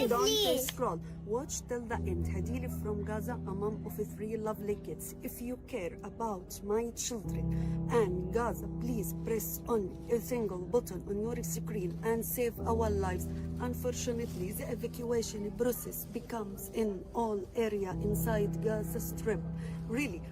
Don't scroll. Watch till the end. Hadili from Gaza, a mom of 3 lovely kids. If you care about my children and Gaza, please press on a single button on your screen and save our lives. Unfortunately, the evacuation process becomes in all area inside Gaza Strip. Really.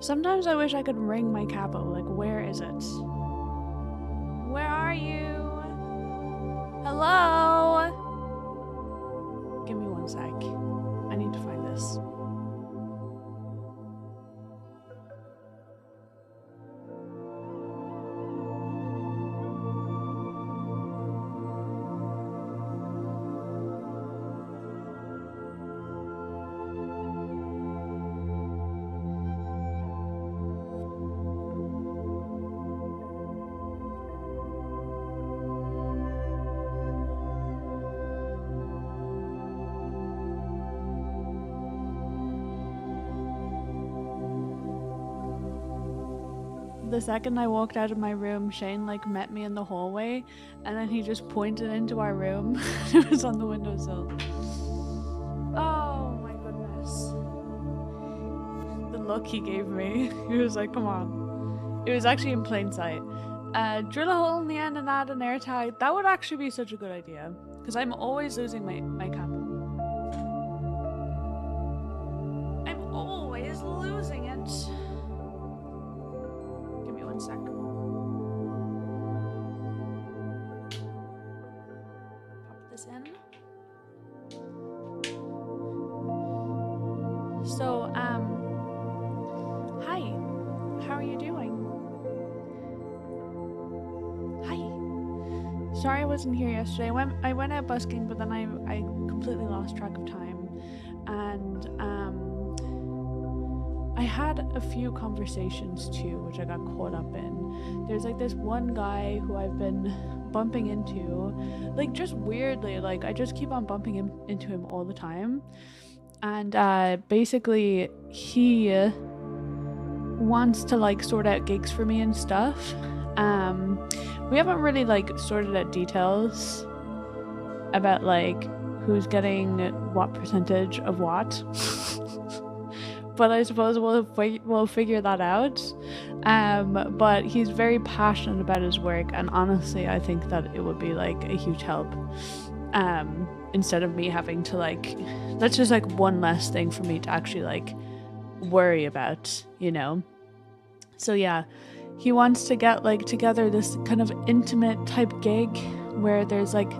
Sometimes I wish I could ring my capo. Like, where is it? Where are you? Hello? Give me 1 sec. I need to find this. The second I walked out of my room, Shane like met me in the hallway, and then he just pointed into our room. It was on the windowsill. Oh my goodness. The look he gave me. He was like, come on. It was actually in plain sight. Drill a hole in the end and add an air tag. That would actually be such a good idea. Because I'm always losing my capo. I'm always losing it. Sec. Pop this in. So, hi. How are you doing? Hi. Sorry I wasn't here yesterday. I went out busking, but then I completely lost track of time. And I had a few conversations too, which I got caught up in. There's like this one guy who I've been bumping into, like just weirdly, like I just keep on bumping into him all the time. And basically he wants to like sort out gigs for me and stuff. We haven't really like sorted out details about like who's getting what percentage of what. But I suppose we'll figure that out. But he's very passionate about his work, and honestly, I think that it would be like a huge help. Instead of me having to like, that's just like one less thing for me to actually like worry about, you know. So yeah, he wants to get like together this kind of intimate type gig where there's like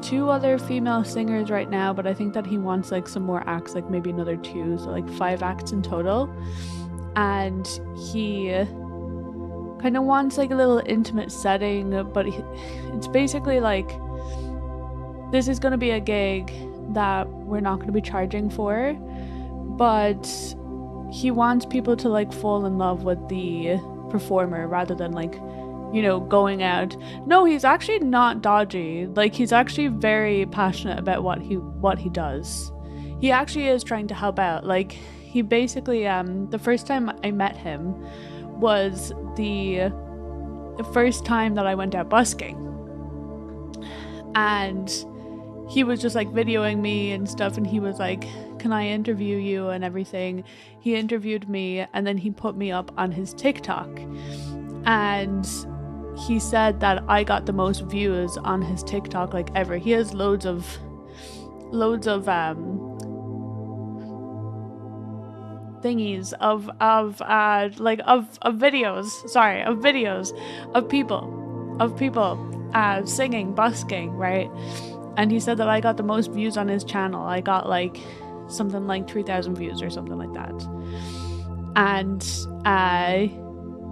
2 other female singers right now, but I think that he wants like some more acts, like maybe another 2, so like 5 acts in total. And he kind of wants like a little intimate setting, but it's basically like this is going to be a gig that we're not going to be charging for, but he wants people to like fall in love with the performer rather than like, you know, going out. No, he's actually not dodgy. Like he's actually very passionate about what he does. He actually is trying to help out. Like he basically the first time I met him was the first time that I went out busking, and he was just like videoing me and stuff, and he was like, can I interview you and everything. He interviewed me, and then he put me up on his TikTok, and he said that I got the most views on his TikTok like ever. He has loads of thingies of videos of people singing, busking, right? And he said that I got the most views on his channel. I got like something like 3,000 views or something like that. And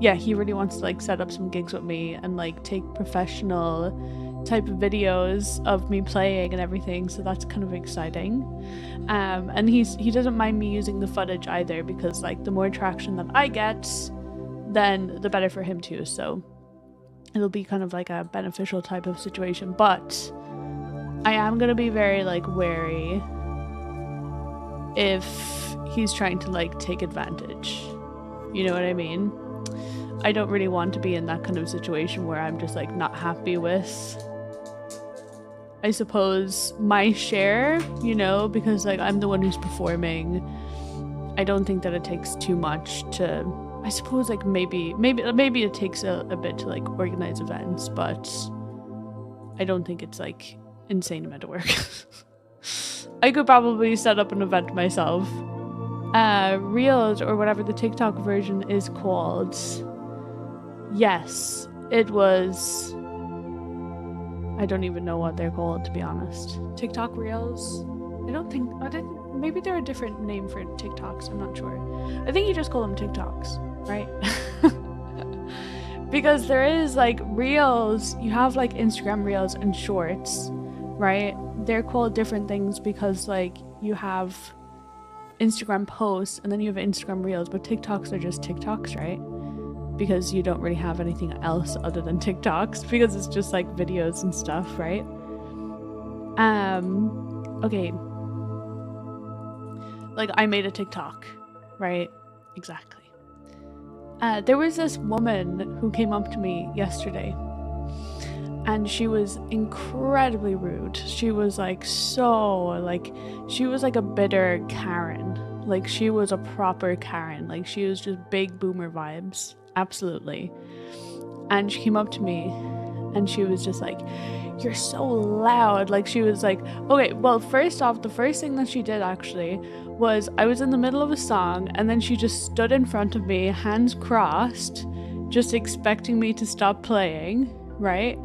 yeah, he really wants to like set up some gigs with me and like take professional type of videos of me playing and everything, so that's kind of exciting. And he doesn't mind me using the footage either, because like the more traction that I get, then the better for him too, so it'll be kind of like a beneficial type of situation. But I am gonna be very like wary if he's trying to like take advantage, you know what I mean? I don't really want to be in that kind of situation where I'm just like not happy with, I suppose, my share, you know, because like I'm the one who's performing. I don't think that it takes too much to, I suppose, like maybe it takes a bit to like organize events, but I don't think it's like insane amount of work. I could probably set up an event myself Reels, or whatever the TikTok version is called. Yes, it was. I don't even know what they're called, to be honest. TikTok Reels? Maybe they're a different name for TikToks, I'm not sure. I think you just call them TikToks, right? Because there is like Reels, you have like Instagram Reels and Shorts, right? They're called different things because like you have Instagram posts and then you have Instagram Reels, but TikToks are just TikToks, right? Because you don't really have anything else other than TikToks, because it's just like videos and stuff, right? Okay. Like, I made a TikTok, right? Exactly. There was this woman who came up to me yesterday, and she was incredibly rude. She was like she was like a bitter Karen. Like, she was a proper Karen. Like, she was just big boomer vibes. Absolutely. And she came up to me and she was just like, "You're so loud." Like, she was like, okay, well, first off, the first thing that she did actually was, I was in the middle of a song and then she just stood in front of me, hands crossed, just expecting me to stop playing, right?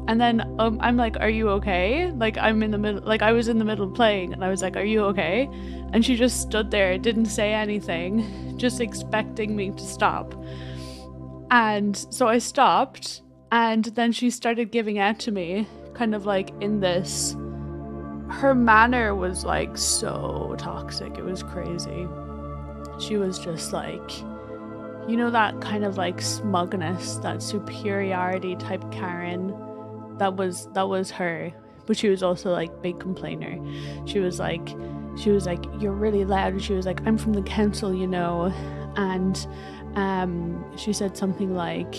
And then I'm like, "Are you okay?" Like, I'm in the middle, like I was in the middle of playing and I was like, "Are you okay?" And she just stood there, didn't say anything, just expecting me to stop. And so I stopped, and then she started giving out to me, kind of like in this, her manner was like so toxic, it was crazy. She was just like, you know, that kind of like smugness, that superiority type Karen, that was her. But she was also like big complainer. She was like, "You're really loud." She was like, "I'm from the council, you know." And she said something like,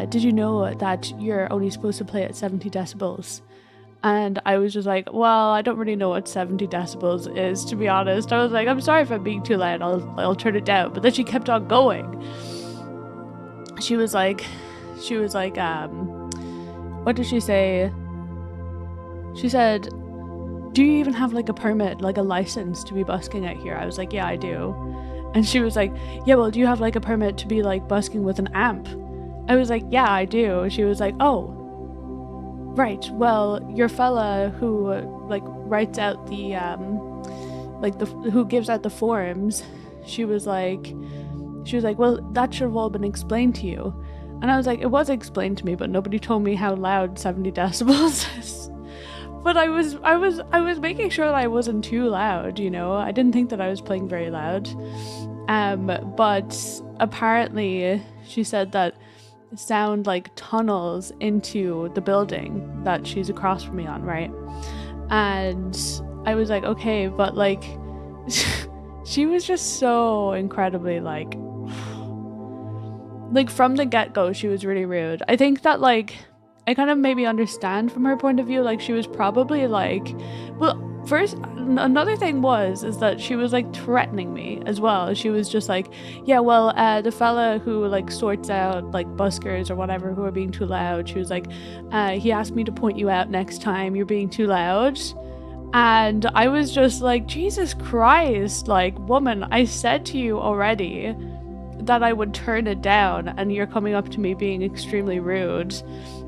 "Did you know that you're only supposed to play at 70 decibels?" And I was just like, well, I don't really know what 70 decibels is, to be honest. I was like, "I'm sorry if I'm being too loud, I'll turn it down." But then she kept on going. She was like, what did she say? She said, "Do you even have like a permit, like a license to be busking out here?" I was like, "Yeah, I do." And she was like, "Yeah, well, do you have like a permit to be like busking with an amp?" I was like, "Yeah, I do." She was like, "Oh, right. Well, your fella who like writes out the who gives out the forms," she was like, "Well, that should have all been explained to you." And I was like, "It was explained to me, but nobody told me how loud 70 decibels is." But I was making sure that I wasn't too loud, you know. I didn't think that I was playing very loud. But apparently she said that sound like tunnels into the building that she's across from me on, right? And I was like, okay, but like she was just so incredibly like from the get-go, she was really rude. I think that like I kind of maybe understand from her point of view, like she was probably like, well, first, another thing is that she was like threatening me as well. She was just like, "Yeah, well, the fella who like sorts out like buskers or whatever who are being too loud," she was like, "He asked me to point you out next time you're being too loud." And I was just like, Jesus Christ, like, woman, I said to you already that I would turn it down, and you're coming up to me being extremely rude.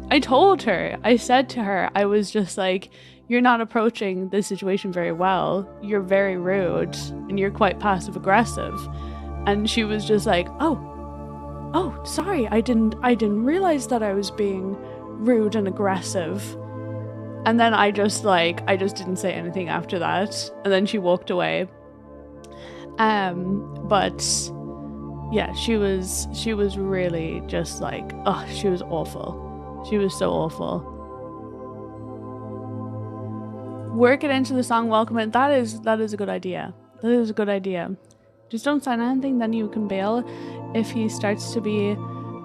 I told her, I said to her, I was just like, "You're not approaching this situation very well. You're very rude and you're quite passive aggressive." And she was just like, oh, sorry, I didn't realize that I was being rude and aggressive." And then I just didn't say anything after that. And then she walked away. But yeah, she was really just like, oh, she was awful. She was so awful. Work it into the song Welcome It. That is a good idea. That is a good idea. Just don't sign anything, then you can bail if he starts to be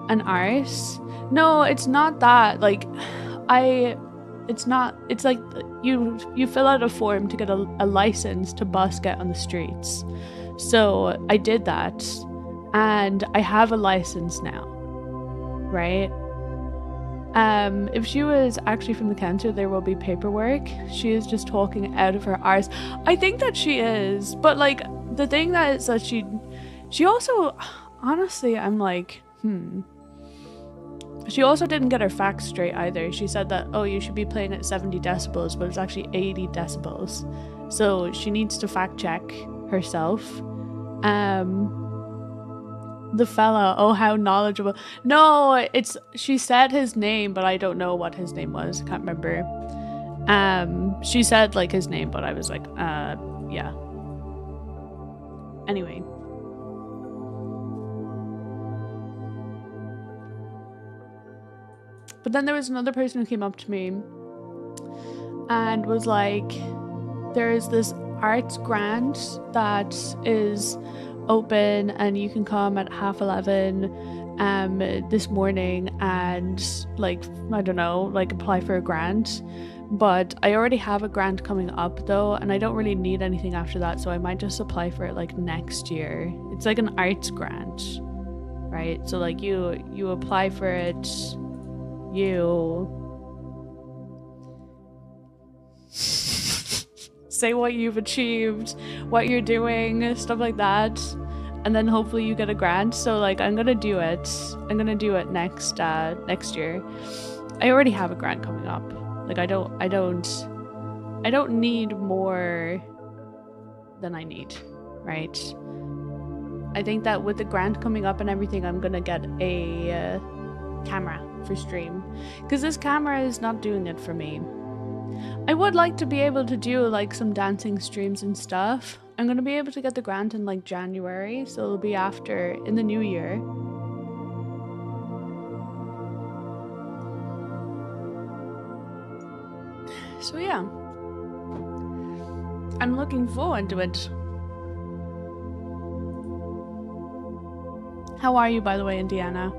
an arse. No, it's not that. Like, it's not, it's like you fill out a form to get a license to busk out on the streets. So I did that, and I have a license now, right? If she was actually from the council, there will be paperwork. She is just talking out of her arse. I think that she is, but like the thing that is that she also, honestly, I'm like, She also didn't get her facts straight either. She said that, oh, you should be playing at 70 decibels, but it's actually 80 decibels. So she needs to fact check herself. The fella, oh, how knowledgeable. No, she said his name, but I don't know what his name was. I can't remember. She said like his name, but I was like, yeah. Anyway. But then there was another person who came up to me and was like, there is this arts grant that is open and you can come at 11:30 this morning and like, I don't know, like apply for a grant. But I already have a grant coming up though, and I don't really need anything after that, so I might just apply for it like next year. It's like an arts grant, right? So like you apply for it, you say what you've achieved, what you're doing, stuff like that, and then hopefully you get a grant. So like I'm gonna do it next year. I already have a grant coming up. Like I don't need more than I need, right? I think that with the grant coming up and everything, I'm gonna get a camera for stream, because this camera is not doing it for me. I would like to be able to do like some dancing streams and stuff. I'm gonna be able to get the grant in like January, so it'll be after, in the new year. So yeah, I'm looking forward to it. How are you, by the way, Indiana?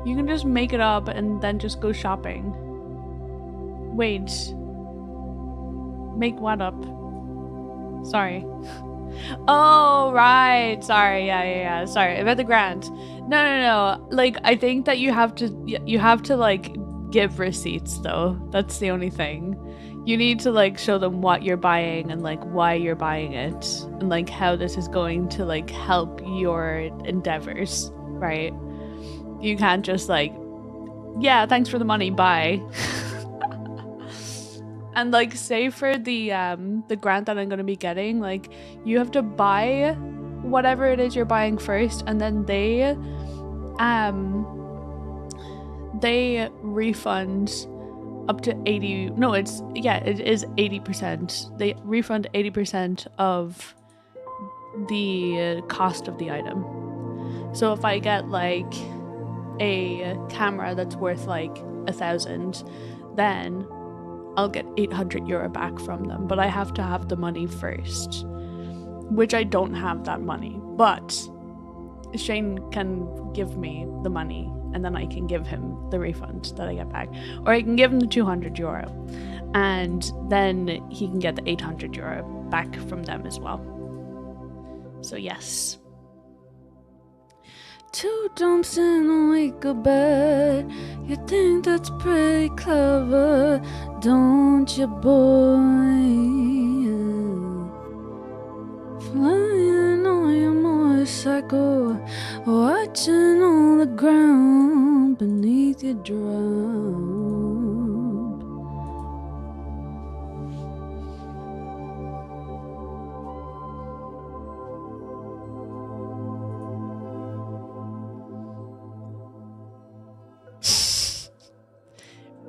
You can just make it up and then just go shopping. Wait. Make what up? Sorry. Oh, right. Sorry. Yeah. Sorry. About the grant. No. Like, I think that you have to like give receipts though. That's the only thing. You need to like show them what you're buying and like why you're buying it and like how this is going to like help your endeavors, right? You can't just like, yeah, thanks for the money, bye. And like, say for the grant that I'm gonna be getting, like you have to buy whatever it is you're buying first, and then they refund up to 80. No, it is 80%. They refund 80% of the cost of the item. So if I get like a camera that's worth like 1,000, then I'll get 800 euro back from them, but I have to have the money first, which I don't have that money, but Shane can give me the money and then I can give him the refund that I get back, or I can give him the 200 euro and then he can get the 800 euro back from them as well. So yes. 2 dumps in a wicker bed. You think that's pretty clever, don't you, boy? Flying on your motorcycle, watching all the ground beneath your drum.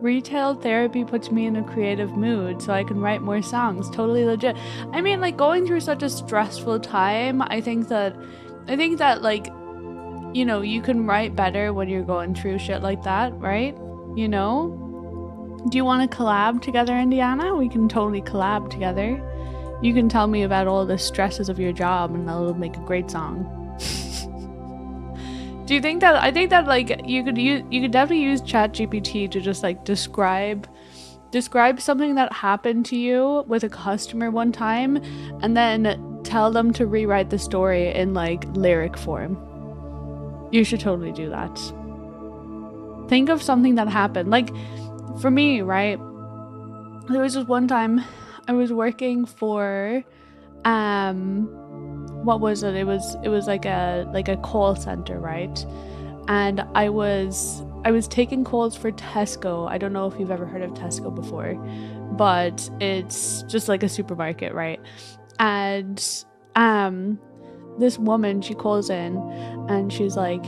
Retail therapy puts me in a creative mood so I can write more songs. Totally legit. I mean, like, going through such a stressful time, I think that like, you know, you can write better when you're going through shit like that, right? You know? Do you want to collab together, Indiana? We can totally collab together. You can tell me about all the stresses of your job and I'll make a great song. Do you think that, I think that like you could definitely use ChatGPT to just like describe something that happened to you with a customer one time and then tell them to rewrite the story in like lyric form. You should totally do that. think of something that happened. Like, for me, right? There was this one time I was working for, what was it? It was like a call center, right? And I was taking calls for Tesco. I don't know if you've ever heard of Tesco before, but it's just like a supermarket, right? And this woman, she calls in and she's like,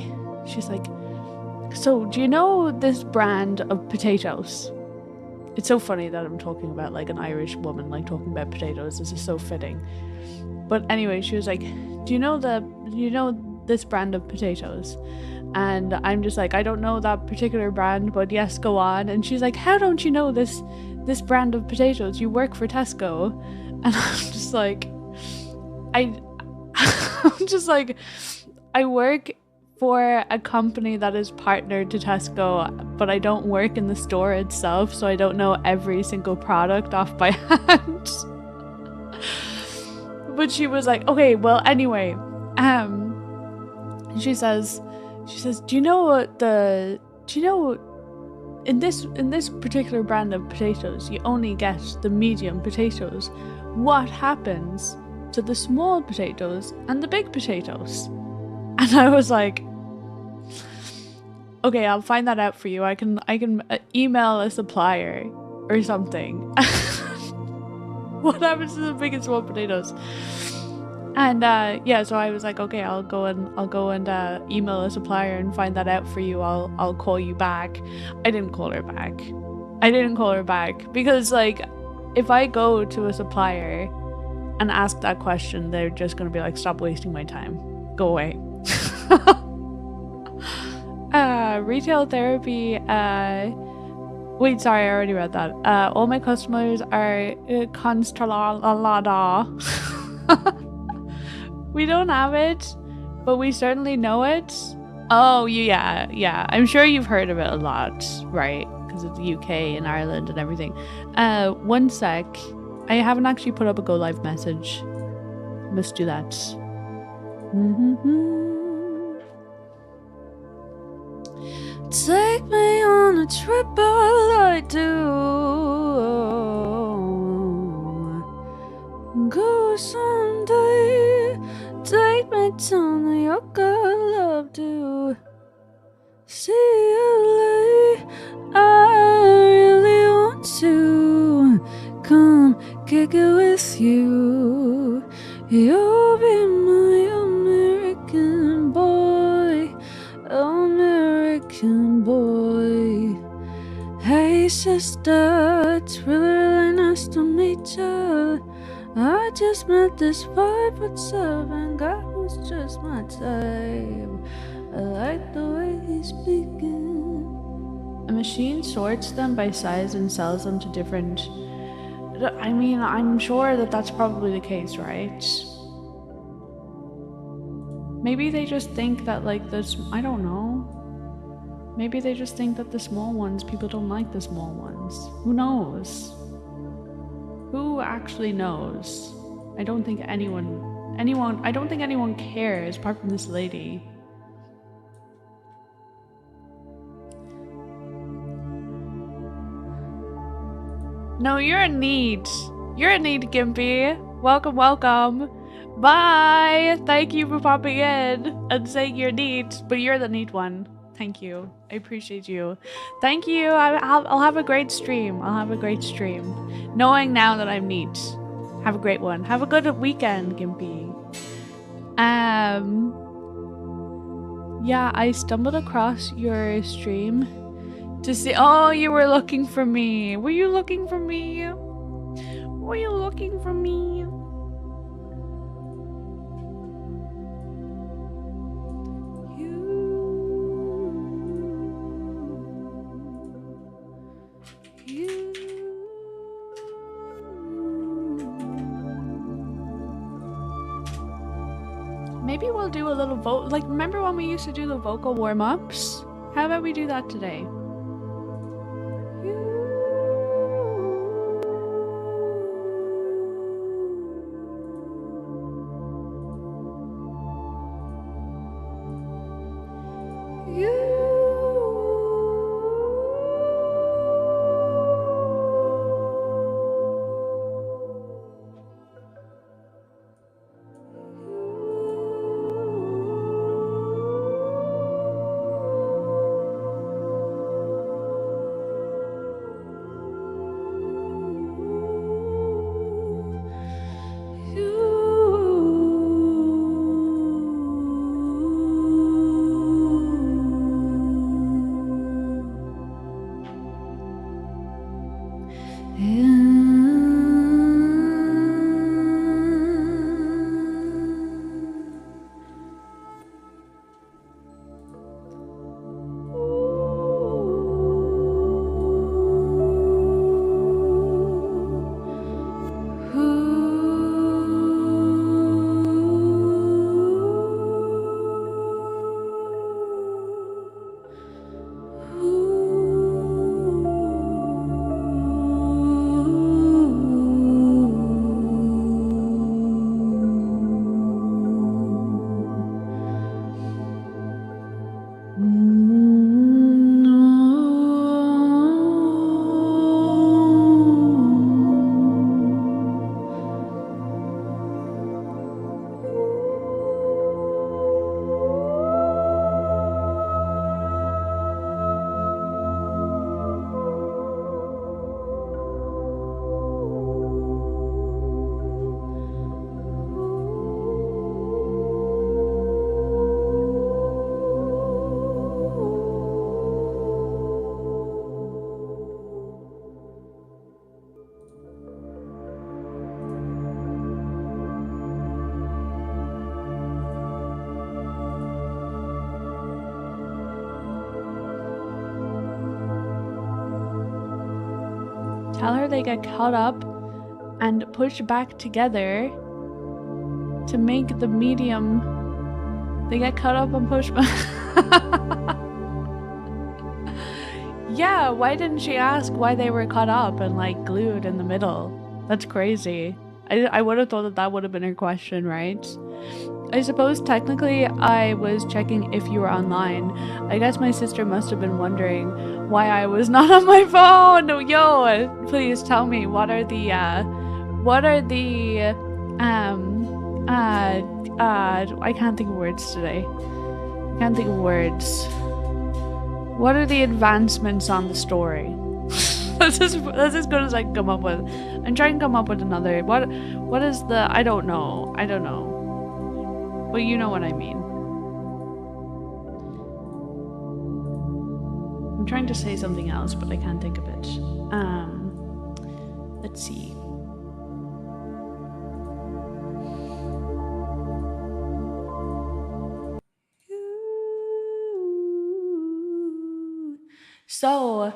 so do you know this brand of potatoes? It's so funny that I'm talking about like an Irish woman like talking about potatoes. This is so fitting. But anyway, she was like, do you know this brand of potatoes? And I'm just like, I don't know that particular brand, but yes, go on. And she's like, how don't you know this brand of potatoes? You work for Tesco. And I'm just like, I'm just like, I work for a company that is partnered to Tesco, but I don't work in the store itself, so I don't know every single product off by hand. But she was like, okay, well, anyway, she says, do you know in this particular brand of potatoes, you only get the medium potatoes. What happens to the small potatoes and the big potatoes? And I was like, okay, I'll find that out for you. I can email a supplier or something. What happens to the big and small potatoes? And yeah, so I was like, okay, I'll go and email a supplier and find that out for you. I'll call you back. I didn't call her back because like, if I go to a supplier and ask that question, they're just gonna be like, stop wasting my time, go away. Retail therapy. Wait, sorry, I already read that. All my customers are Constellada. We don't have it, but we certainly know it. Oh, yeah. I'm sure you've heard of it a lot, right? Because of the UK and Ireland and everything. One sec. I haven't actually put up a go live message. Must do that. Take me on a trip, all I do. Go someday. Take me to New York, I love to see LA. I really want to come kick it with you. You'll be my American boy, American boy. Hey sister, it's really nice to meet you. I just met this 5'7" guy who's just my type. I like the way he's speaking. A machine sorts them by size and sells them to different... I mean, I'm sure that that's probably the case, right? Maybe they just think that like this... I don't know. Maybe they just think that the small ones, people don't like the small ones. Who knows? Who actually knows? I don't think anyone cares apart from this lady. No, you're a neat. You're a neat, Gimpy. Welcome. Bye. Thank you for popping in and saying you're neat, but you're the neat one. Thank you. I appreciate you. Thank you. I'll have a great stream. Knowing now that I'm neat. Have a great one. Have a good weekend, Gimpy. Yeah, I stumbled across your stream to see... Oh, you were looking for me. Were you looking for me? Maybe we'll do a little vote. Like, remember when we used to do the vocal warm-ups? How about we do that today? tell her they get caught up and pushed back together to make the medium. They get caught up and pushed back. Yeah, why didn't she ask why they were caught up and like glued in the middle? That's crazy. I would have thought that that would have been her question, right? I suppose technically I was checking if you were online. I guess my sister must have been wondering why I was not on my phone. Yo, please tell me what are the I can't think of words today. I can't think of words. What are the advancements on the story? That's as good as I can come up with. I'm trying to come up with another. What is the? I don't know. But you know what I mean. I'm trying to say something else, but I can't think of it. Let's see. So,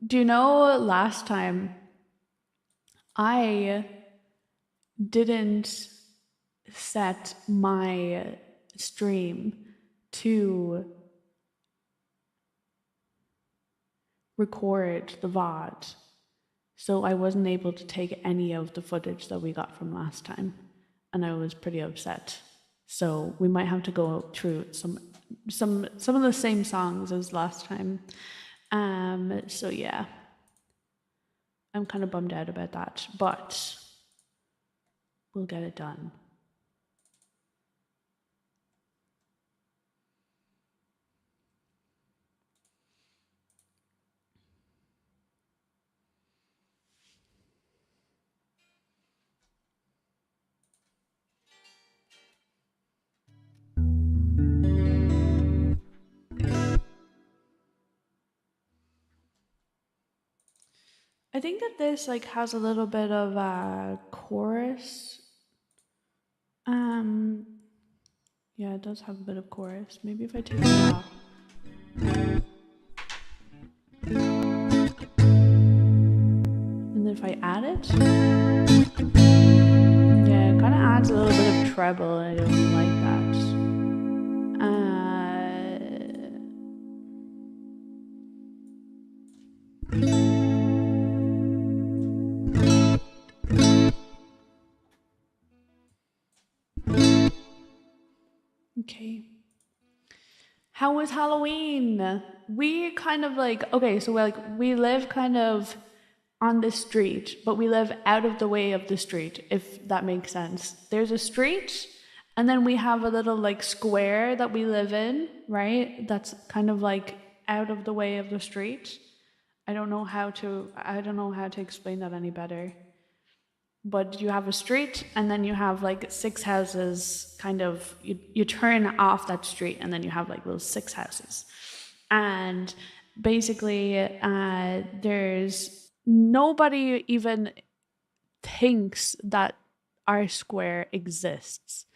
do you know last time I didn't set my stream to record the VOD, so I wasn't able to take any of the footage that we got from last time, and I was pretty upset. So we might have to go through some of the same songs as last time. So yeah, I'm kind of bummed out about that, but we'll get it done. I think that this like has a little bit of a chorus. Yeah, it does have a bit of chorus. Maybe if I take it off. And then if I add it, yeah, it kind of adds a little bit of treble. I don't like that. Okay. How was Halloween? We kind of like, okay, so we live kind of on the street, but we live out of the way of the street, if that makes sense. There's a street, and then we have a little like square that we live in, right? That's kind of like out of the way of the street. I don't know how to explain that any better. But you have a street, and then you have like 6 houses, kind of, you turn off that street, and then you have like those 6 houses. And basically, there's nobody even thinks that our square exists.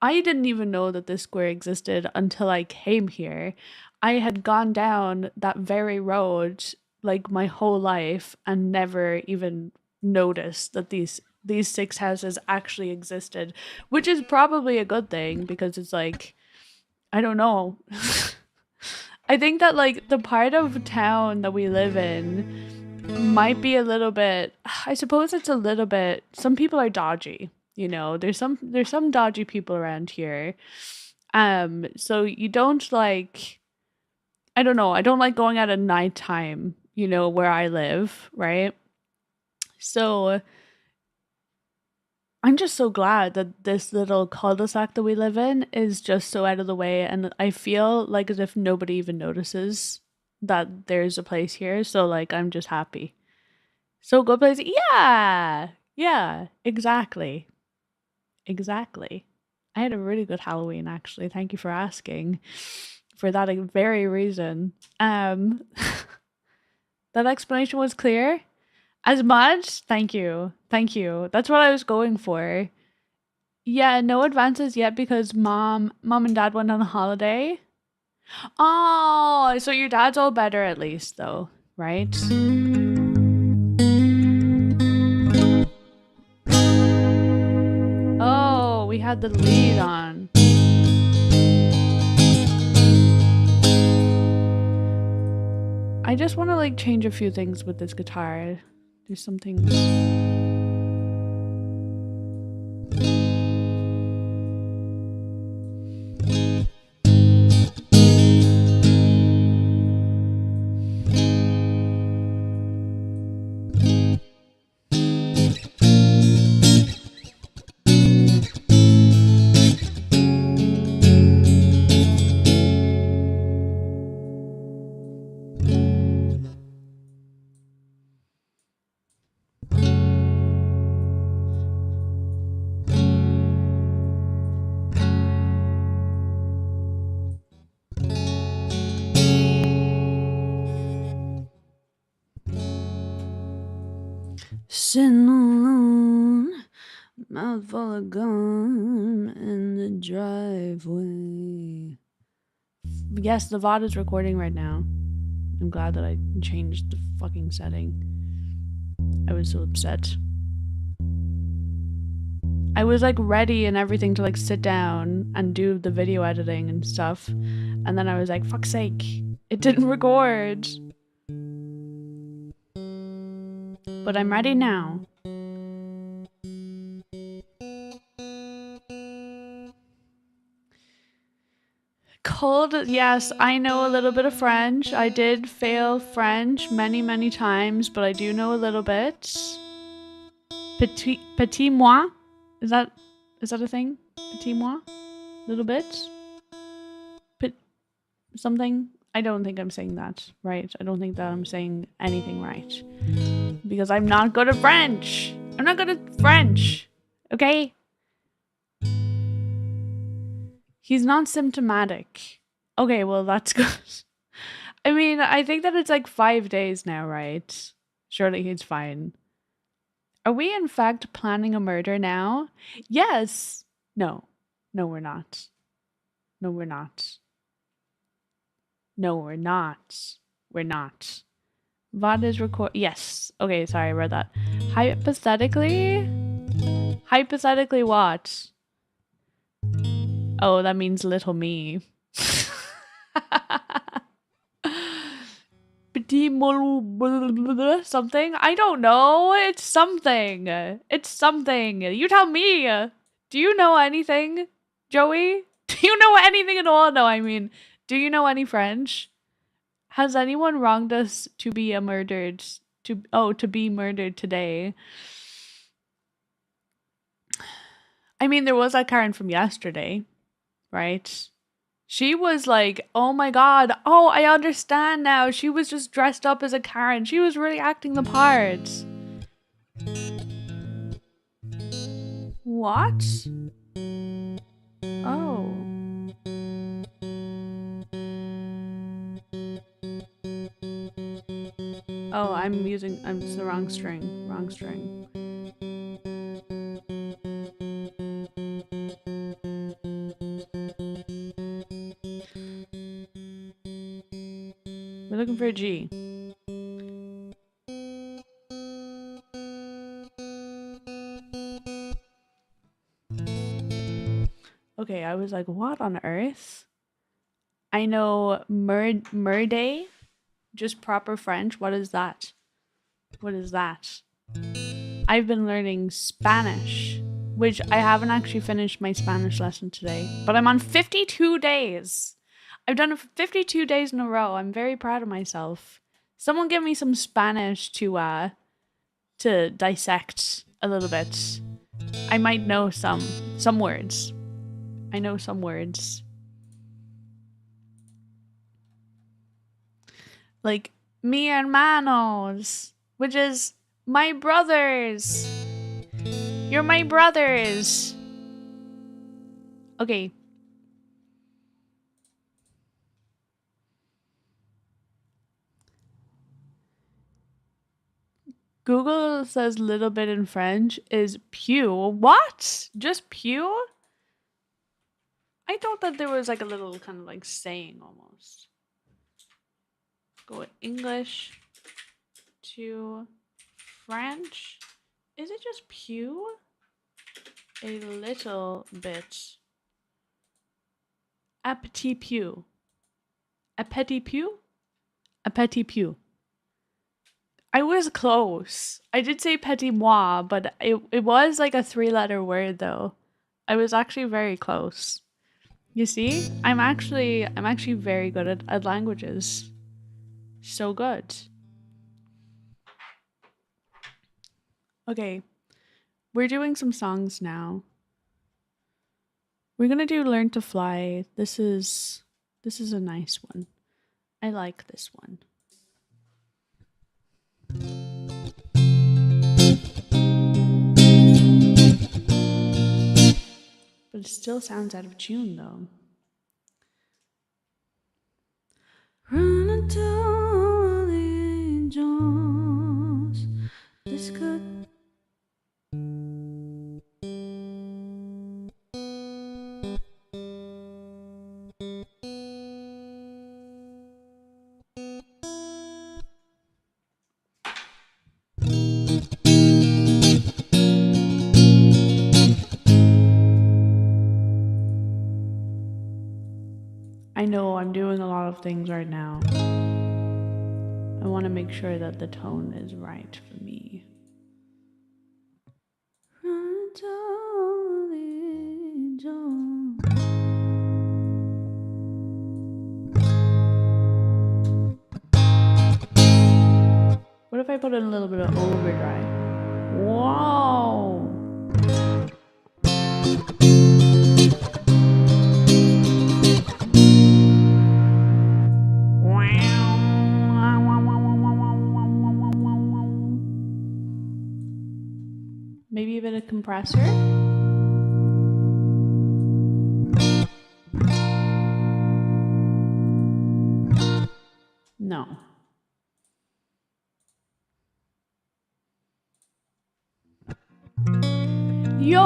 I didn't even know that this square existed until I came here. I had gone down that very road like my whole life and never even noticed that these 6 houses actually existed, which is probably a good thing because it's like, I don't know. I think that like the part of town that we live in might be a little bit, I suppose it's a little bit, some people are dodgy, you know, there's some dodgy people around here. So you don't like, I don't know, I don't like going out at nighttime, you know, where I live, right? So I'm just so glad that this little cul-de-sac that we live in is just so out of the way, and I feel like as if nobody even notices that there's a place here, so like I'm just happy. So good place. Yeah, exactly. I had a really good Halloween, actually. Thank you for asking. For that very reason. That explanation was clear. As much? Thank you. That's what I was going for. Yeah, no advances yet because mom and dad went on a holiday. Oh, so your dad's all better at least though, right? had the lead on. I just want to like change a few things with this guitar. Do something. Sitting alone, mouth full of gum in the driveway. Yes, the VOD is recording right now. I'm glad that I changed the fucking setting. I was so upset. I was like ready and everything to like sit down and do the video editing and stuff. And then I was like, fuck's sake, it didn't record. But I'm ready now. Cold, yes, I know a little bit of French. I did fail French many times, but I do know a little bit. Petit moi? Is that a thing? Petit moi? Little bit? Something? I don't think I'm saying that right. I don't think that I'm saying anything right. Because I'm not good at French. I'm not good at French. Okay? He's not symptomatic. Okay, well, that's good. I mean, I think that it's like 5 days now, right? Surely he's fine. Are we in fact planning a murder now? Yes. No. No, we're not. No, we're not. No, we're not. We're not. VOD is record. Yes. Okay, sorry, I read that. Hypothetically? Hypothetically what? Oh, that means little me. Petit something? I don't know. It's something. It's something. You tell me. Do you know anything, Joey? Do you know anything at all? No, I mean, do you know any French? Has anyone wronged us to be murdered? To be murdered today? I mean, there was that Karen from yesterday, right? She was like, oh my god, oh, I understand now. She was just dressed up as a Karen. She was really acting the part. What? Oh. Oh, it's the wrong string. Wrong string. We're looking for a G. Okay, I was like, what on earth? I know Murday, just proper French. What is that? What is that? I've been learning Spanish, which I haven't actually finished my Spanish lesson today, but I'm on 52 days. I've done it for 52 days in a row. I'm very proud of myself. Someone give me some Spanish to dissect a little bit. I might know some words. I know some words. Like mi hermanos, which is my brothers. You're my brothers. Okay. Google says little bit in French is pew. What? Just pew? I thought that there was like a little kind of like saying almost. Go English to French. Is it just pew? a little bit. A petit peu. A petit peu? A petit peu. I was close. I did say petit moi, but it was like a 3-letter word though. I was actually very close. You see? I'm actually very good at languages. So good. Okay. We're doing some songs now. We're gonna do Learn to Fly. This is a nice one. I like this one. But it still sounds out of tune though. Running to all the angels. This could I know I'm doing a lot of things right now. I want to make sure that the tone is right for me. What if I put in a little bit of overdrive? Whoa! Maybe a bit of compressor. No. Yo!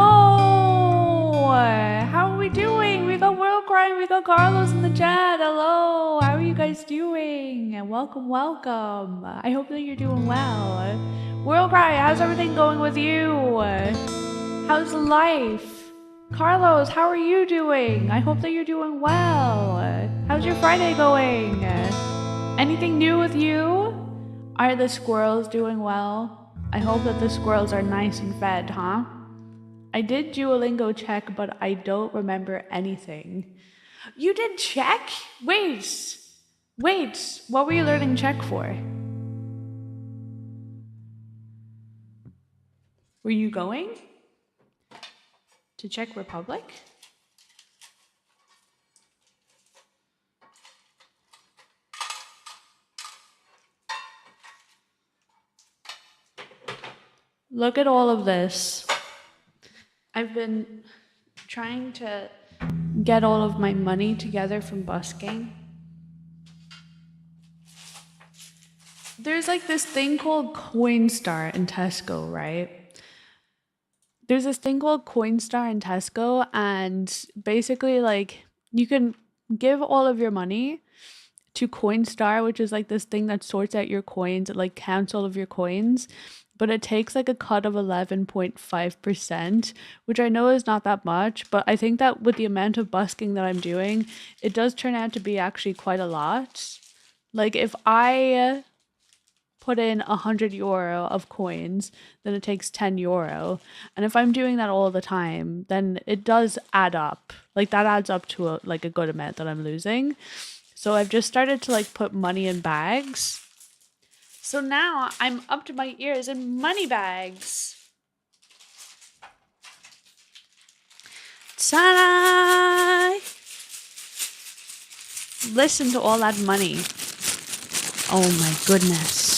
How are we doing? We got World Cry, we got Carlos in the chat. Hello! How are you guys doing? Welcome, welcome. I hope that you're doing well. World Cry, how's everything going with you? How's life? Carlos, how are you doing? I hope that you're doing well. How's your Friday going? Anything new with you? Are the squirrels doing well? I hope that the squirrels are nice and fed, huh? I did Duolingo check, but I don't remember anything. You did Czech? Wait, what were you learning Czech for? Were you going to Czech Republic? Look at all of this. I've been trying to get all of my money together from busking. There's like this thing called Coinstar in Tesco, right? There's this thing called Coinstar in Tesco, and basically like you can give all of your money to Coinstar, which is like this thing that sorts out your coins. It like counts all of your coins, but it takes like a cut of 11.5%, which I know is not that much, but I think that with the amount of busking that I'm doing, it does turn out to be actually quite a lot. Like if I put in €100 of coins, then it takes €10. And if I'm doing that all the time, then it does add up. Like that adds up to a good amount that I'm losing. So I've just started to like put money in bags. So now I'm up to my ears in money bags. Ta-da! Listen to all that money. Oh my goodness.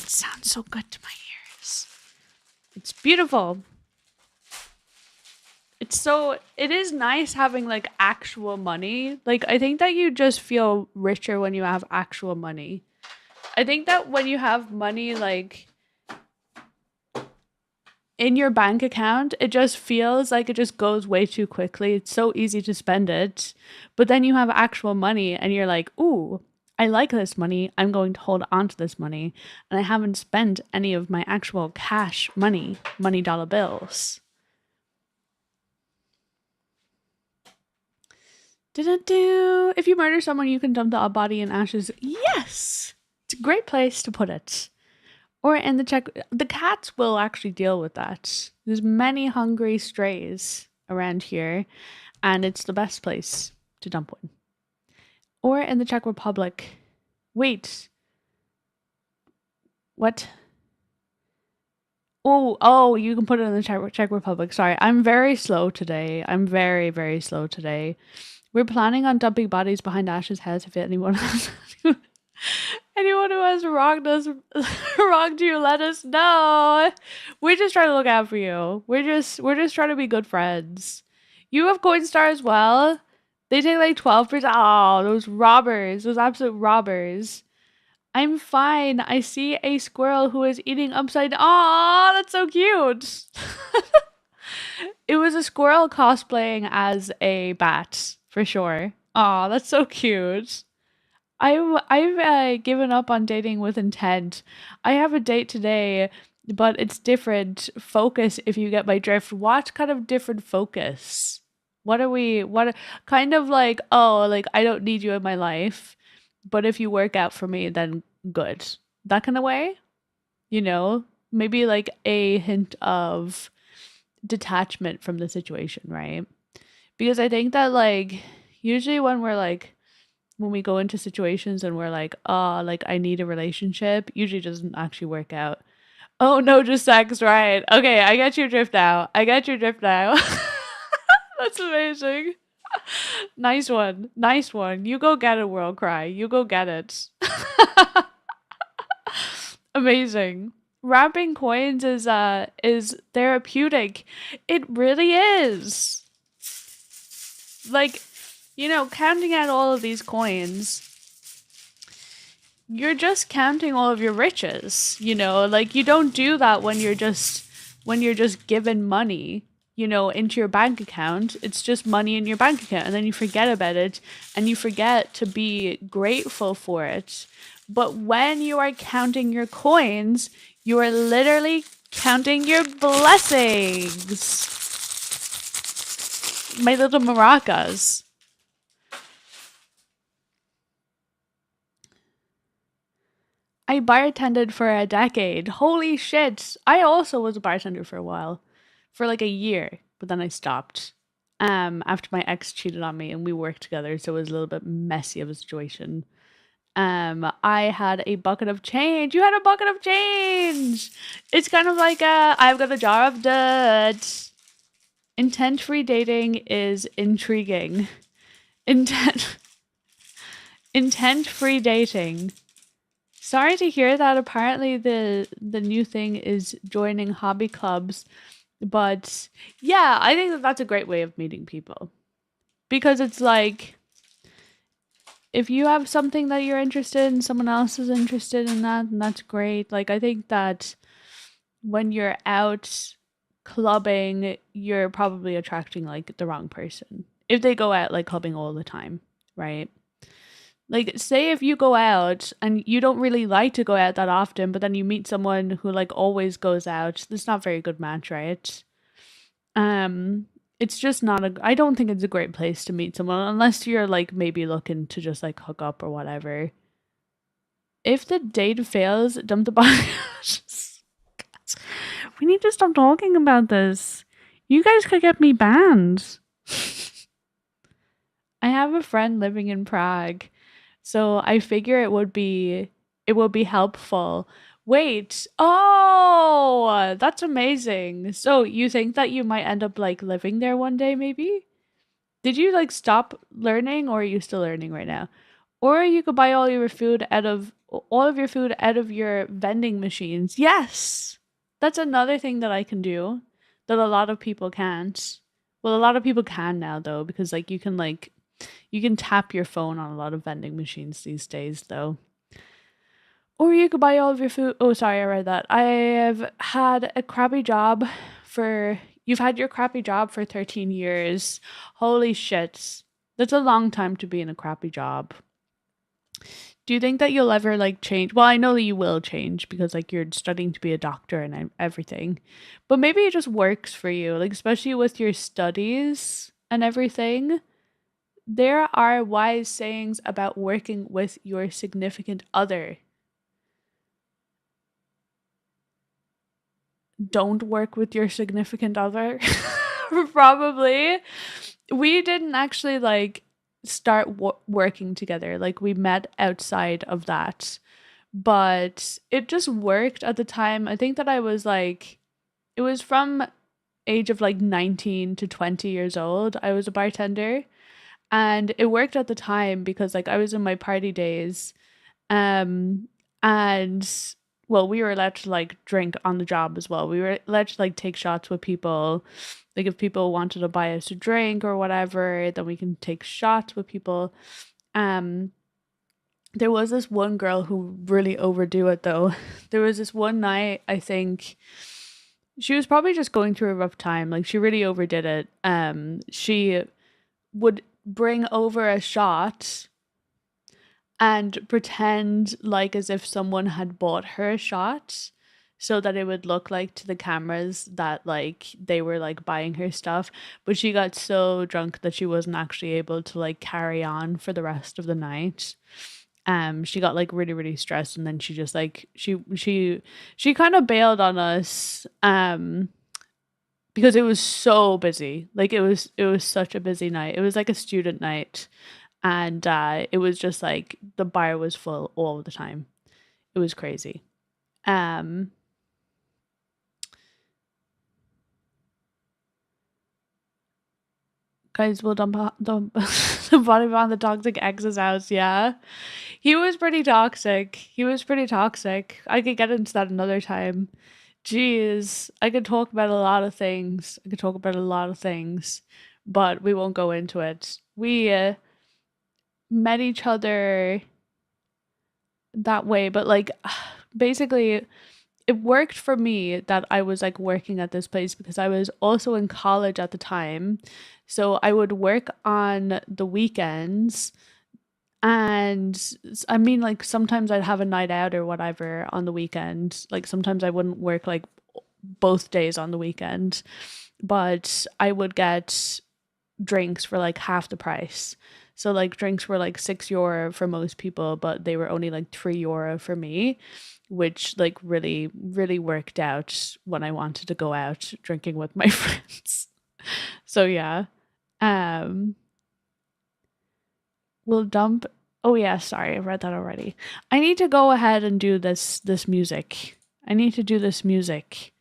It sounds so good to my ears. It's beautiful. It is nice having like actual money. Like I think that you just feel richer when you have actual money. I think that when you have money like in your bank account, it just feels like it just goes way too quickly. It's so easy to spend it. But then you have actual money and you're like, ooh, I like this money. I'm going to hold on to this money. And I haven't spent any of my actual cash money, money dollar bills. If you murder someone, you can dump the body in ashes. Yes! It's a great place to put it. Or in the cats will actually deal with that. There's many hungry strays around here, and it's the best place to dump one. Or in the Czech Republic. Wait. What? Oh, you can put it in the Czech Republic. Sorry, I'm very slow today. I'm very, very slow today. We're planning on dumping bodies behind Ash's house if anyone has anyone who has wronged you, let us know. We're just trying to look out for you. We're just trying to be good friends. You have Coinstar as well. They take like 12%. Oh, those robbers, those absolute robbers. I'm fine. I see a squirrel who is eating upside down. Oh, that's so cute. It was a squirrel cosplaying as a bat, for sure. Oh, that's so cute. I've given up on dating with intent. I have a date today, but it's different focus, if you get my drift. What kind of different focus? What kind of like, oh, like I don't need you in my life, but if you work out for me, then good. That kind of way, maybe like a hint of detachment from the situation, right? Because I think that like usually when we go into situations and we're like, oh, like I need a relationship, usually doesn't actually work out. Oh no, just sex, right? Okay, I get your drift now. That's amazing. Nice one. You go get it, World Cry. You go get it. Amazing. Wrapping coins is therapeutic. It really is. Like, counting out all of these coins, you're just counting all of your riches, like you don't do that when you're just given money, into your bank account. It's just money in your bank account, and then you forget about it and you forget to be grateful for it. But when you are counting your coins, you are literally counting your blessings. My little maracas. I bartended for a decade. Holy shit. I also was a bartender for a while. For like a year, but then I stopped. After my ex cheated on me and we worked together, so it was a little bit messy of a situation. I had a bucket of change. You had a bucket of change. It's kind of like I've got a jar of dirt. Intent-free dating is intriguing. Intent-free dating. Sorry to hear that. Apparently the new thing is joining hobby clubs. But yeah, I think that's a great way of meeting people. Because it's like, if you have something that you're interested in, someone else is interested in that, and that's great. Like, I think that when you're out clubbing, you're probably attracting like the wrong person. If they go out like clubbing all the time, right? Like, say if you go out and you don't really like to go out that often, but then you meet someone who like always goes out, that's not a very good match, right? It's just not I don't think it's a great place to meet someone unless you're like maybe looking to just like hook up or whatever. If the date fails, dump the body. We need to stop talking about this. You guys could get me banned. I have a friend living in Prague, so I figure it would be helpful. Wait. Oh, that's amazing. So you think that you might end up like living there one day, maybe? Did you like stop learning, or are you still learning right now? Or you could buy all of your food out of your vending machines. Yes. That's another thing that I can do that a lot of people can't. Well, a lot of people can now though, because like you can tap your phone on a lot of vending machines these days though. Or you could buy all of your food. Oh, sorry, I read that. I have had a crappy job you've had your crappy job for 13 years. Holy shit. That's a long time to be in a crappy job. Do you think that you'll ever like change? Well, I know that you will change because like you're studying to be a doctor and everything. But maybe it just works for you, like especially with your studies and everything. There are wise sayings about working with your significant other. Don't work with your significant other. Probably. We didn't actually like start working together. Like we met outside of that. But it just worked at the time. I think that I was like it was from age of like 19 to 20 years old. I was a bartender and it worked at the time because like I was in my party days. Um and well, we were allowed to like drink on the job as well. We were allowed to like take shots with people. Like if people wanted to buy us a drink or whatever, then we can take shots with people. Um there was this one girl who really overdo it though. There was this one night, I think she was probably just going through a rough time. Like she really overdid it. She would bring over a shot and pretend like as if someone had bought her a shot so that it would look like to the cameras that like they were like buying her stuff, but she got so drunk that she wasn't actually able to like carry on for the rest of the night. She got like really really stressed and then she just like she kind of bailed on us because it was so busy. Like it was such a busy night. It was like a student night and it was just like the bar was full all the time. It was crazy. Um Guys will dump the body on the toxic ex's house. Yeah, he was pretty toxic. He was pretty toxic. I could get into that another time. Jeez, I could talk about a lot of things. I could talk about a lot of things, but we won't go into it. We met each other that way, but like basically it worked for me that I was like working at this place because I was also in college at the time. So I would work on the weekends and I mean like sometimes I'd have a night out or whatever on the weekend. Like sometimes I wouldn't work like both days on the weekend, but I would get drinks for like half the price. So like drinks were like €6 for most people, but they were only like €3 for me, which like really really worked out when I wanted to go out drinking with my friends. So yeah. Um we'll dump Oh yeah, sorry, I read that already. I need to go ahead and do this music. I need to do this music.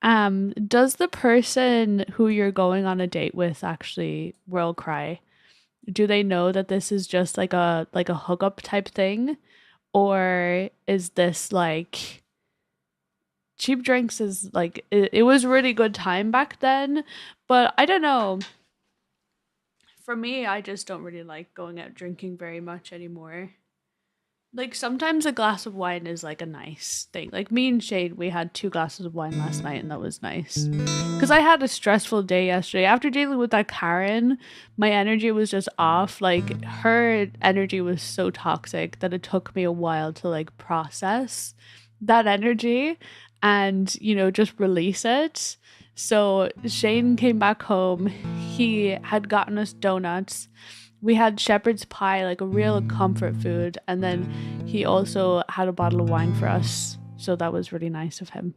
Does the person who you're going on a date with actually world cry? Do they know that this is just like a hookup type thing? Or is this like cheap drinks is like it was really good time back then, but I don't know. For me, I just don't really like going out drinking very much anymore. Like sometimes a glass of wine is like a nice thing. Like me and Shade, we had 2 glasses of wine last night and that was nice. Cuz I had a stressful day yesterday. After dealing with that Karen, my energy was just off. Like her energy was so toxic that it took me a while to like process that energy and, you know, just release it. So Shane came back home. He had gotten us donuts. We had shepherd's pie, like a real comfort food, and then he also had a bottle of wine for us. So that was really nice of him.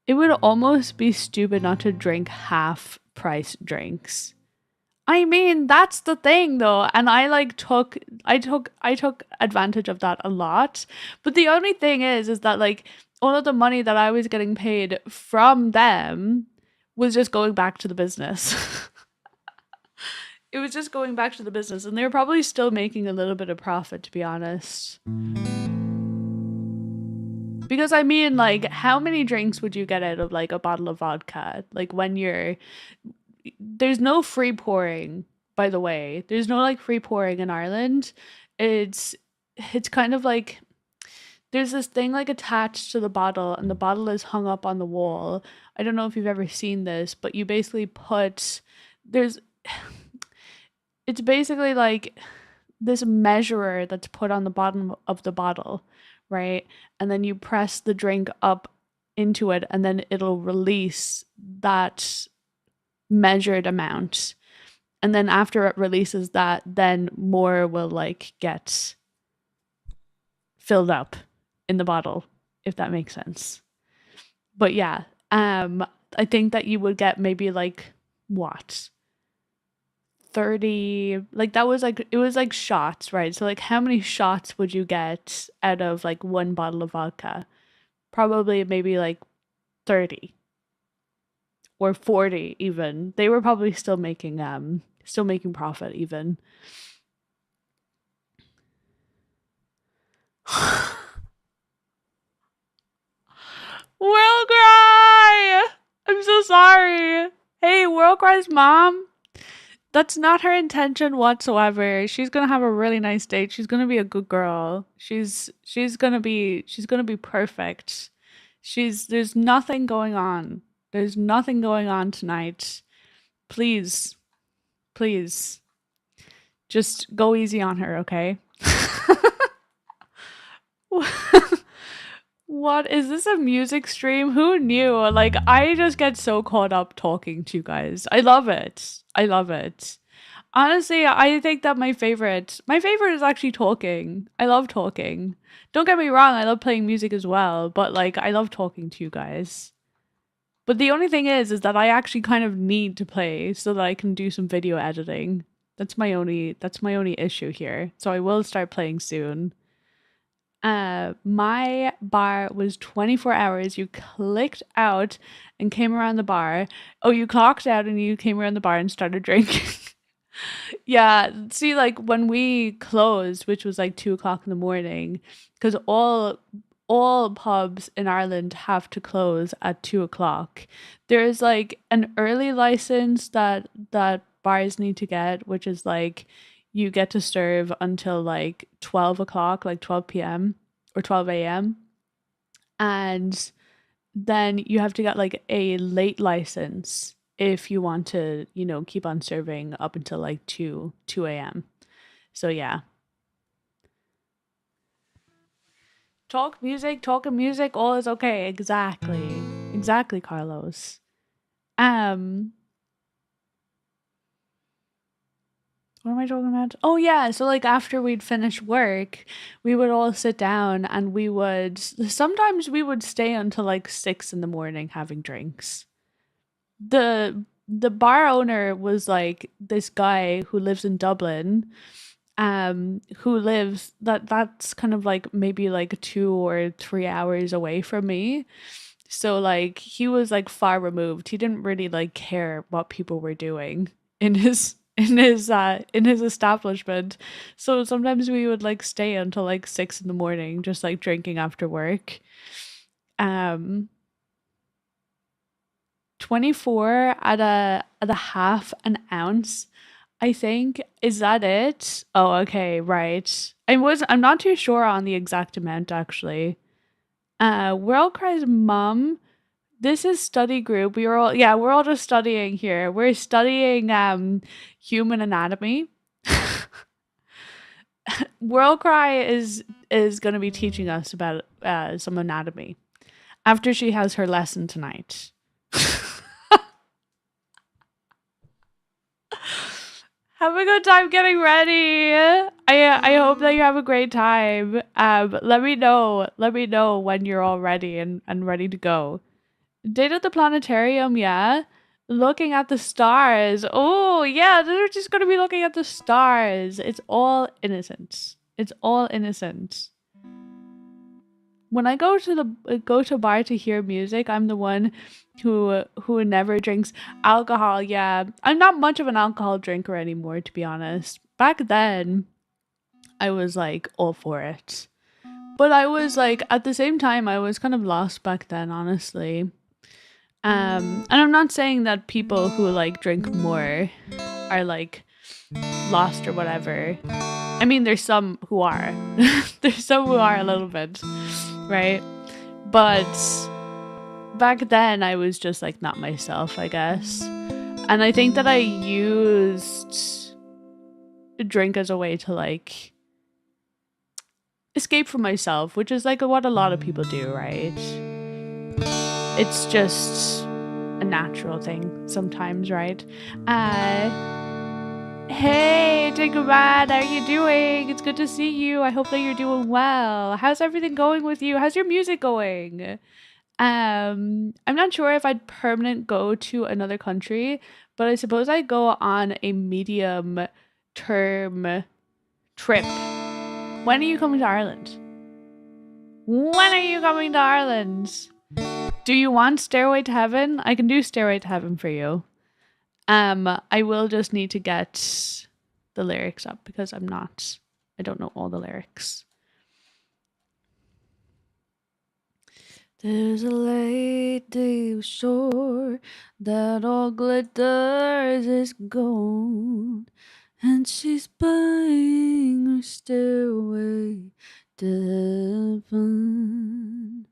It would almost be stupid not to drink half price drinks. I mean, that's the thing though, and I took advantage of that a lot. But the only thing is that like all of the money that I was getting paid from them was just going back to the business. It was just going back to the business and they were probably still making a little bit of profit to be honest. Because I mean like how many drinks would you get out of like a bottle of vodka? Like when you're there's no free pouring, by the way. There's no like free pouring in Ireland. It's it's kind of like there's this thing like attached to the bottle and the bottle is hung up on the wall. I don't know if you've ever seen this, but you basically put there's it's basically like this measurer that's put on the bottom of the bottle, right? And then you press the drink up into it, and then it'll release that measured amount. And then after it releases that, then more will like get filled up in the bottle, if that makes sense. But yeah, I think that you would get maybe like what, 30, like that was like, it was like shots, right? So like how many shots would you get out of like one bottle of vodka? Probably maybe like 30 or 40 even. They were probably still making profit even. World Cry! I'm so sorry. Hey, World Cry's mom. That's not her intention whatsoever. She's gonna have a really nice date. She's gonna be a good girl. She's gonna be perfect. There's nothing going on. There's nothing going on tonight. Please, please, just go easy on her, okay? What is this, a music stream? Who knew? Like, I just get so caught up talking to you guys. I love it. I love it. Honestly, I think that my favorite is actually talking. I love talking. Don't get me wrong, I love playing music as well, but like I love talking to you guys. But the only thing is that I actually kind of need to play so that I can do some video editing. That's my only issue here. So I will start playing soon. My bar was 24 hours. You clicked out and came around the bar. Oh, you clocked out and you came around the bar and started drinking. Yeah, see, like when we closed, which was like 2 o'clock in the morning, because all pubs in Ireland have to close at 2 o'clock. There's like an early license that bars need to get, which is like you get to serve until like 12 o'clock, like 12 p.m. or 12 a.m. And then you have to get like a late license if you want to, keep on serving up until like 2 a.m. So yeah. Talking music, all is okay. Exactly, Carlos. What am I talking about? Oh yeah, so like after we'd finish work, we would all sit down and sometimes we would stay until like 6 in the morning having drinks. The bar owner was like this guy who lives in Dublin, that's kind of like maybe like 2 or 3 hours away from me. So like he was like far removed. He didn't really like care what people were doing in his establishment. So sometimes we would like stay until like 6 in the morning just like drinking after work. 24 at a half an ounce, I think. Is that it? Oh, okay, right. I'm not too sure on the exact amount actually. World Cry's mom. This is study group. We're all just studying here. We're studying human anatomy. World Cry is going to be teaching us about some anatomy after she has her lesson tonight. Have a good time getting ready. I hope that you have a great time. Let me know when you're all ready and ready to go. Date at the planetarium, yeah. Looking at the stars. Oh yeah, they're just gonna be looking at the stars. It's all innocent. When I go to a bar to hear music, I'm the one who never drinks alcohol. Yeah, I'm not much of an alcohol drinker anymore, to be honest. Back then, I was like all for it, but I was like at the same time I was kind of lost back then, honestly. And I'm not saying that people who like drink more are like lost or whatever. I mean, there's some who are. There's some who are a little bit, right? But back then I was just like not myself, I guess. And I think that I used drink as a way to like escape from myself, which is like what a lot of people do, right? It's just a natural thing sometimes, right? Hey, Tinkerbad, how are you doing? It's good to see you. I hope that you're doing well. How's everything going with you? How's your music going? I'm not sure if I'd permanent go to another country, but I suppose I'd go on a medium term trip. When are you coming to Ireland? When are you coming to Ireland? Do you want Stairway to Heaven? I can do Stairway to Heaven for you. I will just need to get the lyrics up because I don't know all the lyrics. There's a lady shore that all glitters is gold, and she's buying her stairway to heaven.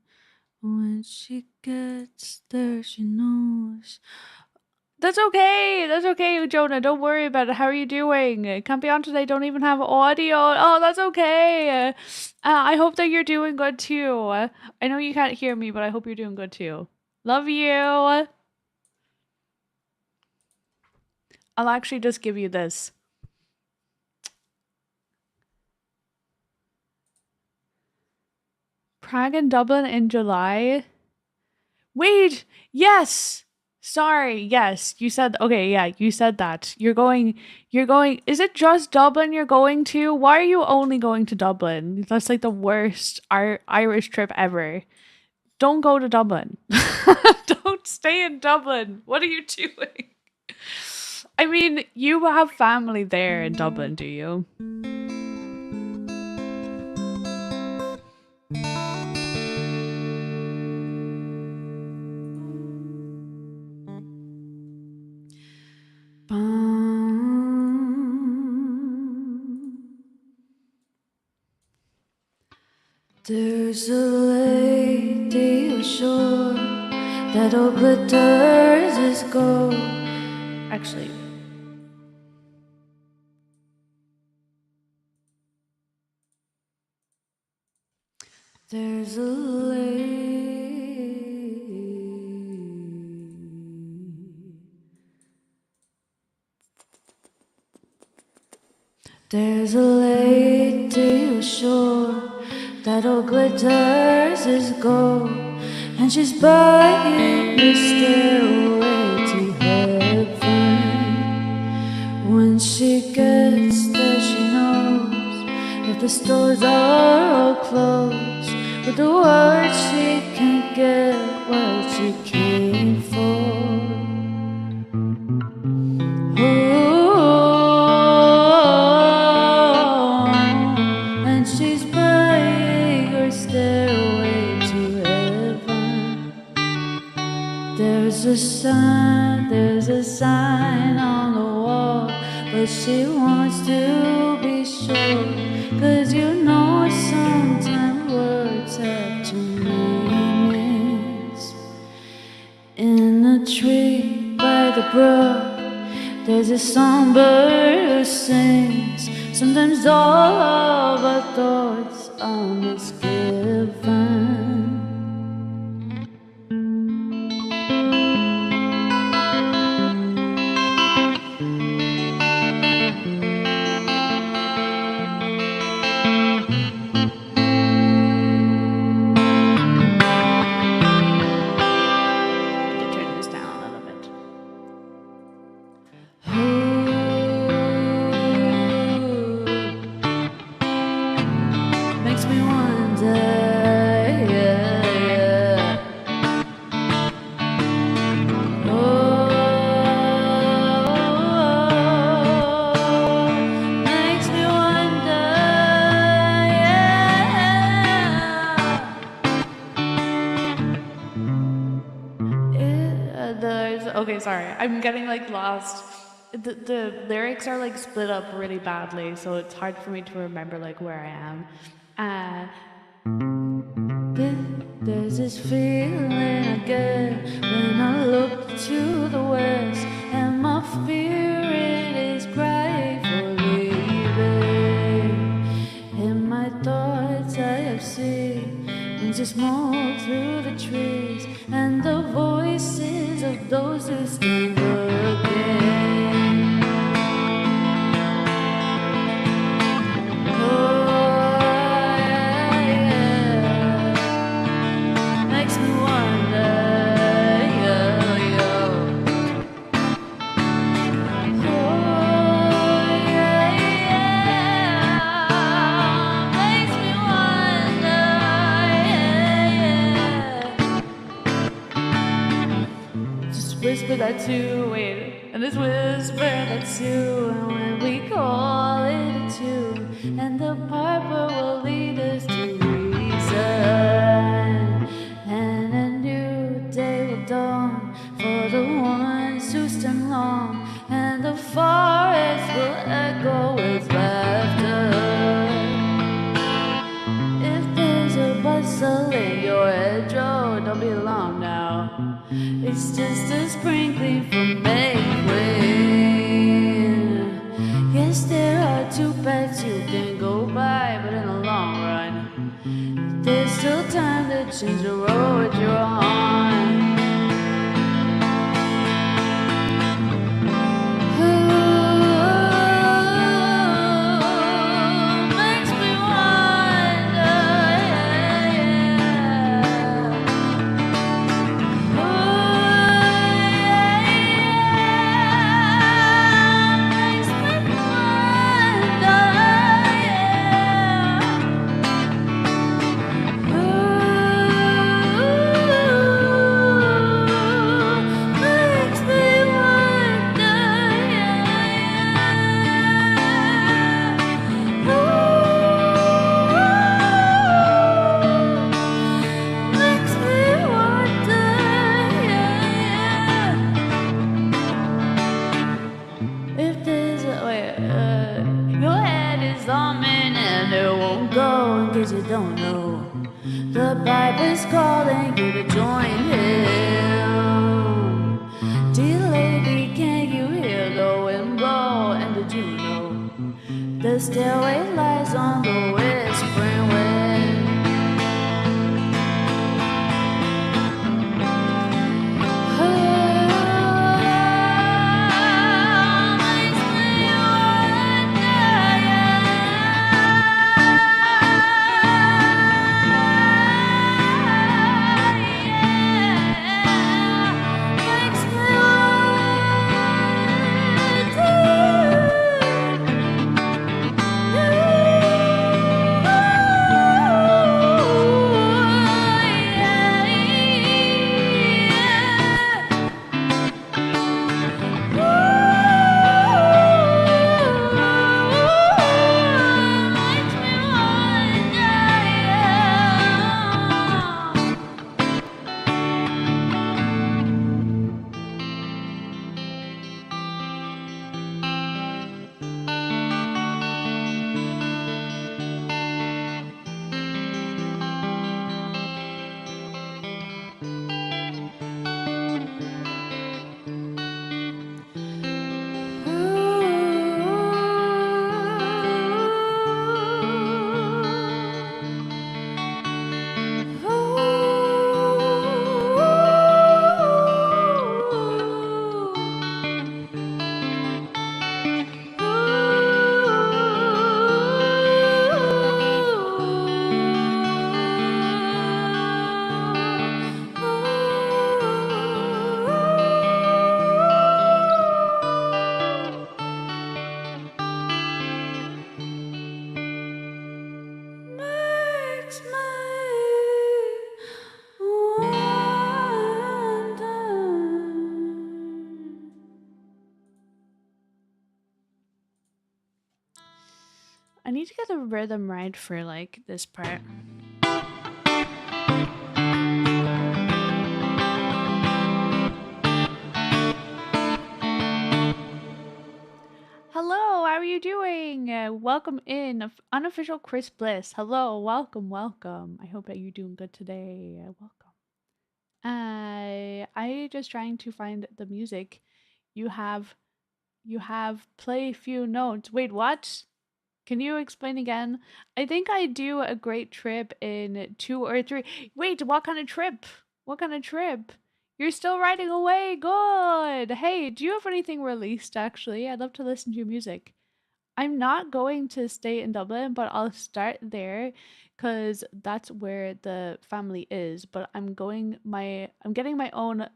When she gets there, she knows. That's okay, Jonah. Don't worry about it. How are you doing? Can't be on today. Don't even have audio. Oh, that's okay. I hope that you're doing good too. I know you can't hear me, but I hope you're doing good too. Love you. I'll actually just give you this. Prague and Dublin in July. Wait, yes. Sorry, yes, you said, okay, yeah, you said that. You're going, is it just Dublin you're going to? Why are you only going to Dublin? That's like the worst Irish trip ever. Don't go to Dublin. Don't stay in Dublin. What are you doing? I mean, you have family there in Dublin, do you? There's a lady ashore that all glitters is gold. Actually, there's a lady ashore that all glitters is gold, and she's buying the stairway to heaven. When she gets there, she knows if the stores are all closed, but the word she can't get what she came for. There's a sign on the wall, but she wants to be sure, 'cause you know sometimes words have two meanings. In a tree by the brook, there's a songbird who sings. Sometimes all of our thoughts are misgiven. Okay, sorry. I'm getting like lost. The lyrics are like split up really badly, so it's hard for me to remember like where I am. There's this feeling I get when I look to the west, and my spirit is gratefully that too. Wait, and this whisper that's you. And when we call it a two, and the piper will lead us to reason, and a new day will dawn for the ones who stand long, and the forest will echo with laughter. If there's a bustle in your hedgerow, don't be alarmed now. It's just a sprinkling from May Queen. Yes, there are two paths you can go by, but in the long run, there's still time to change the road you're on. Makes me wonder, makes me If there's a your head is humming and it won't go in case you don't know. The Bible's calling you to join him. Dear lady, can you hear the wind blow? And did you know the stairway lies on the whispering wind? Makes me wonder. I need to get the rhythm right for like this part. Hello, how are you doing? Welcome in, unofficial Chris Bliss. Hello, welcome, welcome. I hope that you're doing good today. Welcome. I just trying to find the music. You have play few notes. Wait, what? Can you explain again? I think I do a great trip in 2 or 3. Wait, what kind of trip? What kind of trip? You're still writing away. Good. Hey, do you have anything released actually? I'd love to listen to your music. I'm not going to stay in Dublin, but I'll start there because that's where the family is. But I'm getting my own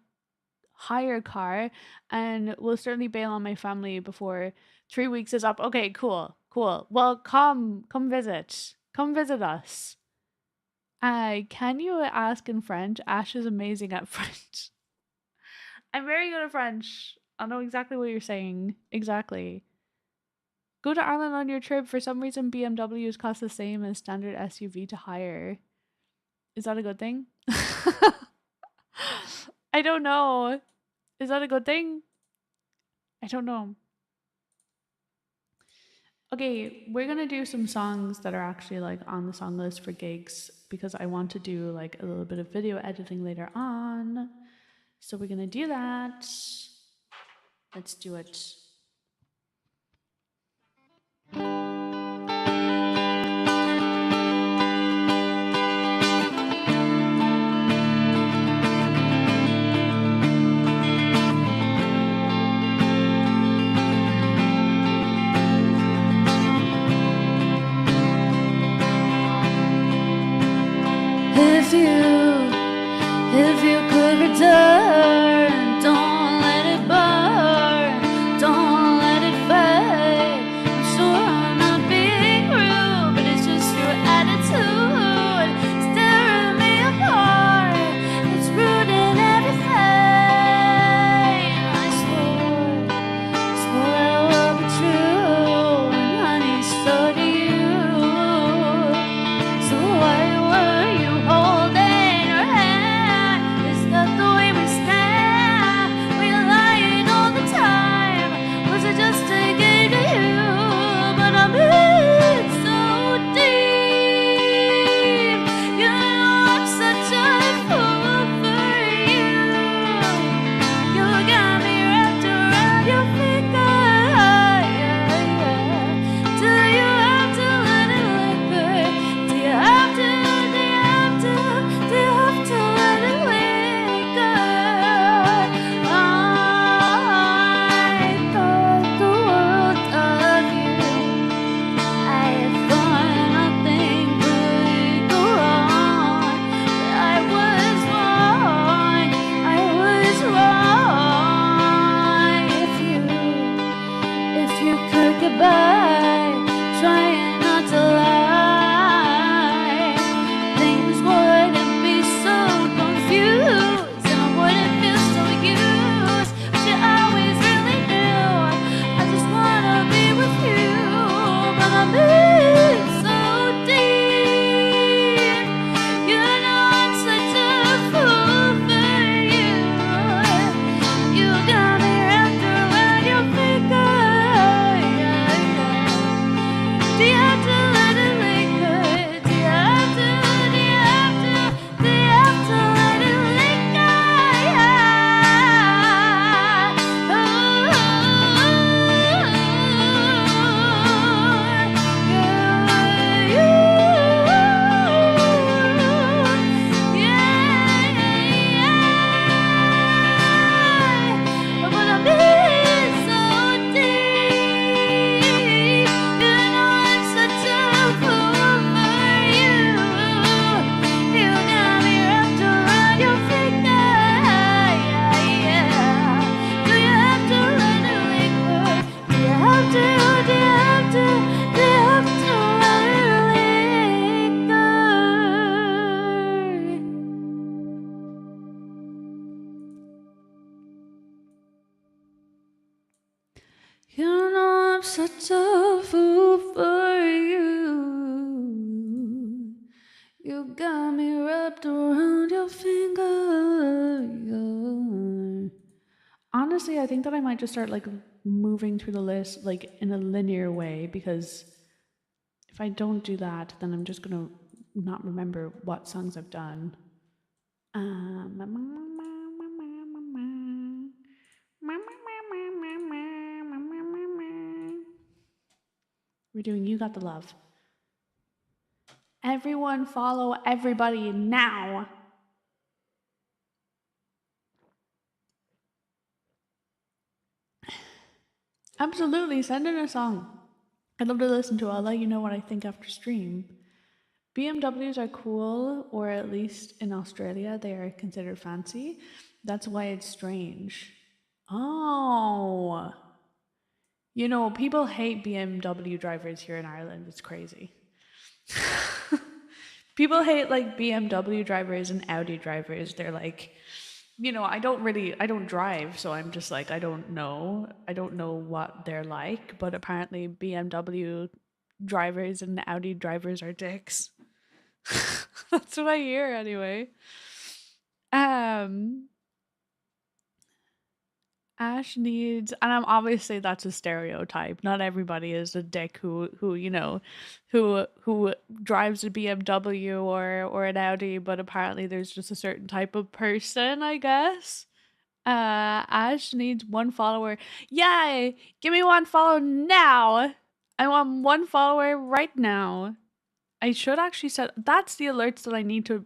hire car and will certainly bail on my family before 3 weeks is up. Okay, cool, cool. Well, come visit. Come visit us. Can you ask in French? Ash is amazing at French. I'm very good at French. I know exactly what you're saying. Exactly. Go to Ireland on your trip. For some reason, BMWs cost the same as standard SUV to hire. Is that a good thing? I don't know. Is that a good thing? I don't know. Okay, we're gonna do some songs that are actually like on the song list for gigs because I want to do like a little bit of video editing later on. So we're gonna do that. Let's do it. If you could return, don't let it burn, don't let it fade. I'm sure I'm not being rude, but it's just your attitude stirring me apart. It's ruining everything. I swore it would be true, and honey, so do you. So why were you holding her hand? Is that the way we stand? We lied all the time. Was it just a game to you? But I'm in so deep. You know I'm such a fool for you. You got me wrapped around your finger. Do you have to let it linger? Do you have to? Do you have to? Do you have to let it linger? I thought the world of you. I thought nothing could go wrong, but I was wrong. I was wrong. If you could get by, trying not to lie, things wouldn't be so confused, and I wouldn't feel so used. But you always really knew I just wanna be with you, but I'm in so deep. You know I'm such a fool for you. You got me wrapped around your finger. Do you have to let it linger? Do you have to? Do you have to? Do you have to let it linger? But I'm in so deep. You know I'm such a fool for you. You got me wrapped around your finger. Do you have to let it linger? Do you have to? Do you have to? Do you have to let it linger? You know I'm such a fool for you. You got me wrapped around your finger. Honestly, I think that I might just start like moving through the list like in a linear way because if I don't do that, then I'm just gonna not remember what songs I've done. We're doing You Got the Love. Everyone follow everybody now. Absolutely, send in a song. I'd love to listen to it. I'll let you know what I think after stream. BMWs are cool, or at least in Australia, they are considered fancy. That's why it's strange. Oh. You know, people hate BMW drivers here in Ireland. It's crazy. People hate like BMW drivers and Audi drivers. They're like, I don't drive, so I'm just like, I don't know. I don't know what they're like, but apparently BMW drivers and Audi drivers are dicks. That's what I hear anyway. Um, Ash needs, and I'm obviously that's a stereotype. Not everybody is a dick who drives a BMW or an Audi, but apparently there's just a certain type of person, I guess. Ash needs one follower. Yay! Give me one follow now. I want one follower right now. I should actually set. That's the alerts that I need to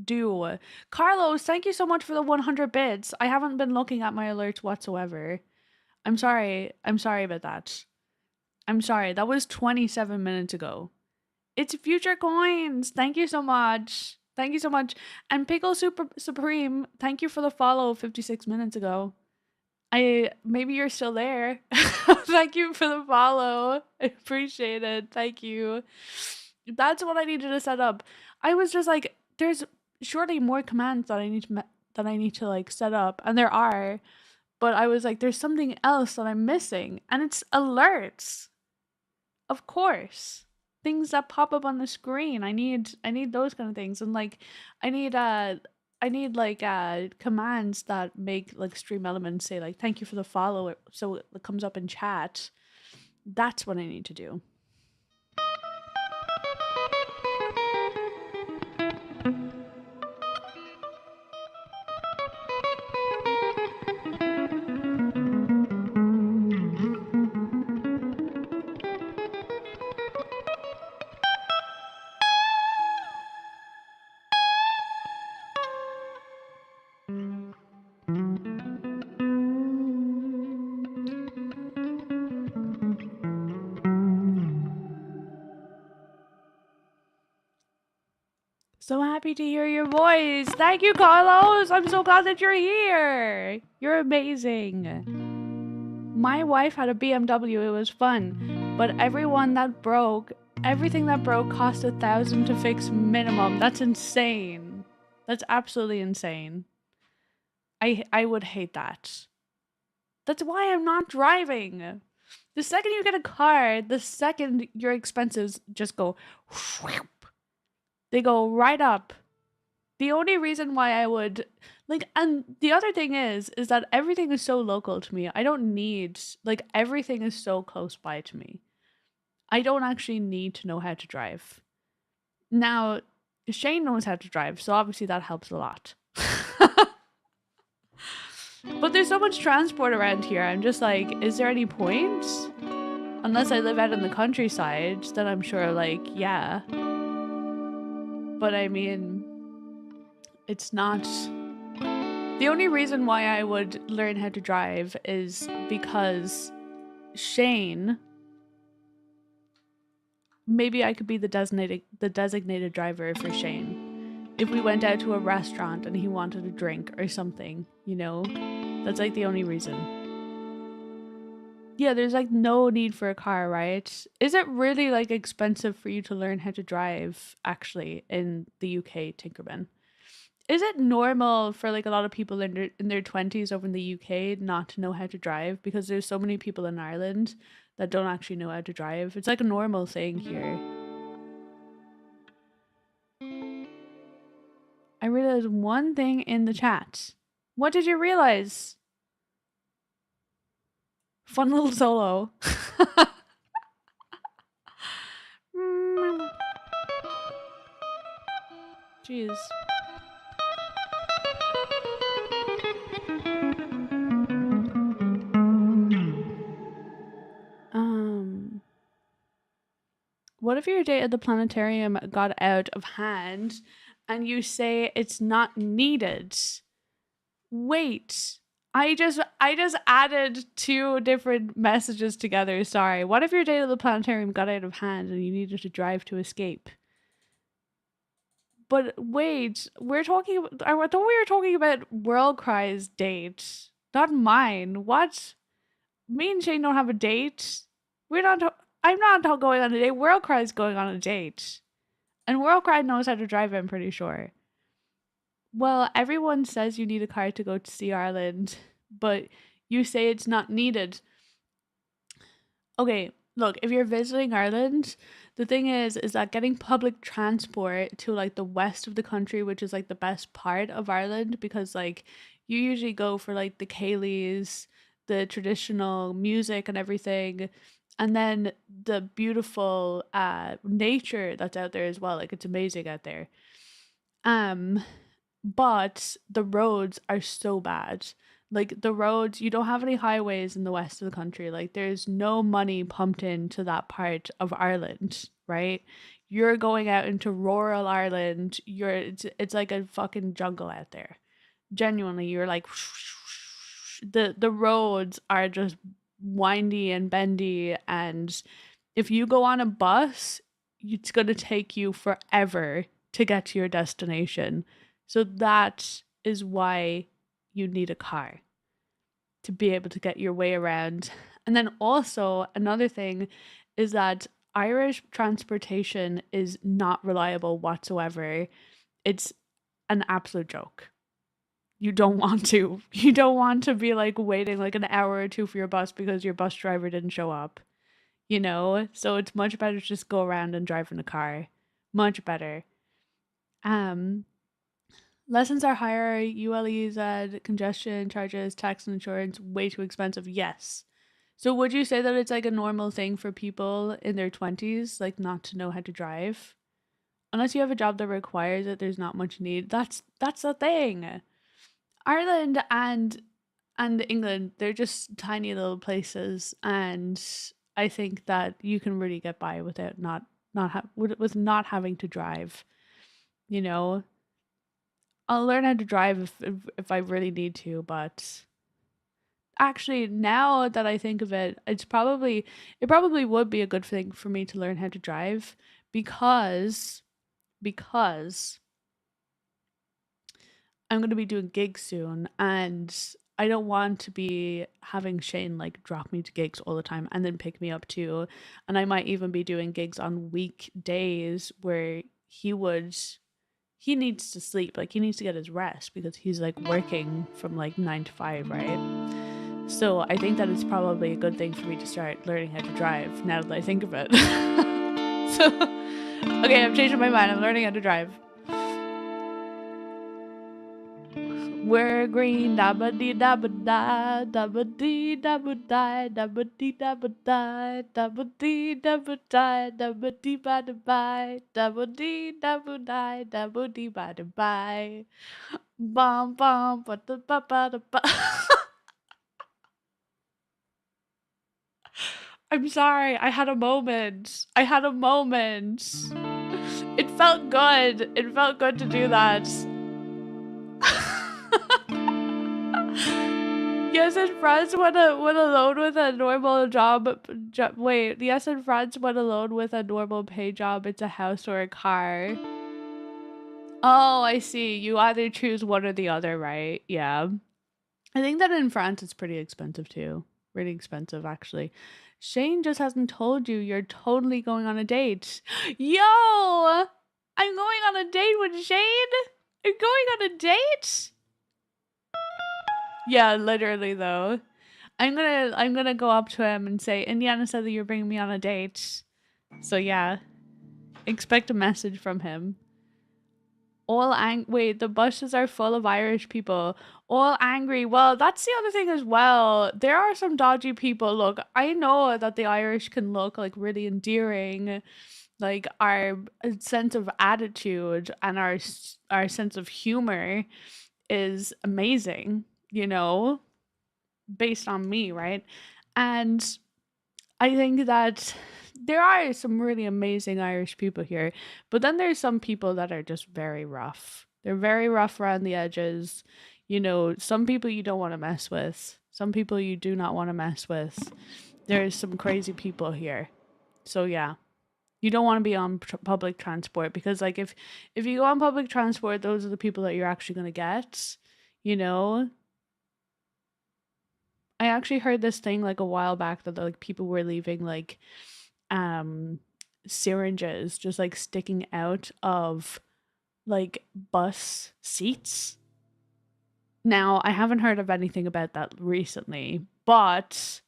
do. Carlos, thank you so much for the 100 bits. I haven't been looking at my alerts whatsoever. I'm sorry. I'm sorry about that. I'm sorry. That was 27 minutes ago. It's future coins. Thank you so much. Thank you so much. And Pickle Super Supreme, thank you for the follow 56 minutes ago. Maybe you're still there. Thank you for the follow. I appreciate it. Thank you. That's what I needed to set up. I was just like, there's surely more commands that I need to like set up, and there are, but I was like, there's something else that I'm missing, and it's alerts. Of course. Things that pop up on the screen. I need those kind of things, and like I need like commands that make like Stream Elements say like thank you for the follow, so it comes up in chat. That's what I need to do. So happy to hear your voice. Thank you, Carlos. I'm so glad that you're here. You're amazing. My wife had a BMW. It was fun. But everything that broke cost $1,000 to fix minimum. That's insane. That's absolutely insane. I would hate that. That's why I'm not driving. The second you get a car, the second your expenses just go whoop. They go right up. The only reason why I would like, and the other thing is that everything is so local to me. I don't need, like, everything is so close by to me. I don't actually need to know how to drive. Now, Shane knows how to drive, so obviously that helps a lot. But there's so much transport around here. I'm just like, is there any point? Unless I live out in the countryside, then I'm sure, like, yeah. But I mean, it's not. The only reason why I would learn how to drive is because Shane. Maybe I could be the designated driver for Shane. If we went out to a restaurant and he wanted a drink or something, you know? That's like the only reason. Yeah, there's like no need for a car, right? Is it really like expensive for you to learn how to drive actually in the UK, Tinkerbin? Is it normal for like a lot of people in their 20s over in the UK not to know how to drive? Because there's so many people in Ireland that don't actually know how to drive. It's like a normal thing here. I realized one thing in the chat. What did you realize? Fun little solo. Jeez. What if your day at the planetarium got out of hand and you say it's not needed? Wait. I just added two different messages together. Sorry. What if your day at the planetarium got out of hand and you needed to drive to escape? But wait, I thought we were talking about World Cry's date, not mine. What? Me and Shane don't have a date. I'm not going on a date. World Cry's going on a date, and World Cry knows how to drive. I'm pretty sure. Well, everyone says you need a car to go to see Ireland, but you say it's not needed. Okay, look, if you're visiting Ireland, the thing is that getting public transport to like the west of the country, which is like the best part of Ireland, because like you usually go for like the Céilís, the traditional music and everything, and then the beautiful nature that's out there as well. Like it's amazing out there. Um, but the roads are so bad. Like the roads, you don't have any highways in the west of the country. Like there's no money pumped into that part of Ireland, right? You're going out into rural Ireland. It's like a fucking jungle out there. Genuinely, you're like the roads are just windy and bendy, and if you go on a bus, it's going to take you forever to get to your destination. So that is why you need a car to be able to get your way around. And then also another thing is that Irish transportation is not reliable whatsoever. It's an absolute joke. You don't want to. You don't want to be like waiting like an hour or two for your bus because your bus driver didn't show up, you know? So it's much better to just go around and drive in a car. Much better. Um Lessons are higher, ULEZ, congestion charges, tax and insurance, way too expensive. Yes. So would you say that it's like a normal thing for people in their 20s like not to know how to drive? Unless you have a job that requires it, there's not much need. That's the thing. Ireland and England, they're just tiny little places, and I think that you can really get by without with not having to drive, you know? I'll learn how to drive if I really need to, but actually now that I think of it, it probably would be a good thing for me to learn how to drive because I'm going to be doing gigs soon, and I don't want to be having Shane like drop me to gigs all the time and then pick me up too. And I might even be doing gigs on weekdays where he needs to sleep. Like he needs to get his rest because he's like working from like 9 to 5, right? So I think that it's probably a good thing for me to start learning how to drive now that I think of it. So okay, I'm changing my mind. I'm learning how to drive. We're green, dabba dee dabba da, dabba dee dabba die, dabba dee dabba die, dabba dee dabba die, dabba dee ba da bye, dabba dee dabba die, dabba dee ba da bye. Bum bum ba da ba ba da ba. I'm sorry, I had a moment. I had a moment. It felt good. It felt good to do that. Yes, in France went alone with a normal wait, yes, in France went alone with a normal pay job. It's a house or a car. Oh, I see. You either choose one or the other, right? Yeah. I think that in France it's pretty expensive too. Really expensive, actually. Shane just hasn't told you you're totally going on a date. Yo! I'm going on a date with Shane? I'm going on a date? Yeah, literally though. I'm gonna go up to him and say, Indiana said that you're bringing me on a date. So yeah, expect a message from him. Wait, the buses are full of Irish people. All angry. Well, that's the other thing as well. There are some dodgy people. Look, I know that the Irish can look like really endearing. Like our sense of attitude and our sense of humor is amazing, you know, based on me, right? And I think that there are some really amazing Irish people here, but then there's some people that are just very rough. They're very rough around the edges. You know, some people you don't want to mess with, some people you do not want to mess with. There's some crazy people here. So yeah, you don't want to be on public transport because like if you go on public transport, those are the people that you're actually going to get, you know. I actually heard this thing like a while back that like people were leaving like um syringes just like sticking out of like bus seats. Now, I haven't heard of anything about that recently, but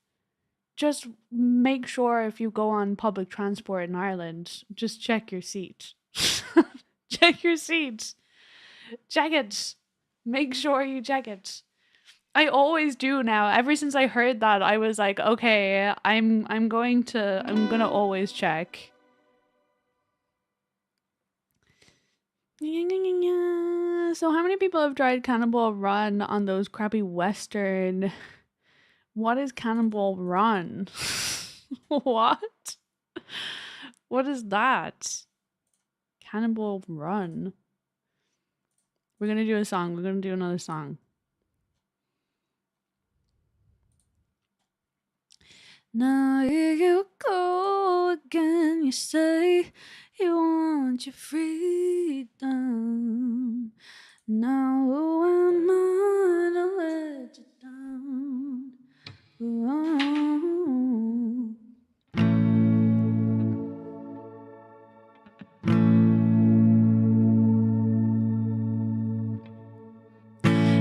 just make sure if you go on public transport in Ireland, just check your seat. Check your seat. Check it. Make sure you check it. I always do now. Ever since I heard that, I was like, okay, I'm gonna always check. So how many people have tried Cannonball Run on those crappy Western? What is Cannonball Run? What? What is that? Cannonball Run. We're gonna do a song. We're gonna do another song. Now here you go again. You say you want your freedom. Now who am I to let you down? Oh.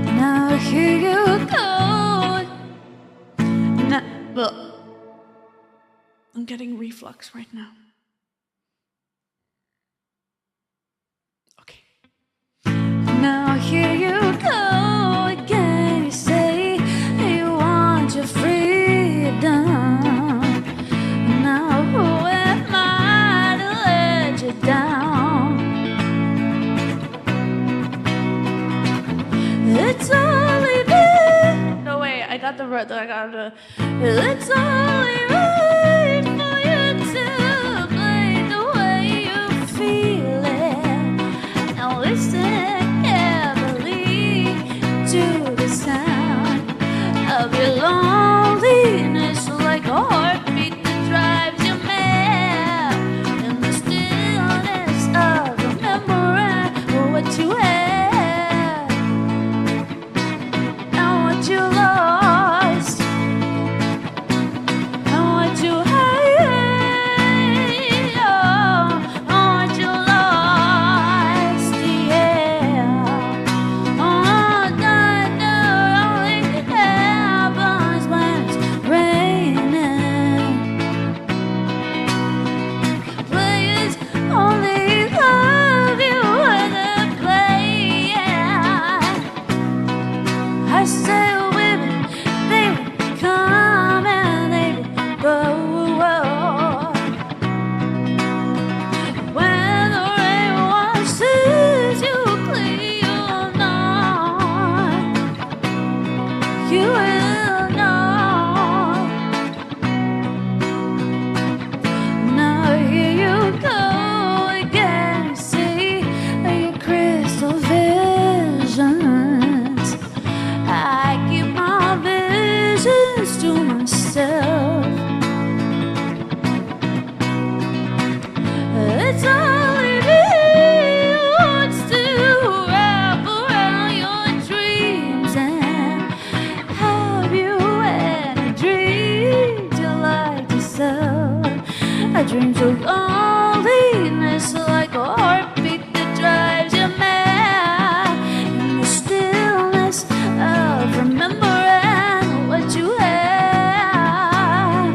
Now here you go. I'm getting reflux right now. Okay. Now here you go again. You say you want your freedom. Now who am I to let you down? It's only been. No wait, I got the. It's only right for you to play the way you feel it. Now listen carefully to the sound of your loneliness, like a heartbeat that drives you mad. In the stillness of remembering what you had and what you lost. Dreams of loneliness, like a heartbeat that drives you mad. In the stillness of remembering what you had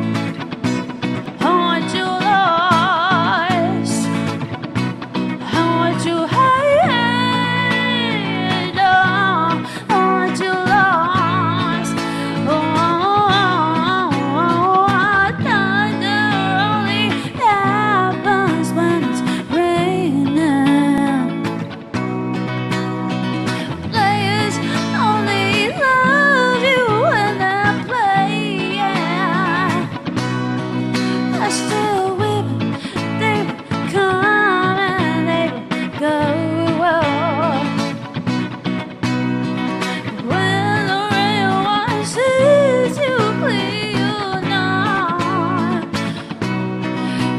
and what you lost and what you had, and what you lost.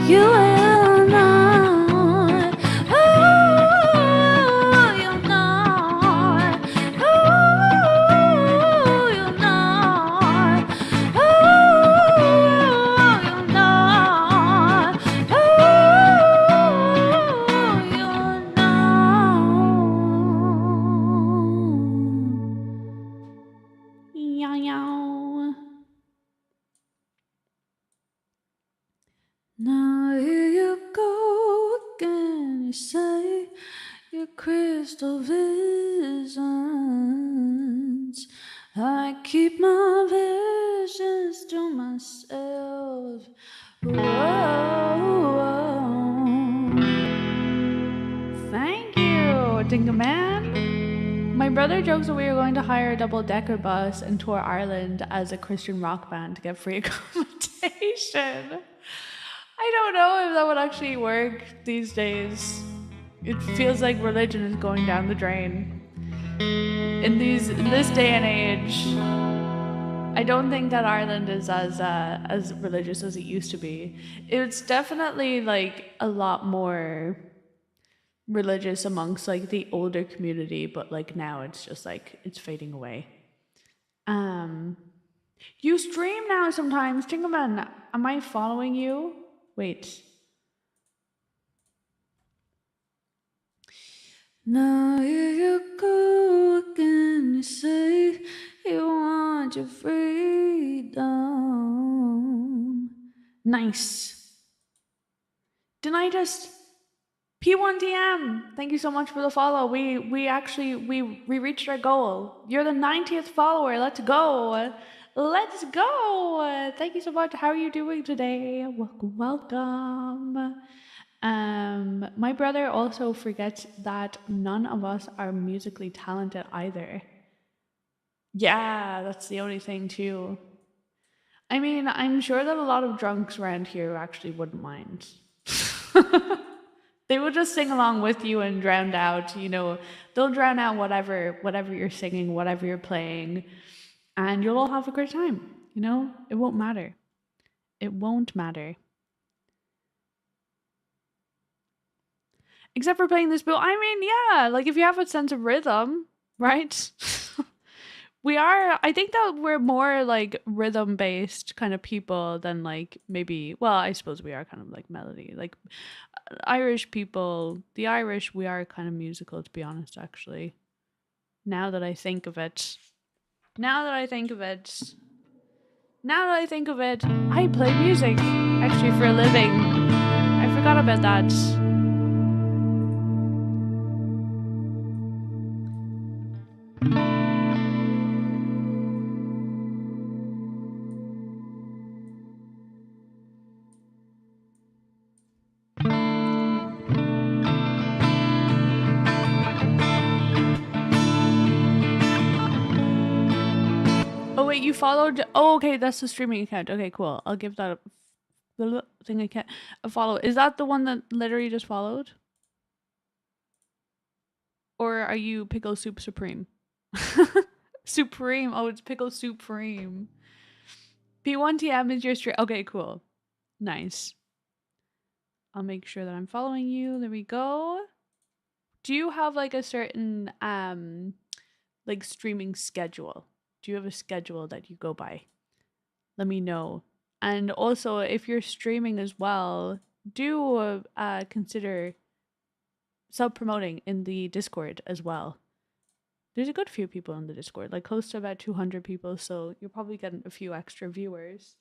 You will not, oh, you'll not, oh, you'll not, oh, you'll not. Now here you go again, you say your crystal visions. I keep my visions to myself. Whoa. Thank you, Dingaman. My brother jokes that we are going to hire a double-decker bus and tour Ireland as a Christian rock band to get free accommodation. I don't know if that would actually work these days. It feels like religion is going down the drain. In this day and age, I don't think that Ireland is as religious as it used to be. It's definitely like a lot more religious amongst like the older community, but like now it's just like it's fading away. You stream now sometimes, Tinkerman. Am I following you? Wait. Now here you go again, you say you want your freedom. Nice. Didn't I just P1TM? Thank you so much for the follow. We reached our goal. You're the 90th follower. Let's go. Let's go. Thank you so much. How are you doing today? Welcome. My brother also forgets that none of us are musically talented either. Yeah, that's the only thing too. I mean, I'm sure that a lot of drunks around here actually wouldn't mind. They will just sing along with you and drown out, you know, they'll drown out whatever you're singing, whatever you're playing, and you'll all have a great time, you know? It won't matter. It won't matter. Except for playing this bill. I mean, yeah, like if you have a sense of rhythm, right? I think that we're more like rhythm based kind of people than like maybe, well, I suppose we are kind of like melody. Like Irish people, the Irish, we are kind of musical, to be honest, actually. Now that I think of it, I play music actually for a living. I forgot about that. You followed. Oh, okay, that's the streaming account. Okay, cool. I'll give that a thing a follow. Is that the one that literally just followed? Or are you Pickle Soup Supreme? Supreme. Oh, it's Pickle Supreme. P1TM is your stream. Okay, cool. Nice. I'll make sure that I'm following you. There we go. Do you have like a certain like streaming schedule? Do you have a schedule that you go by? Let me know. And also, if you're streaming as well, do consider self-promoting in the Discord as well. There's a good few people in the Discord, like close to about 200 people, so you'll probably get a few extra viewers.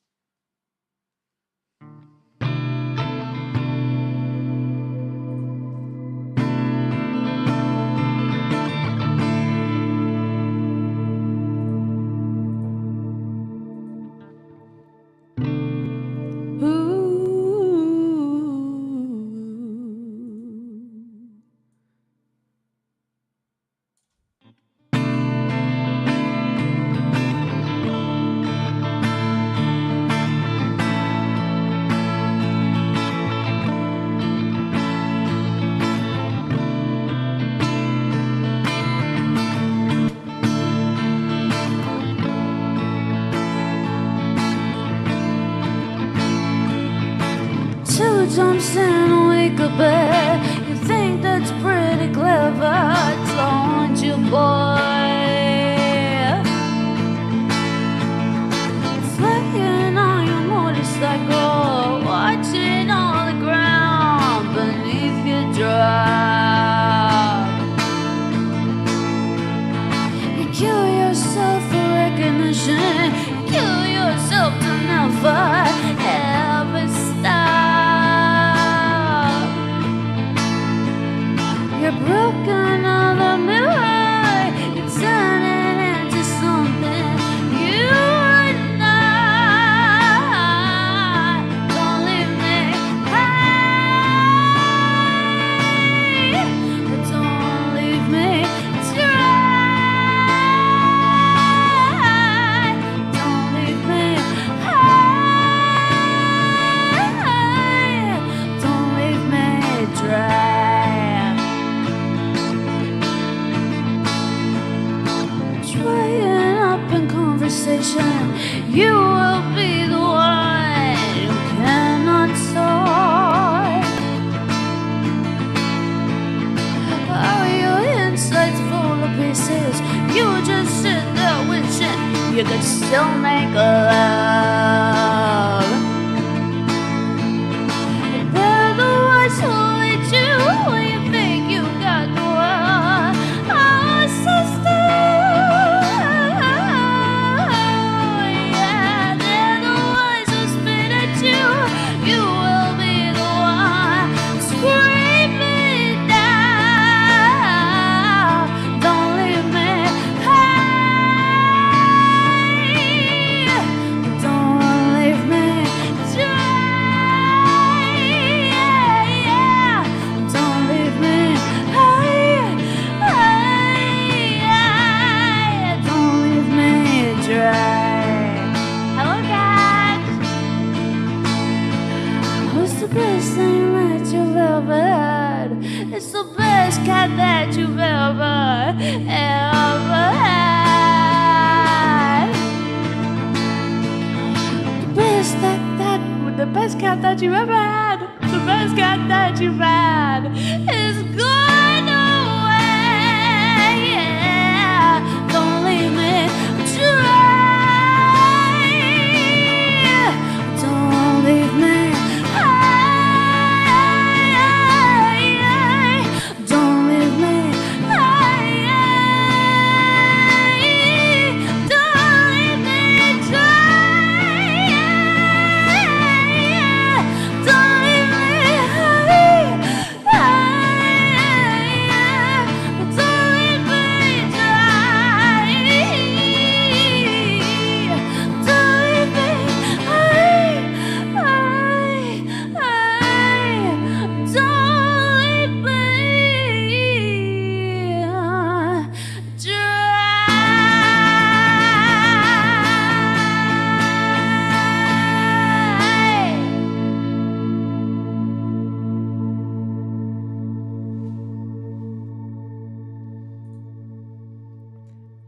Jumps in a wake up bed. You think that's pretty clever, don't you, boy? Flying on your motorcycle, watching all the ground beneath you drop. You kill yourself for recognition, you kill yourself to never ever stop. she'll make love. They're the ones who lead you when you think you got the world. Oh, sister, yeah, they're the ones who spit at you. You will be the one screaming down. Don't leave me high. Don't leave me dry. Yeah. Don't leave me high. Don't leave me dry. Hello, guys. Who's the best thing that you've ever had? It's the best cat that you've ever had. The best cat that you've ever had. The best cat that you've had is gone away. Yeah. Don't leave me dry. Don't leave me high. Don't leave me high. Don't leave me dry. Don't leave me high. Don't leave me dry. Don't leave me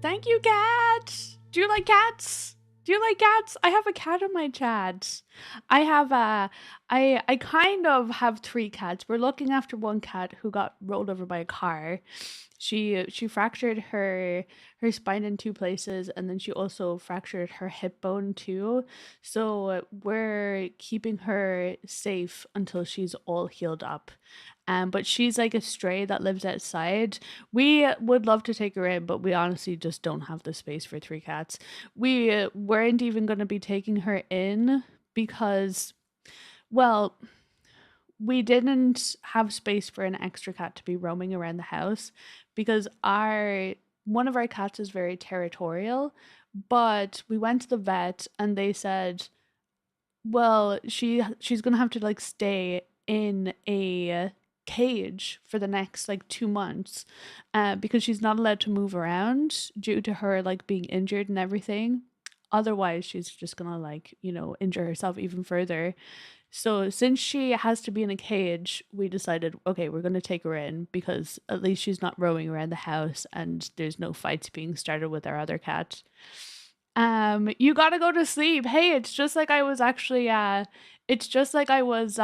Thank you, cat. Do you like cats? Do you like cats? I have a cat in my chat. I have I kind of have 3 cats. We're looking after one cat who got rolled over by a car. She fractured her spine in 2 places, and then she also fractured her hip bone too. So we're keeping her safe until she's all healed up. But she's like a stray that lives outside. We would love to take her in, but we honestly just don't have the space for 3 cats. We weren't even going to be taking her in because, well, we didn't have space for an extra cat to be roaming around the house because one of our cats is very territorial. But we went to the vet and they said, well, she's gonna have to like stay in a cage for the next like 2 months because she's not allowed to move around due to her like being injured and everything. Otherwise she's just gonna like, injure herself even further. So since she has to be in a cage, we decided, okay, we're gonna take her in because at least she's not roaming around the house and there's no fights being started with our other cat. You gotta go to sleep. Hey, it's just like I was actually it's just like I was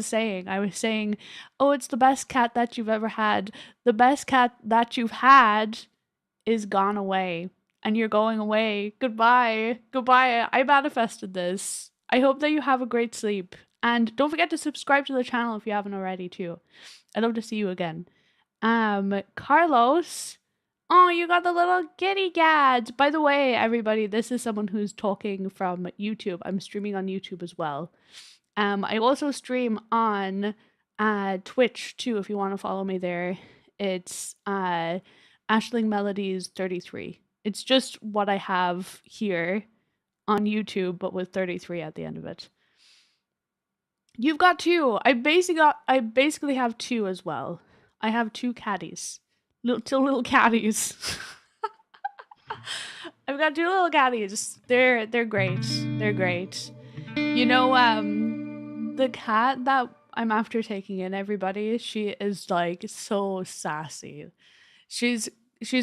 saying, oh, it's the best cat that you've ever had. The best cat that you've had is gone away. And you're going away. Goodbye. Goodbye. I manifested this. I hope that you have a great sleep. And don't forget to subscribe to the channel if you haven't already too. I'd love to see you again. Carlos. Oh, you got the little kitty cat. By the way, everybody, this is someone who's talking from YouTube. I'm streaming on YouTube as well. I also stream on Twitch too, if you want to follow me there. It's Ashling Melodies 33. It's just what I have here on YouTube, but with 33 at the end of it. You've got 2. I basically have 2 as well. I have 2 catties. Two little catties. I've got 2 little catties. They're great. They're great. The cat that I'm after taking in, everybody, she is like so sassy. She's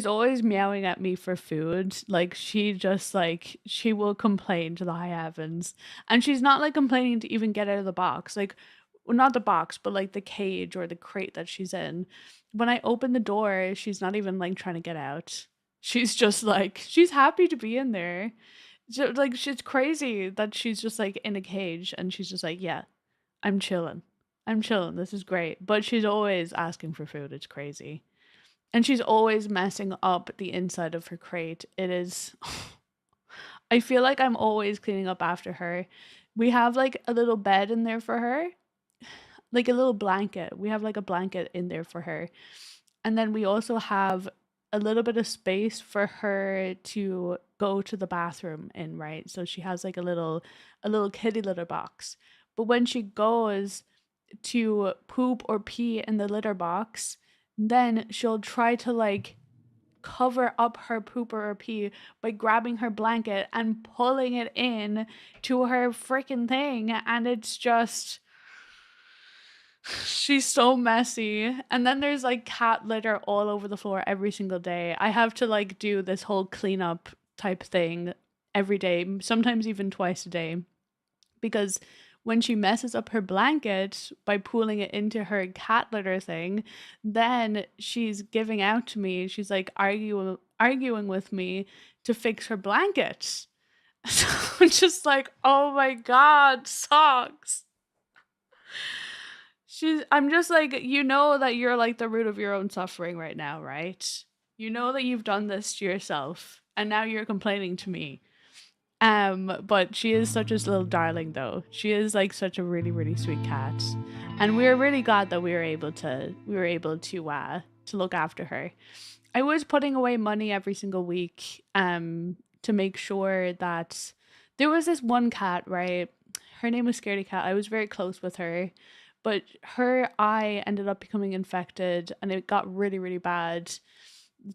always meowing at me for food. Like she will complain to the high heavens. And she's not like complaining to even get out of the box. Like, well, not the box, but like the cage or the crate that she's in. When I open the door, she's not even like trying to get out. She's just like, she's happy to be in there. Like, she's crazy that she's just like in a cage and she's just like, yeah, I'm chilling. I'm chilling. This is great. But she's always asking for food. It's crazy. And she's always messing up the inside of her crate. It is. I feel like I'm always cleaning up after her. We have like a little bed in there for her, like a little blanket. We have like a blanket in there for her. And then we also have a little bit of space for her to go to the bathroom in, right? So she has like a little kitty litter box. But when she goes to poop or pee in the litter box, then she'll try to like cover up her poop or her pee by grabbing her blanket and pulling it in to her freaking thing. And it's just, she's so messy. And then there's like cat litter all over the floor every single day. I have to like do this whole cleanup type thing every day, sometimes even twice a day, because when she messes up her blanket by pulling it into her cat litter thing, then she's giving out to me. She's like arguing with me to fix her blanket. So I'm just like, oh my god, socks. I'm just like, you know that you're like the root of your own suffering right now, right? You know that you've done this to yourself, and now you're complaining to me. But she is such a little darling though. She is like such a really, really sweet cat. And we are really glad that we were able to to look after her. I was putting away money every single week to make sure that there was this one cat, right? Her name was Scaredy Cat. I was very close with her, but her eye ended up becoming infected and it got really, really bad.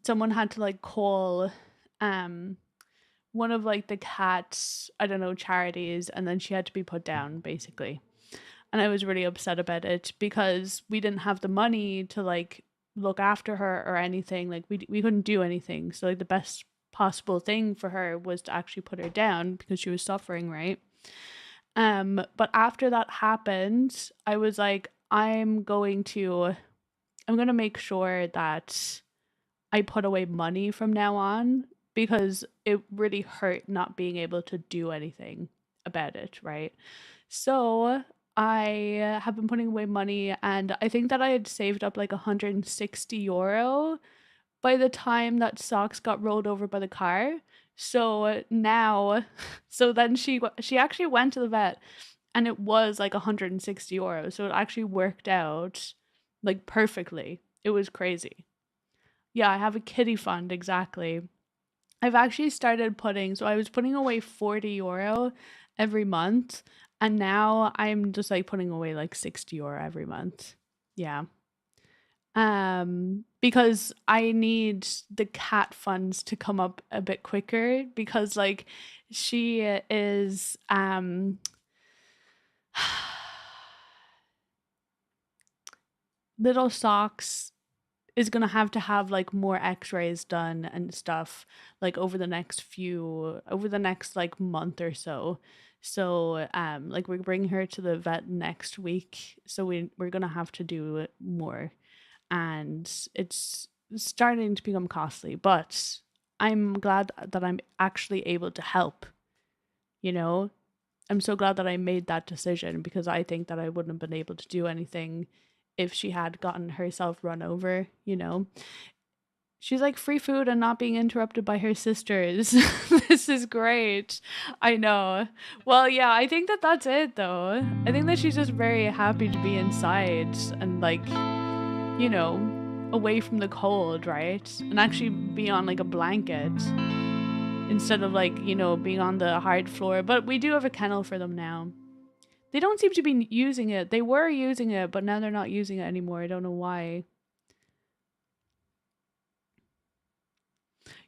Someone had to like call one of like the cats, I don't know, charities, and then she had to be put down basically. And I was really upset about it because we didn't have the money to like look after her or anything. Like we couldn't do anything. So like the best possible thing for her was to actually put her down because she was suffering, right? But after that happened, I was like, I'm going to make sure that I put away money from now on because it really hurt not being able to do anything about it, right? So I have been putting away money and I think that I had saved up like 160 euro by the time that Socks got rolled over by the car. So now, so then she actually went to the vet and it was like 160 euros. So it actually worked out like perfectly. It was crazy. Yeah, I have a kitty fund, exactly. I've actually started so I was putting away 40 euro every month, and now I'm just like putting away like 60 euro every month. Yeah. Because I need the cat funds to come up a bit quicker because like she is Little Socks is gonna have to have like more x-rays done and stuff like over the next like month or so. So like we're bringing her to the vet next week, so we're gonna have to do more, and it's starting to become costly, but I'm glad that I'm actually able to help, you know. I'm so glad that I made that decision because I think that I wouldn't have been able to do anything if she had gotten herself run over, you know. She's like free food and not being interrupted by her sisters. This is great. I know. Well, yeah, I think that that's it though. I think that she's just very happy to be inside and like, you know, away from the cold, right? And actually be on like a blanket instead of like, you know, being on the hard floor. But we do have a kennel for them now. They don't seem to be using it. They were using it, but now they're not using it anymore. I don't know why.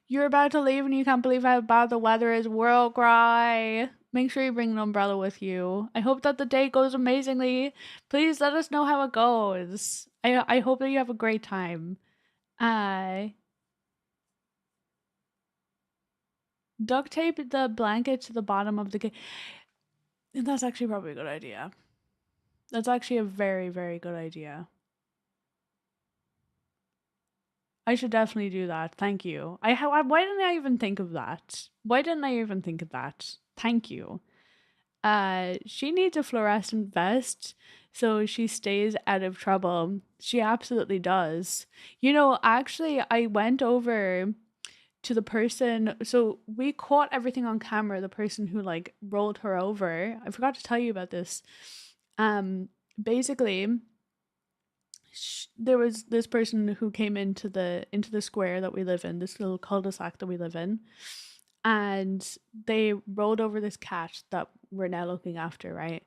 You're about to leave and you can't believe how bad the weather is. World cry. Make sure you bring an umbrella with you. I hope that the day goes amazingly. Please let us know how it goes. I hope that you have a great time. Duct tape the blanket to the bottom of the cage. That's actually probably a good idea. That's actually a very, very good idea. I should definitely do that. Thank you. Why didn't I even think of that? Why didn't I even think of that? Thank you. She needs a fluorescent vest so she stays out of trouble. She absolutely does. You know, actually, I went over to the person, so we caught everything on camera, the person who like rolled her over. I forgot to tell you about this. Basically, there was this person who came into the square that we live in, this little cul-de-sac that we live in, and they rolled over this cat that we're now looking after, right?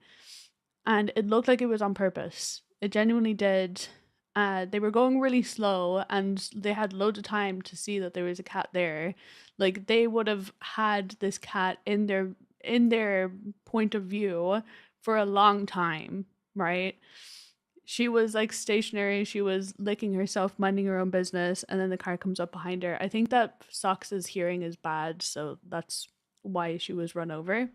And it looked like it was on purpose. It genuinely did. They were going really slow and they had loads of time to see that there was a cat there. Like they would have had this cat in their point of view for a long time, right? She was like stationary, she was licking herself, minding her own business, and then the car comes up behind her. I think that Sox's hearing is bad, so that's why she was run over.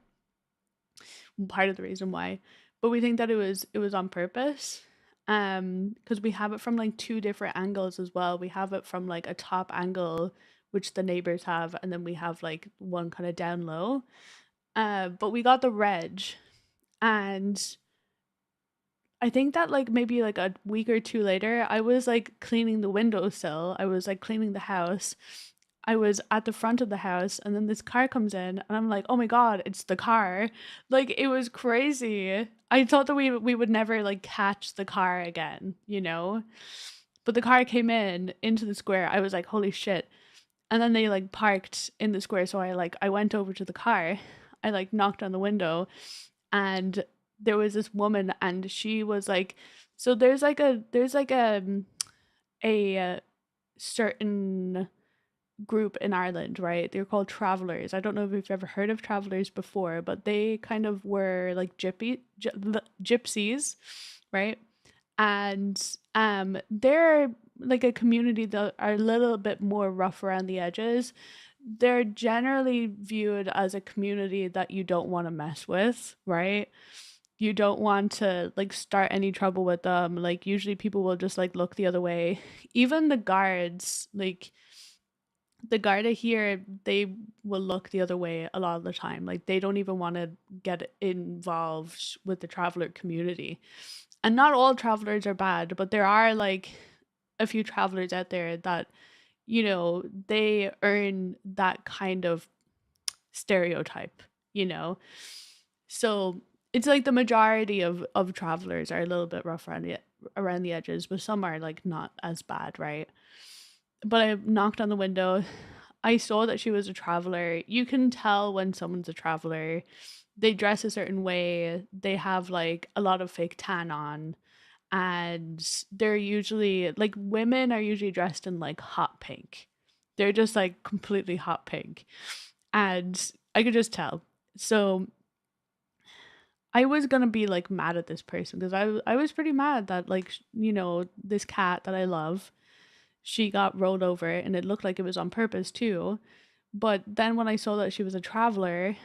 Part of the reason why. But we think that it was on purpose. Because we have it from like two different angles as well. We have it from like a top angle, which the neighbors have, and then we have like one kind of down low. But we got the reg, and I think that like maybe like a week or two later, I was like cleaning the windowsill. I was like cleaning the house. I was at the front of the house and then this car comes in and I'm like, "Oh my god, it's the car." Like it was crazy. I thought that we would never like catch the car again, you know? But the car came in into the square. I was like, "Holy shit." And then they like parked in the square, so I went over to the car. I like knocked on the window and there was this woman and she was like, so there's like a certain group in Ireland, right? They're called travelers. I don't know if you've ever heard of travelers before, but they kind of were like gypsies, right? And they're like a community that are a little bit more rough around the edges. They're generally viewed as a community that you don't want to mess with, right? You don't want to like start any trouble with them. Like usually people will just like look the other way. Even the guards, like the Garda here, they will look the other way a lot of the time. Like they don't even want to get involved with the traveler community. And not all travelers are bad, but there are like a few travelers out there that, you know, they earn that kind of stereotype, you know? So it's like the majority of travelers are a little bit rough around the edges, but some are like not as bad, right? But I knocked on the window. I saw that she was a traveler. You can tell when someone's a traveler. They dress a certain way. They have like a lot of fake tan on. And they're usually like women are usually dressed in like hot pink. They're just like completely hot pink. And I could just tell. So I was gonna be like mad at this person because I was pretty mad that like you know this cat that I love, she got rolled over and it looked like it was on purpose too. But then when I saw that she was a traveler,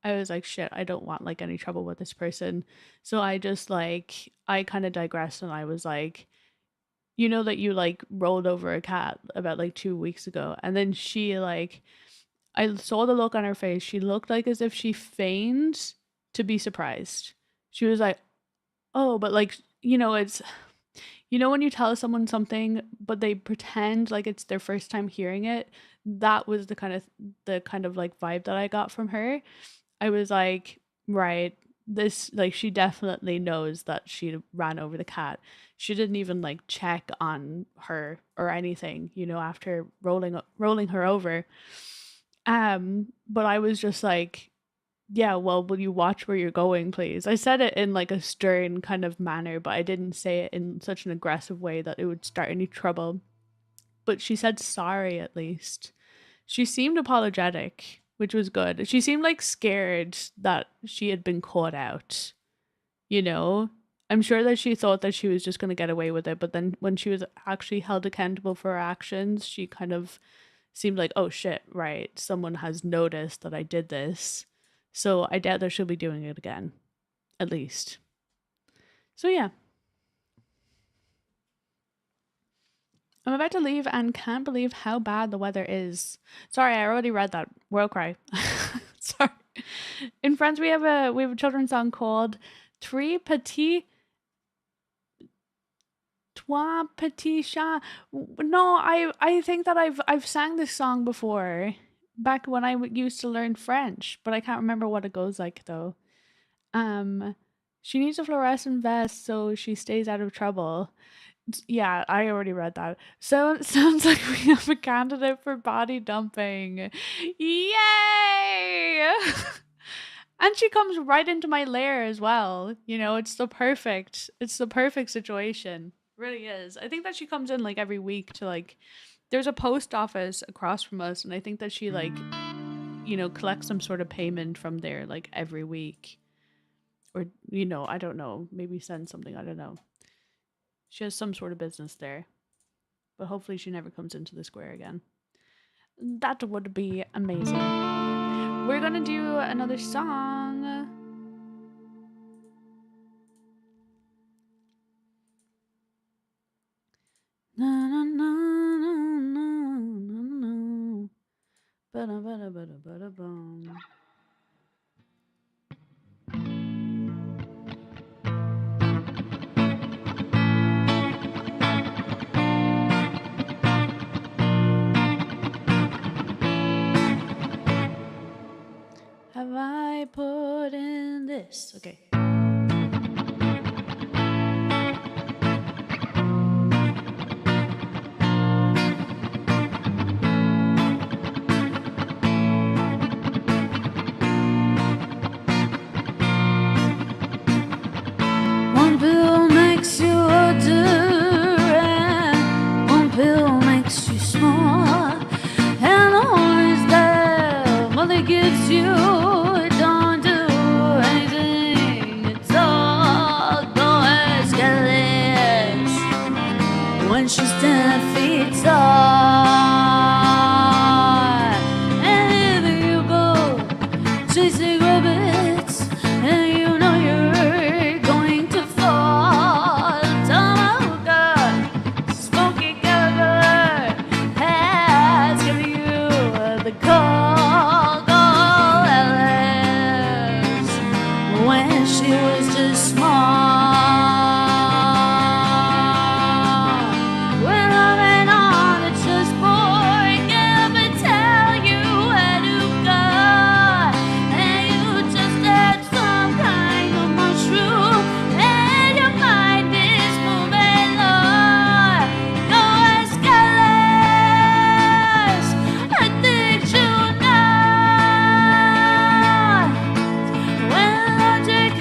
I was like, shit, I don't want like any trouble with this person. So I just like I kind of digressed and I was like, you know that you like rolled over a cat about like 2 weeks ago, and then she like I saw the look on her face. She looked like as if she feigned to be surprised. She was like, "Oh," but like, you know, it's you know when you tell someone something but they pretend like it's their first time hearing it? That was the kind of like vibe that I got from her. I was like, "Right, this like she definitely knows that she ran over the cat. She didn't even like check on her or anything, you know, after rolling her over." But I was just like, yeah, well, will you watch where you're going, please? I said it in like a stern kind of manner, but I didn't say it in such an aggressive way that it would start any trouble. But she said sorry at least. She seemed apologetic, which was good. She seemed like scared that she had been caught out, you know? I'm sure that she thought that she was just going to get away with it, but then when she was actually held accountable for her actions, she kind of seemed like, oh shit, right, someone has noticed that I did this. So I doubt that she'll be doing it again, at least. So yeah. I'm about to leave and can't believe how bad the weather is. Sorry, I already read that. World cry. Sorry. In France, we have a children's song called Trois Petits Trois Petits Chats. No, I think that I've sang this song before back when I used to learn French, but I can't remember what it goes like though. She needs a fluorescent vest so she stays out of trouble. Yeah, I already read that. So it sounds like we have a candidate for body dumping. Yay! And she comes right into my lair as well. You know, it's the perfect situation. Really is. I think that she comes in like every week to like there's a post office across from us and I think that she like, you know, collects some sort of payment from there like every week. Or, you know, I don't know, maybe send something, I don't know. She has some sort of business there. But hopefully she never comes into the square again. That would be amazing. We're gonna do another song. Na na na na na na na. Ba-da, ba-da, ba-da, ba-da, bum. Have I put in this? Okay. One pill makes you older, and one pill makes you small. And always there, mother gives you, it don't do anything at all. Go ask Alice when she's 10 feet tall. And if you go chasing rabbits, and you know you're going to fall. Oh God, Smoky Caterpillar has given you the call. Call Alice when she was just small. When I ran on the chessboard, get up and tell you where to go. And you just had some kind of mushroom, and your mind is moving on. Go ask Alice, I think she'll know. When logic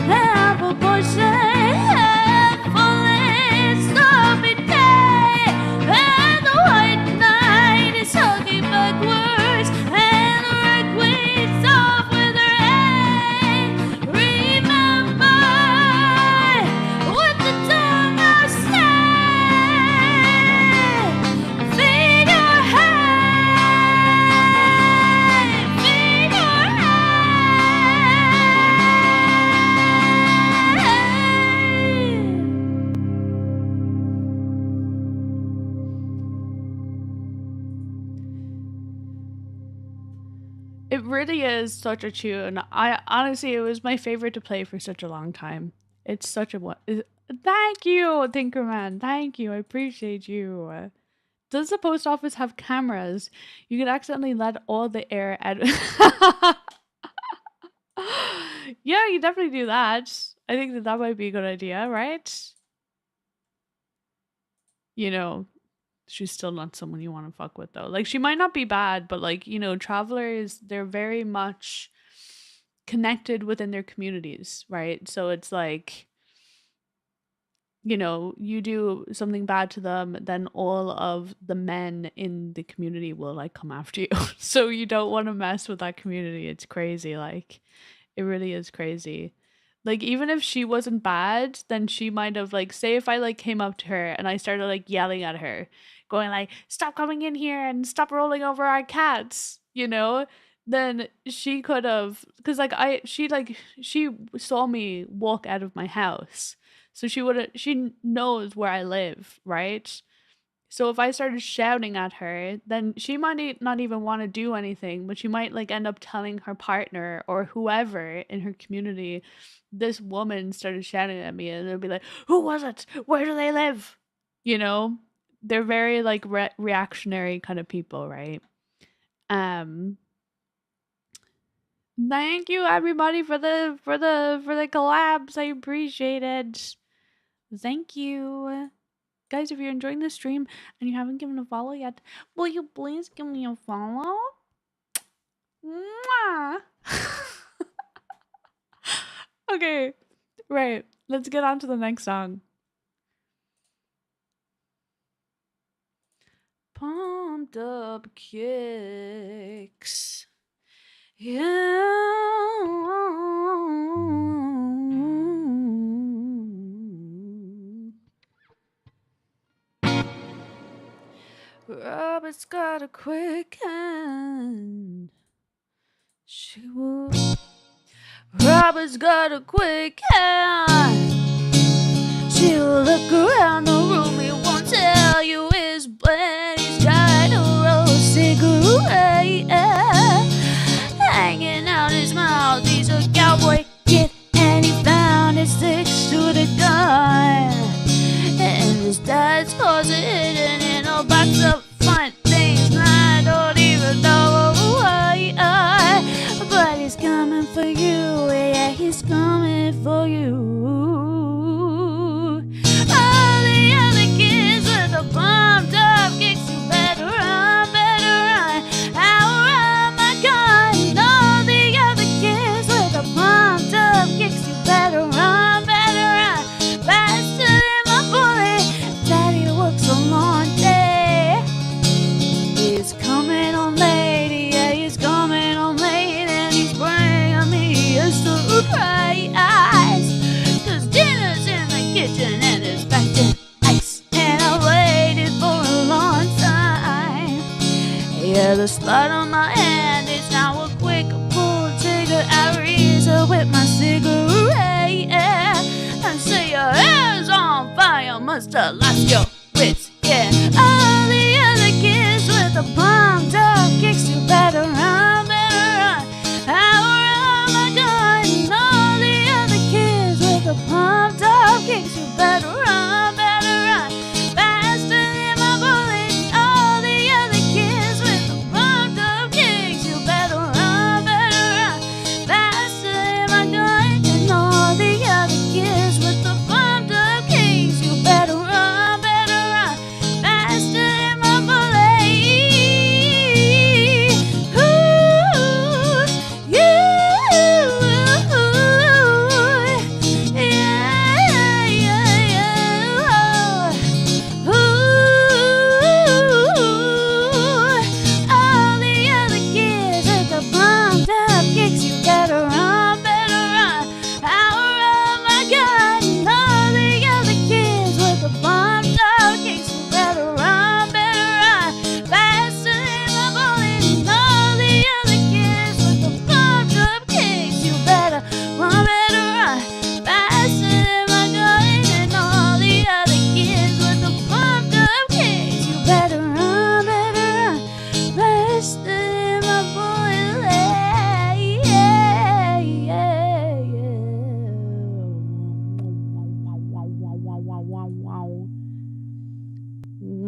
and proportion have fallen, stop it day, and the white knight is hugging backwards, and the red queen's off with her head. Remember what the tongue of said. Feed your head, feed your head. It really is such a tune. I honestly, it was my favorite to play for such a long time. It's such a Thank you, Tinkerman. Thank you. I appreciate you. Does the post office have cameras? You could accidentally let all the air out. Yeah, you definitely do that. I think that might be a good idea, right? You know, she's still not someone you want to fuck with though. Like she might not be bad, but like, you know, travelers, they're very much connected within their communities, right? So it's like, you know, you do something bad to them, then all of the men in the community will like come after you. So you don't want to mess with that community. It's crazy. Like it really is crazy. Like even if she wasn't bad, then she might have like say if I like came up to her and I started like yelling at her, going like, "Stop coming in here and stop rolling over our cats," you know? Then she could have because she saw me walk out of my house. So she knows where I live, right? So if I started shouting at her, then she might not even want to do anything, but she might like end up telling her partner or whoever in her community, this woman started shouting at me, and they'll be like, "Who was it? Where do they live?" You know, they're very like reactionary kind of people, right? Um, Thank you everybody for the collabs. I appreciate it. Thank you. Guys, if you're enjoying the stream and you haven't given a follow yet, will you please give me a follow? Mwah! Okay, right. Let's get on to the next song. Pumped up kicks. Yeah. Robert's got a quick hand. Robert's got a quick hand. She will look around the room, he won't tell you his plan. He's got a roll cigarette hanging out his mouth. He's a cowboy kid, and he found his 6-shooter gun. And his dad's closet hidden in a box of fun things. I don't even know why, but he's coming for you. Yeah, he's coming for you. All the other kids with the pumped up kicks, you better run, I'll run my gun. All the other kids with the pumped up kicks, you better run, faster than my bullet. Daddy works a long day. He's coming on late, yeah, he's coming on late, and he's bringing me a surprise. 'Cause dinner's in the kitchen and it's packed in ice, and I waited for a long time. Yeah, the spot on my hand is now a quick pull trigger. I reason with my cigarette, yeah, and say your hair's on fire, must have lost your wits, yeah. All the other kids with the pumped up kicks, you better run, I'll run my gun. All the other kids with the pumped up kicks, you better run, faster than my bullet. All the other kids with the pumped up kicks, you better run, faster than my gun. And all the other kids with the pumped up kicks, you better run, faster than my bullet. Ooh, yeah, Ooh, all the other kids with the pumped up kicks, you better run, I'll run my gun. All the other kids with the pumped up kicks, you better run, faster than my bullet. All the other kids with the pumped up kicks, you better run, faster than my gun. And all the other kids with the pumped up kicks, you better run, faster than my bullet. Yeah, yeah,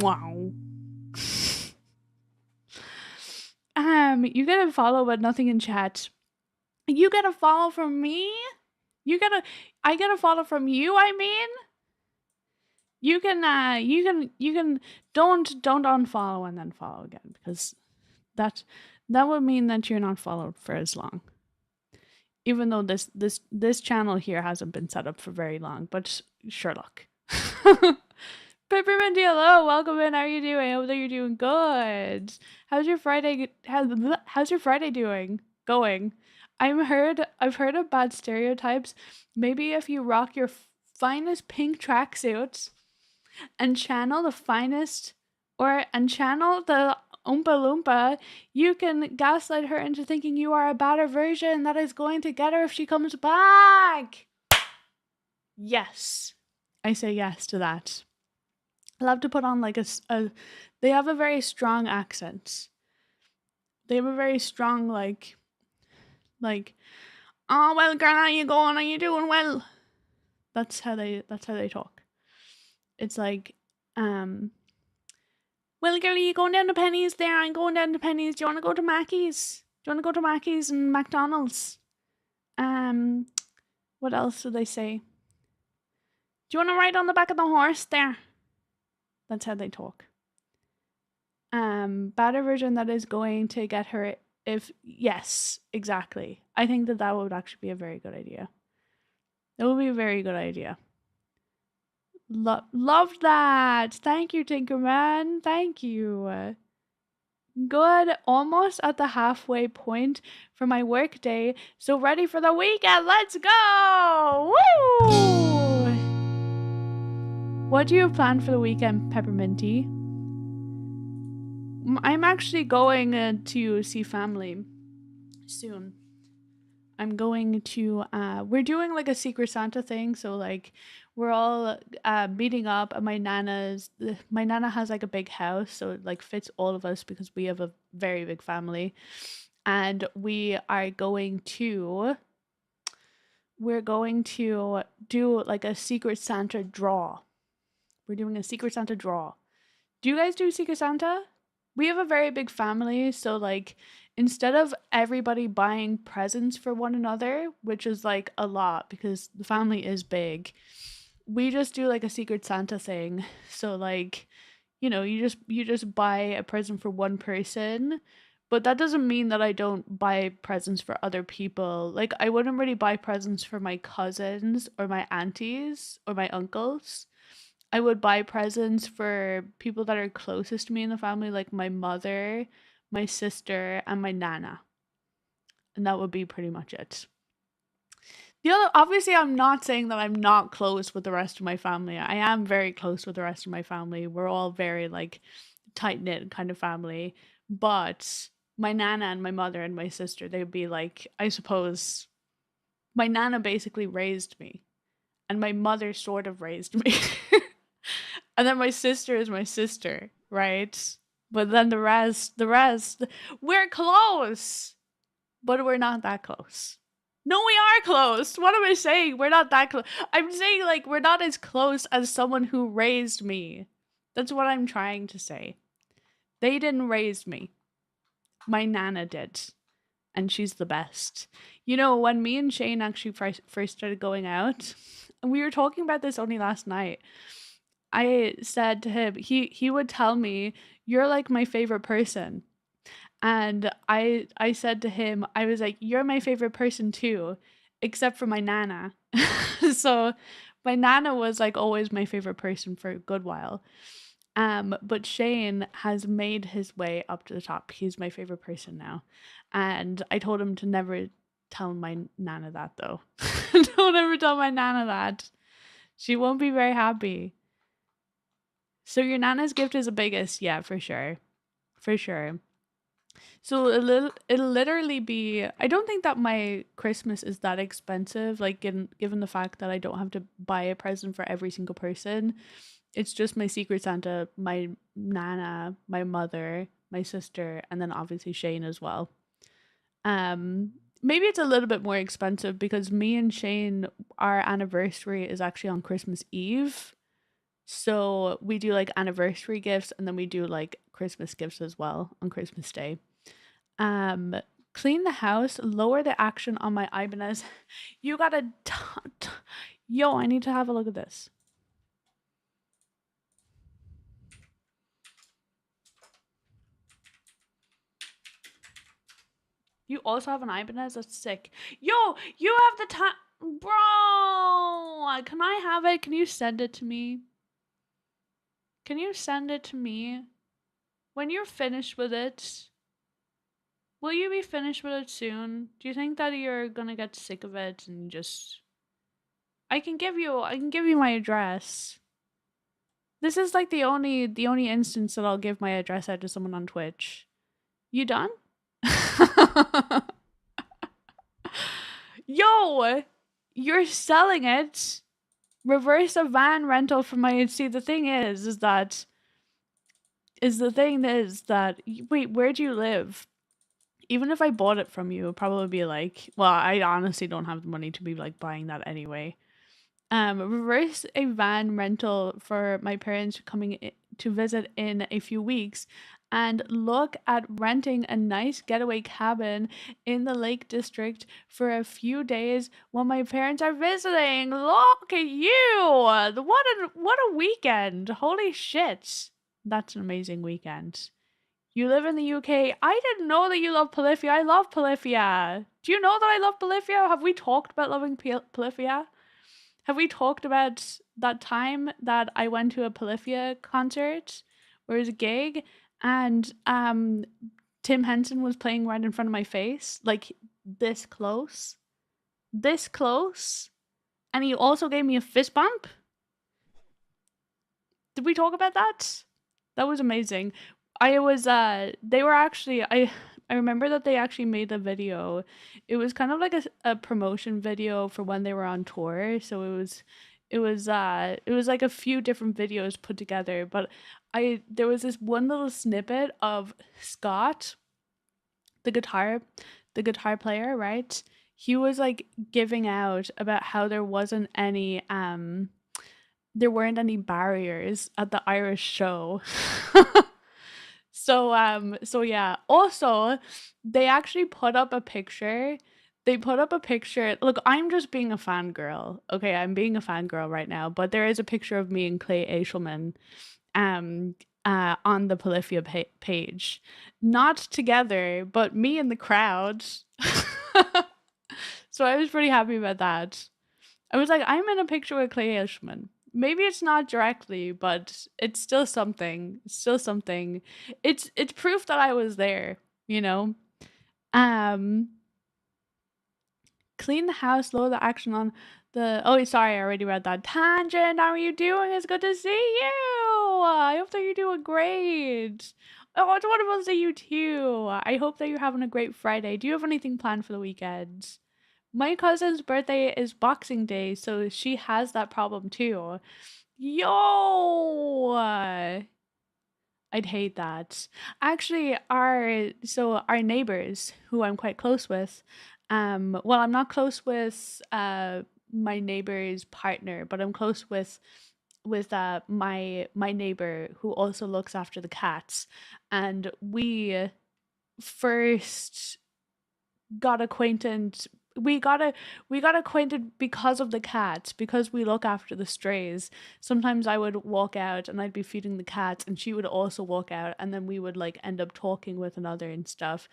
Wow. You get a follow, but nothing in chat. You get a follow from me? I get a follow from you, I mean? You can don't unfollow and then follow again, because that would mean that you're not followed for as long. Even though this channel here hasn't been set up for very long, but sure luck. Peppermint hello, welcome in. How are you doing? I hope that you're doing good. How's your Friday doing? Going? I've heard of bad stereotypes. Maybe if you rock your finest pink tracksuits and channel the finest and channel the Oompa Loompa, you can gaslight her into thinking you are a better version that is going to get her if she comes back. Yes. I say yes to that. I'll have to put on like they have a very strong accent. They have a very strong like oh well girl, how you going? Are you doing well? That's how they talk. It's like well girl, are you going down to Penny's there? I'm going down to Penny's. Do you want to go to Mackey's? Do you want to go to Mackey's and McDonald's? What else do they say? Do you want to ride on the back of the horse there? That's how they talk. Better version that is going to get her if yes, exactly. I think that would actually be a very good idea. That would be a very good idea. Love that. Thank you, Tinkerman. Thank you. Good. Almost at the halfway point for my work day. So ready for the weekend. Let's go. Woo! What do you have planned for the weekend, Pepperminty? I'm actually going to see family soon. I'm going to we're doing like a Secret Santa thing, so like we're all meeting up at my nana has like a big house, so it like fits all of us because we have a very big family. And we're going to do like a Secret Santa draw. We're doing a Secret Santa draw. Do you guys do Secret Santa? We have a very big family, so like instead of everybody buying presents for one another, which is like a lot because the family is big, we just do like a Secret Santa thing. So like, you know, you just buy a present for one person, but that doesn't mean that I don't buy presents for other people. Like I wouldn't really buy presents for my cousins or my aunties or my uncles. I would buy presents for people that are closest to me in the family, like my mother, my sister, and my nana. And that would be pretty much it. Obviously, I'm not saying that I'm not close with the rest of my family. I am very close with the rest of my family. We're all very like tight-knit kind of family. But my nana and my mother and my sister, they'd be like, I suppose my nana basically raised me. And my mother sort of raised me. And then my sister is my sister, right? But then the rest, we're close, but we're not that close. No, we are close. What am I saying? We're not that close. I'm saying like we're not as close as someone who raised me. That's what I'm trying to say. They didn't raise me. My nana did. And she's the best. You know, when me and Shane actually first started going out, and we were talking about this only last night, I said to him, he would tell me, you're like my favorite person. And I said to him, I was like, you're my favorite person too, except for my nana. So my nana was like always my favorite person for a good while. But Shane has made his way up to the top. He's my favorite person now. And I told him to never tell my nana that though. Don't ever tell my nana that. She won't be very happy. So your nana's gift is the biggest, yeah, for sure. For sure. So it'll literally be, I don't think that my Christmas is that expensive, like given the fact that I don't have to buy a present for every single person. It's just my Secret Santa, my nana, my mother, my sister, and then obviously Shane as well. Maybe it's a little bit more expensive because me and Shane, our anniversary is actually on Christmas Eve. So we do like anniversary gifts and then we do like Christmas gifts as well on Christmas Day. Clean the house, lower the action on my Ibanez. You gotta, yo, I need to have a look at this. You also have an Ibanez? That's sick. Yo, you have the time. Bro, can I have it? Can you send it to me? Can you send it to me? When you're finished with it, will you be finished with it soon? Do you think that you're gonna get sick of it and just... I can give you my address. This is like the only instance that I'll give my address out to someone on Twitch. You done? Yo, you're selling it. reverse a van rental for my. See, the thing is that wait, where do you live? Even if I bought it from you, it'd probably be like, well, I honestly don't have the money to be like buying that anyway. Reverse a van rental for my parents coming to visit in a few weeks, and look at renting a nice getaway cabin in the Lake District for a few days while my parents are visiting. Look at you! What a weekend! Holy shit! That's an amazing weekend. You live in the UK. I didn't know that you love Polyphia. I love Polyphia. Do you know that I love Polyphia? Have we talked about loving Polyphia? Have we talked about that time that I went to a Polyphia concert where it was a gig and Tim Henson was playing right in front of my face, like this close? This close? And he also gave me a fist bump? Did we talk about that? That was amazing. They were actually, I remember that they actually made a video. It was kind of like a promotion video for when they were on tour. So it was like a few different videos put together, but there was this one little snippet of Scott, the guitar player, right? He was like giving out about how there weren't any barriers at the Irish show. So yeah. Also, they actually put up a picture. They put up a picture. Look, I'm just being a fangirl. Okay, I'm being a fangirl right now, but there is a picture of me and Clay Aishelman on the Polyphia page. Not together, but me in the crowd. So I was pretty happy about that. I was like, I'm in a picture with Clay Aishelman. Maybe it's not directly, but it's still something. It's still something. It's proof that I was there, you know? Um Clean the house, lower the action on the oh sorry, I already read that. Tangent, how are you doing? It's good to see you. I hope that you're doing great. Oh, it's wonderful to see you too. I hope that you're having a great Friday. Do you have anything planned for the weekend? My cousin's birthday is Boxing Day, so she has that problem too. Yo! I'd hate that. Actually, our neighbors, who I'm quite close with, well, I'm not close with my neighbor's partner, but I'm close with my neighbor who also looks after the cats, and we first got acquainted we got acquainted because of the cats, because we look after the strays. Sometimes I would walk out and I'd be feeding the cats, and she would also walk out, and then we would like end up talking with another and stuff.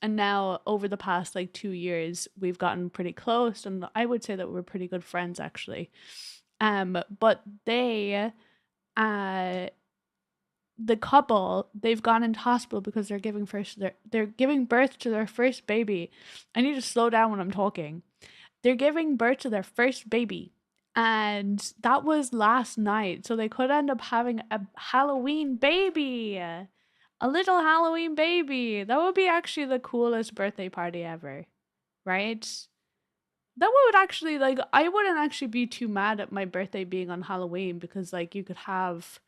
And now over the past like 2 years we've gotten pretty close, and I would say that we're pretty good friends actually. But uh the couple, they've gone into hospital because they're giving birth to their first baby. I need to slow down when I'm talking. They're giving birth to their first baby, and that was last night, so they could end up having a Halloween baby. A little Halloween baby. That would be actually the coolest birthday party ever, right? That would actually, like, I wouldn't actually be too mad at my birthday being on Halloween, because like you could have,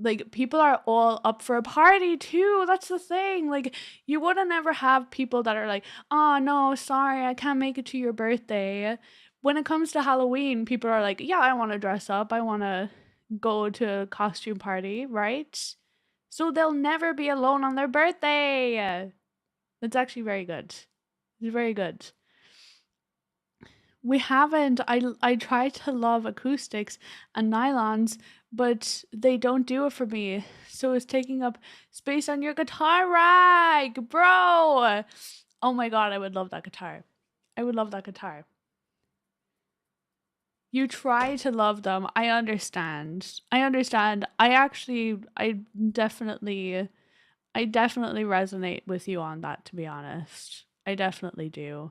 like, people are all up for a party too. That's the thing. Like, you wouldn't ever have people that are like, oh no, sorry, I can't make it to your birthday. When it comes to Halloween, people are like, yeah, I want to dress up, I want to go to a costume party, right? So they'll never be alone on their birthday. That's actually very good. It's very good. We haven't. I try to love acoustics and nylons, but they don't do it for me. So it's taking up space on your guitar rack, bro. Oh my god, I would love that guitar. I would love that guitar. You try to love them. I understand. I understand. I definitely resonate with you on that, to be honest. I definitely do.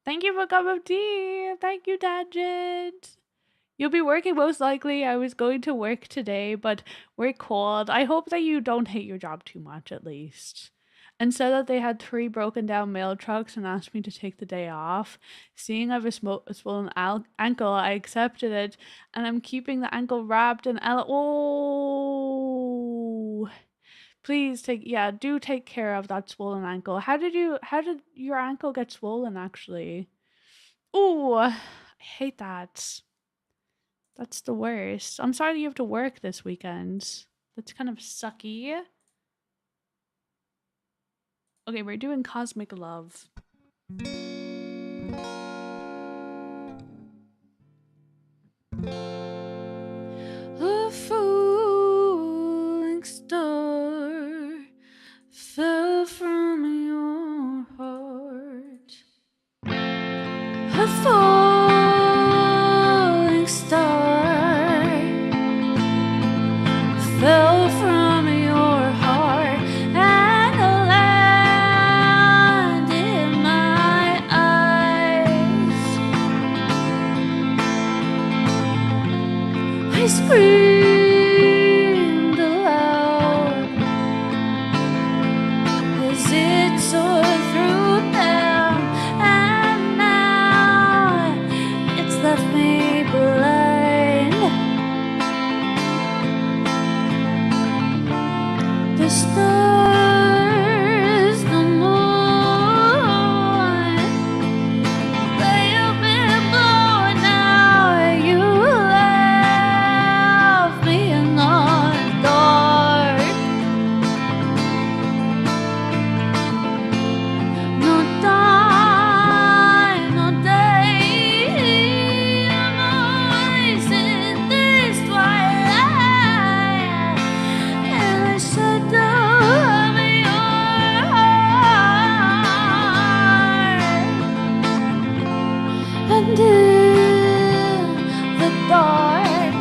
Thank you for a cup of tea. Thank you, Tangent. You'll be working most likely. I was going to work today, but we're cold. I hope that you don't hate your job too much, at least. and said that they had 3 broken down mail trucks and asked me to take the day off. Seeing I have a swollen ankle, I accepted it, and I'm keeping the ankle wrapped in oh. Please do take care of that swollen ankle. How did your ankle get swollen actually? Oh, I hate that. That's the worst. I'm sorry you have to work this weekend. That's kind of sucky. Okay, we're doing Cosmic Love. A falling star fell from your heart. A falling star fell from your heart and landed in my eyes. I screamed aloud as it tore through them, and now it's left me blind. The stars, the moon, they have been blown out. You left me in the dark. No time, no day, no voice in this twilight, and the shadow of your heart. And in the dark,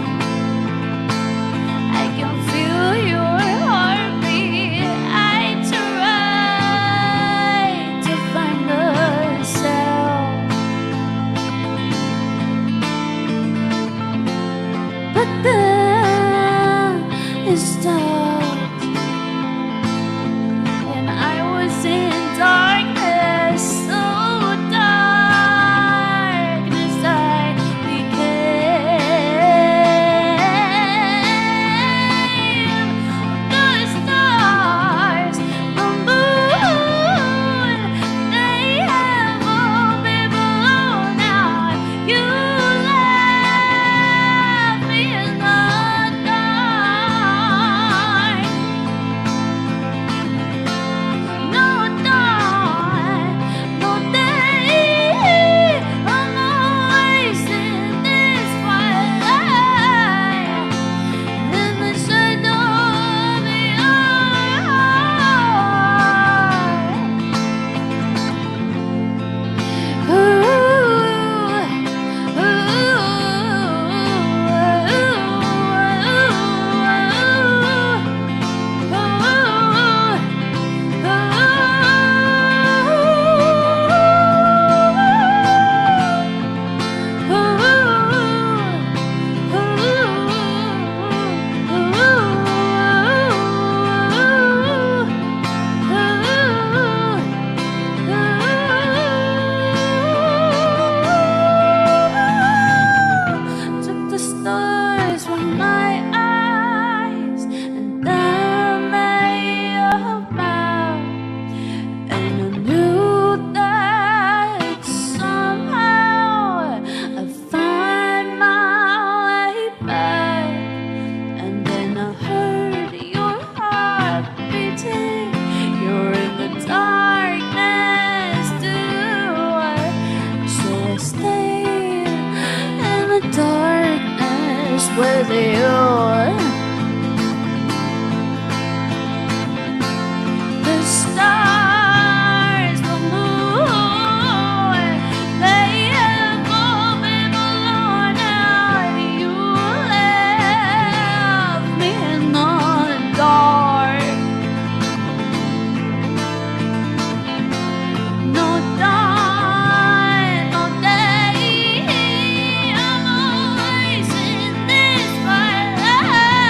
I can feel your heartbeat. I try to find the sound, but then it stopped, and I was in darkness, so darkness I became. The stars, the moon, they have all been blown out. You left me in the dark. No dawn, no day, I'm always in this twilight, in the shadow of your took the stars from my eyes, and then they up mine, and I knew that somehow I'd find my way back. And then I heard your heart beating. You're in the darkness too, so I stayed in the darkness with you. The stars, the moon, they have all been blown out. You left me in the dark. No dawn, no day, I'm always in this twilight.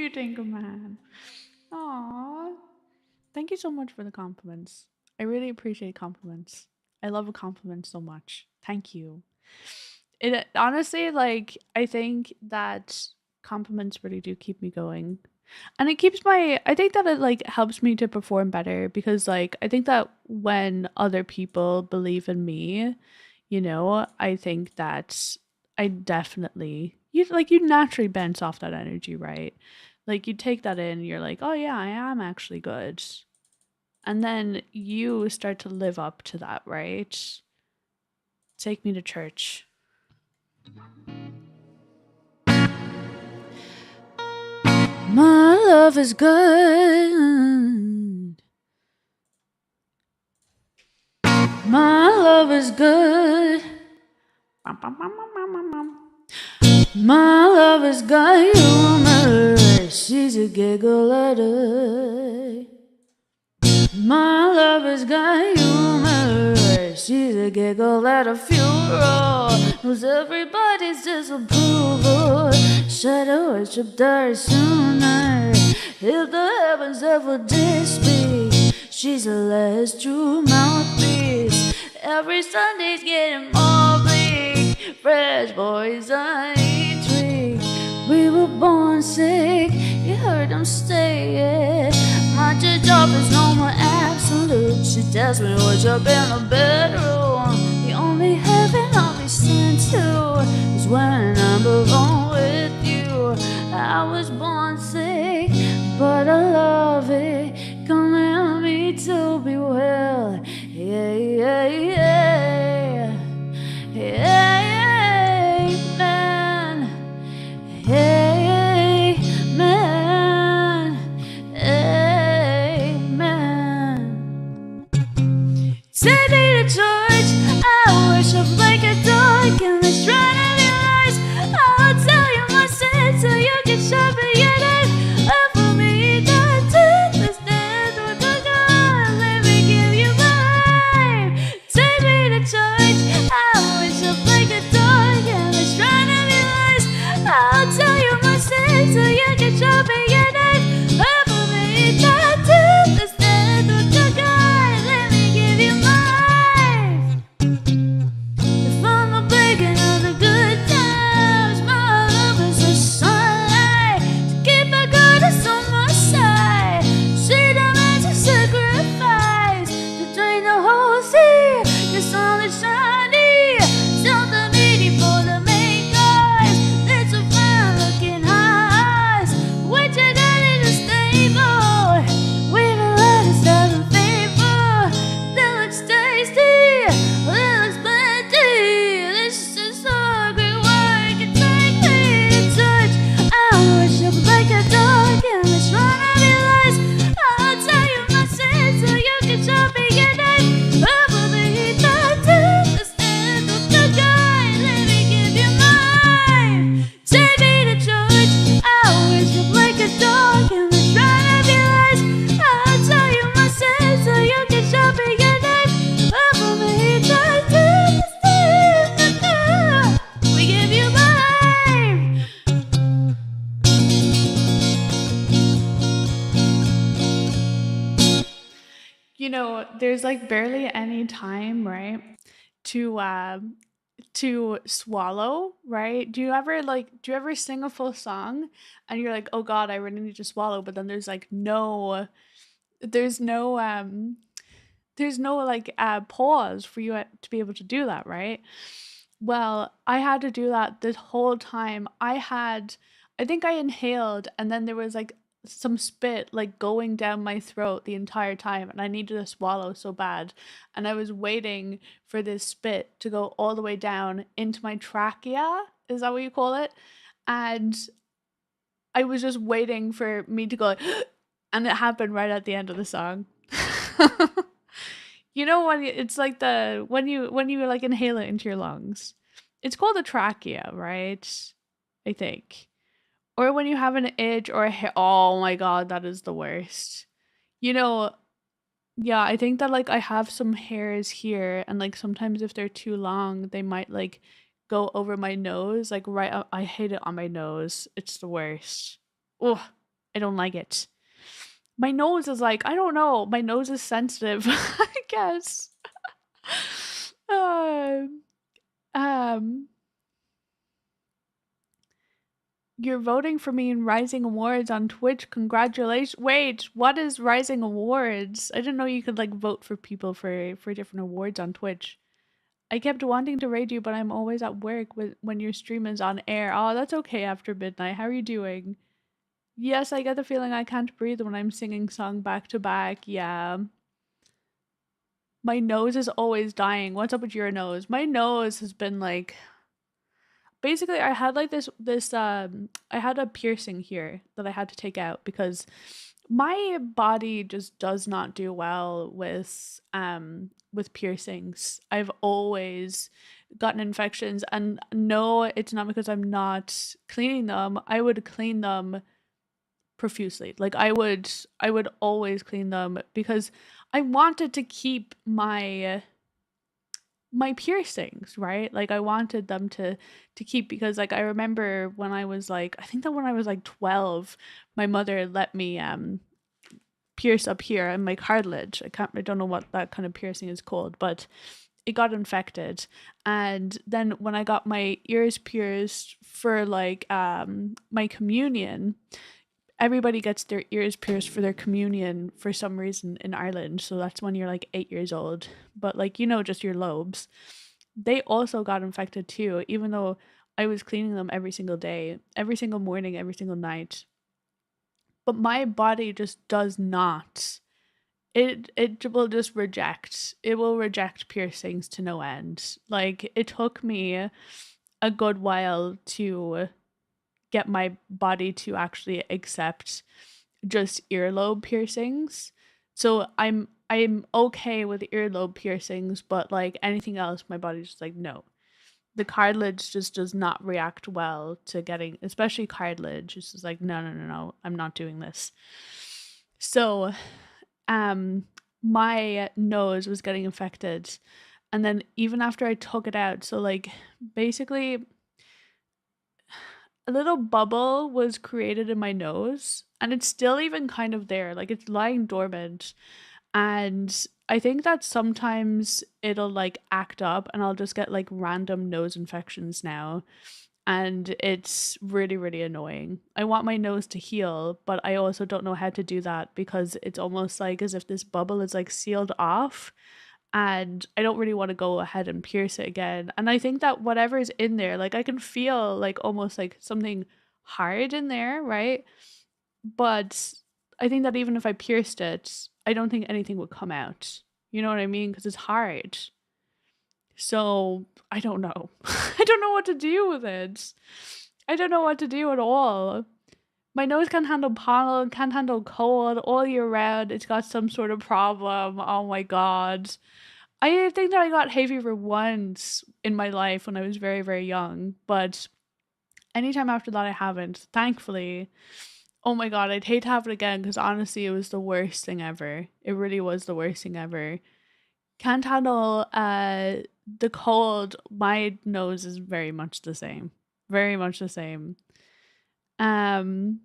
you think, man? Aw. Thank you so much for the compliments. I really appreciate compliments. I love a compliment so much. Thank you. It honestly, like, I think that compliments really do keep me going. And it keeps my I think that it like helps me to perform better because like I think that when other people believe in me, I think that I definitely you naturally bounce off that energy, right? Like you take that in, you're like, "Oh yeah, I am actually good." And then you start to live up to that, right? Take me to church. My love is good. My love is good. My love has got humor. She's a giggle at her. My love has got humor. She's a giggle at a funeral. Knows everybody's disapproval. Shadow worship die sooner. If the heavens ever did speak, she's the last true mouthpiece. Every Sunday's getting more bleak. Fresh boys on each week. We were born sick. You heard them say it. My job is no more absolute. She tells me what's up in the bedroom. The only heaven I'll be sent to is when I'm alone with you. I was born sick, but I love it. Command me to be well. Yeah, yeah, yeah. Amen. Amen. Amen. Take me to church. I worship like a dog in the shrine of your eyes. I'll tell you my sins so you can shove it in it. For me, the truth is dead with the God. Let me give you my life. Take me to church. I worship like a dog in the shrine of your eyes. I'll tell you my sins so you can shove it in it. For me, the truth is dead with the God. Let me give you my life. From the beginning of the good times, my love is the sunlight to keep my goodness on my side. See the man to sacrifice to drain the whole sea. The sun is shiny, something meaty for the main guys. It's a fine looking eyes. Which you got in the stable. We've been let us have a favor. That looks tasty. That looks plenty. This is so great work. You take me to church. I worship like a dog in the shrine of your eyes. I'll tell you my sins so you can show me your name. Over me, the truth is dead with the God. Let me give you mine. Take me to church. I worship like a dog in the shrine of your eyes. I'll tell you my sins so you can show me your name. Over me, the truth is dead with the God. We give you mine. There's like barely any time, right, to swallow, right? Do you ever sing a full song and you're like, "Oh God, I really need to swallow," but then there's no like pause for you to be able to do that, right? Well, I had to do that this whole time. I think I inhaled and then there was like some spit like going down my throat the entire time and I needed to swallow so bad. And I was waiting for this spit to go all the way down into my trachea. Is that what you call it? And I was just waiting for me to go, and it happened right at the end of the song. When it's like when you like inhale it into your lungs. It's called a trachea, right? I think. Or when you have an itch or a hair. Oh my God, that is the worst. You know, yeah, I think that like I have some hairs here, and like sometimes if they're too long, they might like go over my nose. Like right, I hate it on my nose. It's the worst. Oh, I don't like it. My nose is like, I don't know. My nose is sensitive, I guess. Um, um, you're voting for me in Rising Awards on Twitch. Congratulations. Wait, what is Rising Awards? I didn't know you could like vote for people for different awards on Twitch. I kept wanting to raid you, but I'm always at work when your stream is on air. Oh, that's okay after midnight. How are you doing? Yes, I get the feeling I can't breathe when I'm singing song back to back. Yeah. My nose is always dying. What's up with your nose? My nose has been like basically I had like this I had a piercing here that I had to take out because my body just does not do well with piercings. I've always gotten infections, and no, it's not because I'm not cleaning them. I would clean them profusely. Like I would always clean them because I wanted to keep my piercings, right? Like I wanted them to keep because like I remember when I was like I think that when I was like 12, my mother let me pierce up here in my cartilage. I don't know what that kind of piercing is called, but it got infected. And then when I got my ears pierced for like my communion, everybody gets their ears pierced for their communion for some reason in Ireland. So that's when you're like 8 years old. But like, just your lobes. They also got infected too, even though I was cleaning them every single day, every single morning, every single night. But my body just does not. It will just reject. It will reject piercings to no end. Like it took me a good while to get my body to actually accept just earlobe piercings. So I'm okay with earlobe piercings, but like anything else, my body's just like no. The cartilage just does not react well to getting, especially cartilage. It's just like no, no, no, no. I'm not doing this. So, um, my nose was getting infected, and then even after I took it out, so like basically a little bubble was created in my nose and it's still even kind of there, like it's lying dormant. And I think that sometimes it'll like act up and I'll just get like random nose infections now, and it's really really annoying. I want my nose to heal, but I also don't know how to do that because it's almost like as if this bubble is like sealed off, and I don't really want to go ahead and pierce it again. And I think that whatever is in there, like I can feel like almost like something hard in there, right? But I think that even if I pierced it, I don't think anything would come out. You know what I mean? Because it's hard. So I don't know. I don't know what to do with it. I don't know what to do at all. My nose can't handle pollen, can't handle cold all year round. It's got some sort of problem. Oh my god. I think that I got hay fever once in my life when I was very, very young, but anytime after that I haven't, thankfully. Oh my god, I'd hate to have it again because honestly, it was the worst thing ever. It really was the worst thing ever. Can't handle the cold. My nose is very much the same. Very much the same. Um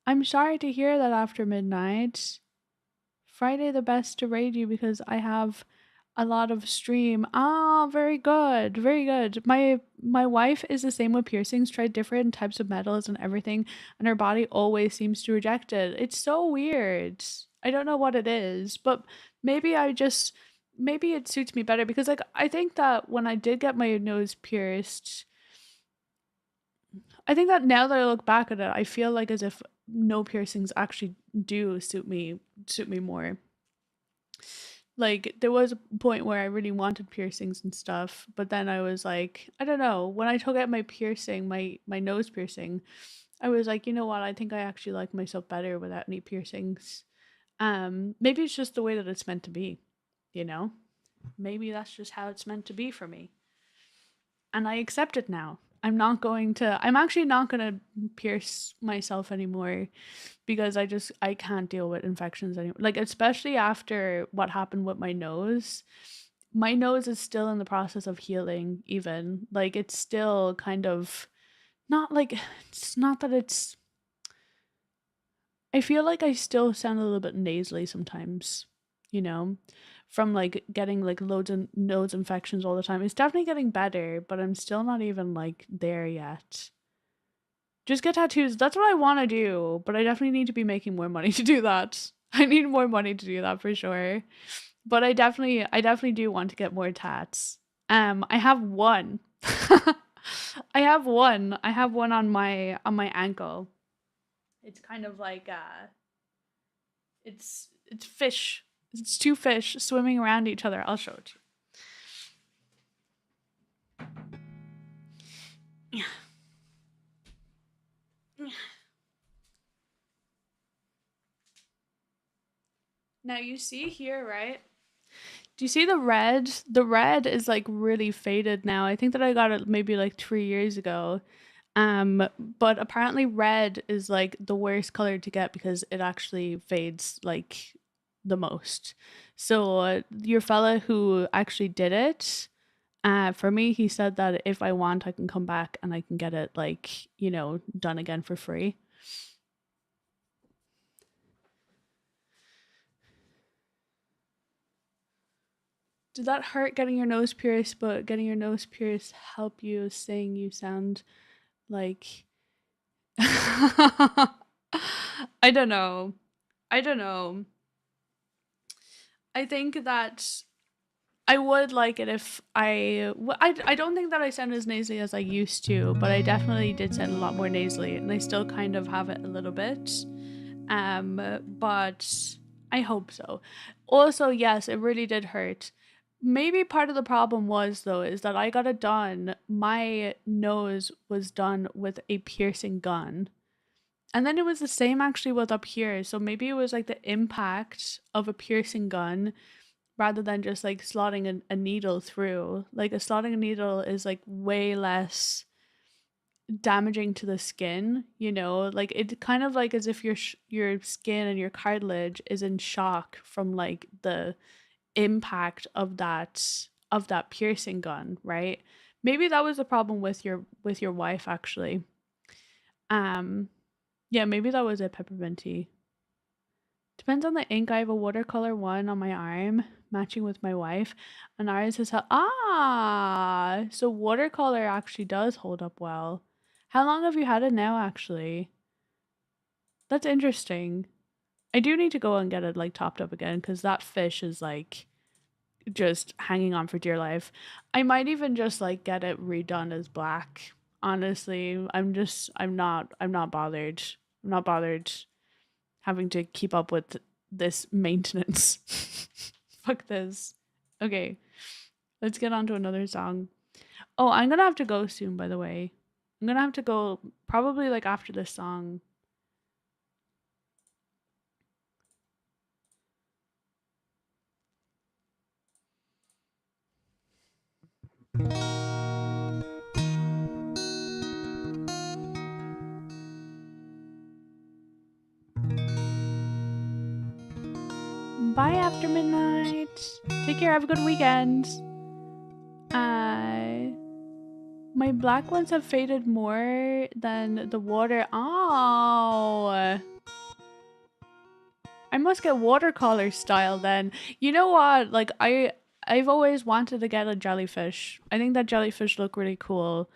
I'm sorry to hear that after midnight. Friday the best to raid you because I have a lot of stream. Ah, very good. Very good. My wife is the same with piercings, tried different types of metals and everything, and her body always seems to reject it. It's so weird. I don't know what it is, but maybe maybe it suits me better because like I think that when I did get my nose pierced, I think that now that I look back at it, I feel like as if no piercings actually do suit me more. Like there was a point where I really wanted piercings and stuff, but then I was like, I don't know, when I took out my piercing, my nose piercing, I was like, you know what, I think I actually like myself better without any piercings. Maybe it's just the way that it's meant to be, you know? Maybe that's just how it's meant to be for me. And I accept it now. I'm actually not gonna pierce myself anymore because I can't deal with infections anymore. Like especially after what happened with my nose. my nose is still in the process of healing, even. Like, it's still kind of not like, it's not that it's, I feel like I still sound a little bit nasally sometimes, you know, from like getting like loads of nose infections all the time. It's definitely getting better, but I'm still not even like there yet. Just get tattoos. That's what I want to do, but I definitely need to be making more money to do that. I need more money to do that for sure. But I definitely do want to get more tats. I have one. I have one. I have one on my ankle. It's kind of like it's fish. It's two fish swimming around each other. I'll show it to you. Now you see here, right? Do you see the red? The red is like really faded now. I think that I got it maybe like 3 years ago. But apparently red is like the worst color to get because it actually fades like the most. So your fella who actually did it, for me, he said that if I want, I can come back and I can get it like, done again for free. Did that hurt getting your nose pierced, but getting your nose pierced help you saying you sound like I don't know. I don't know. I think that I would like it if I don't think that I sound as nasally as I used to, but I definitely did sound a lot more nasally, and I still kind of have it a little bit. But I hope so. Also, yes, it really did hurt. Maybe part of the problem was though is that I got it done. My nose was done with a piercing gun. And then it was the same actually with up here. So maybe it was like the impact of a piercing gun rather than just like slotting a needle through. Like a slotting a needle is like way less damaging to the skin, like it kind of like as if your skin and your cartilage is in shock from like the impact of that piercing gun, right? Maybe that was the problem with your wife actually. Yeah, maybe that was a pepperminty. Depends on the ink. I have a watercolor one on my arm, matching with my wife, and ours is so watercolor actually does hold up well. How long have you had it now, actually? That's interesting. I do need to go and get it like topped up again because that fish is like just hanging on for dear life. I might even just like get it redone as black. Honestly, I'm not bothered. I'm not bothered having to keep up with this maintenance. Fuck this. Okay, let's get on to another song. Oh, I'm gonna have to go soon, by the way. I'm gonna have to go probably like after this song. Bye after midnight. Take care. Have a good weekend. My black ones have faded more than the water. Oh. I must get watercolor style then. You know what? Like I've always wanted to get a jellyfish. I think that jellyfish look really cool.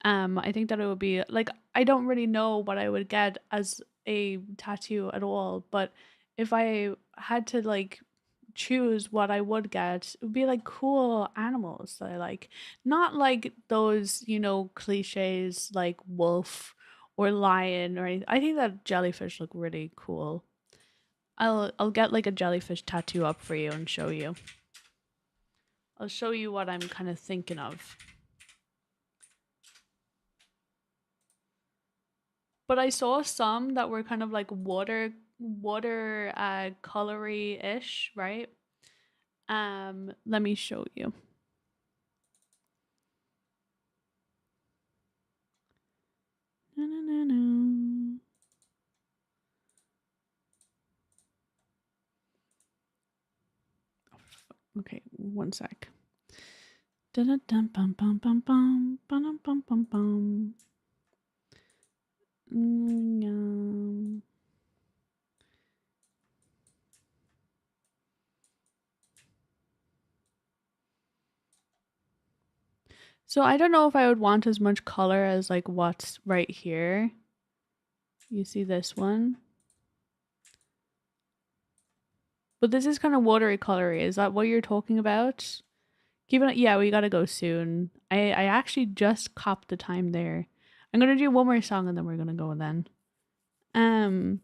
I think that it would be like I don't really know what I would get as a tattoo at all, but if I had to like choose what I would get, it would be like cool animals that I like. Not like those, cliches like wolf or lion or anything. I think that jellyfish look really cool. I'll get like a jellyfish tattoo up for you and show you. I'll show you what I'm kind of thinking of. But I saw some that were kind of like water colory-ish, right? Let me show you. Okay, one sec. Dun-dun-dun, bum, bum, bum, bum, ba-dum, bum, bum, bum. Yum. So I don't know if I would want as much color as like what's right here. You see this one? But this is kind of watery colory. Is that what you're talking about? Keep it. Yeah, we gotta go soon. I actually just copped the time there. I'm gonna do one more song and then we're gonna go then. Um,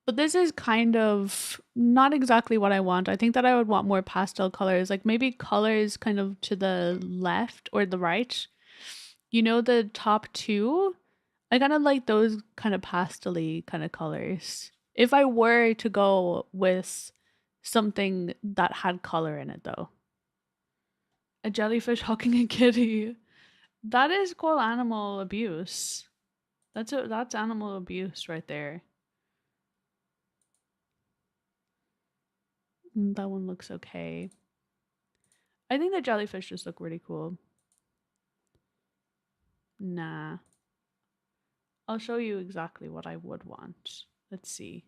but this is kind of not exactly what I want. I think that I would want more pastel colors, like maybe colors kind of to the left or the right. You know, the top two? I kind of like those kind of pastel-y kind of colors. If I were to go with something that had color in it, though. A jellyfish hugging a kitty. That is called animal abuse. That's animal abuse right there. That one looks okay. I think the jellyfish just look really cool. Nah. I'll show you exactly what I would want. Let's see.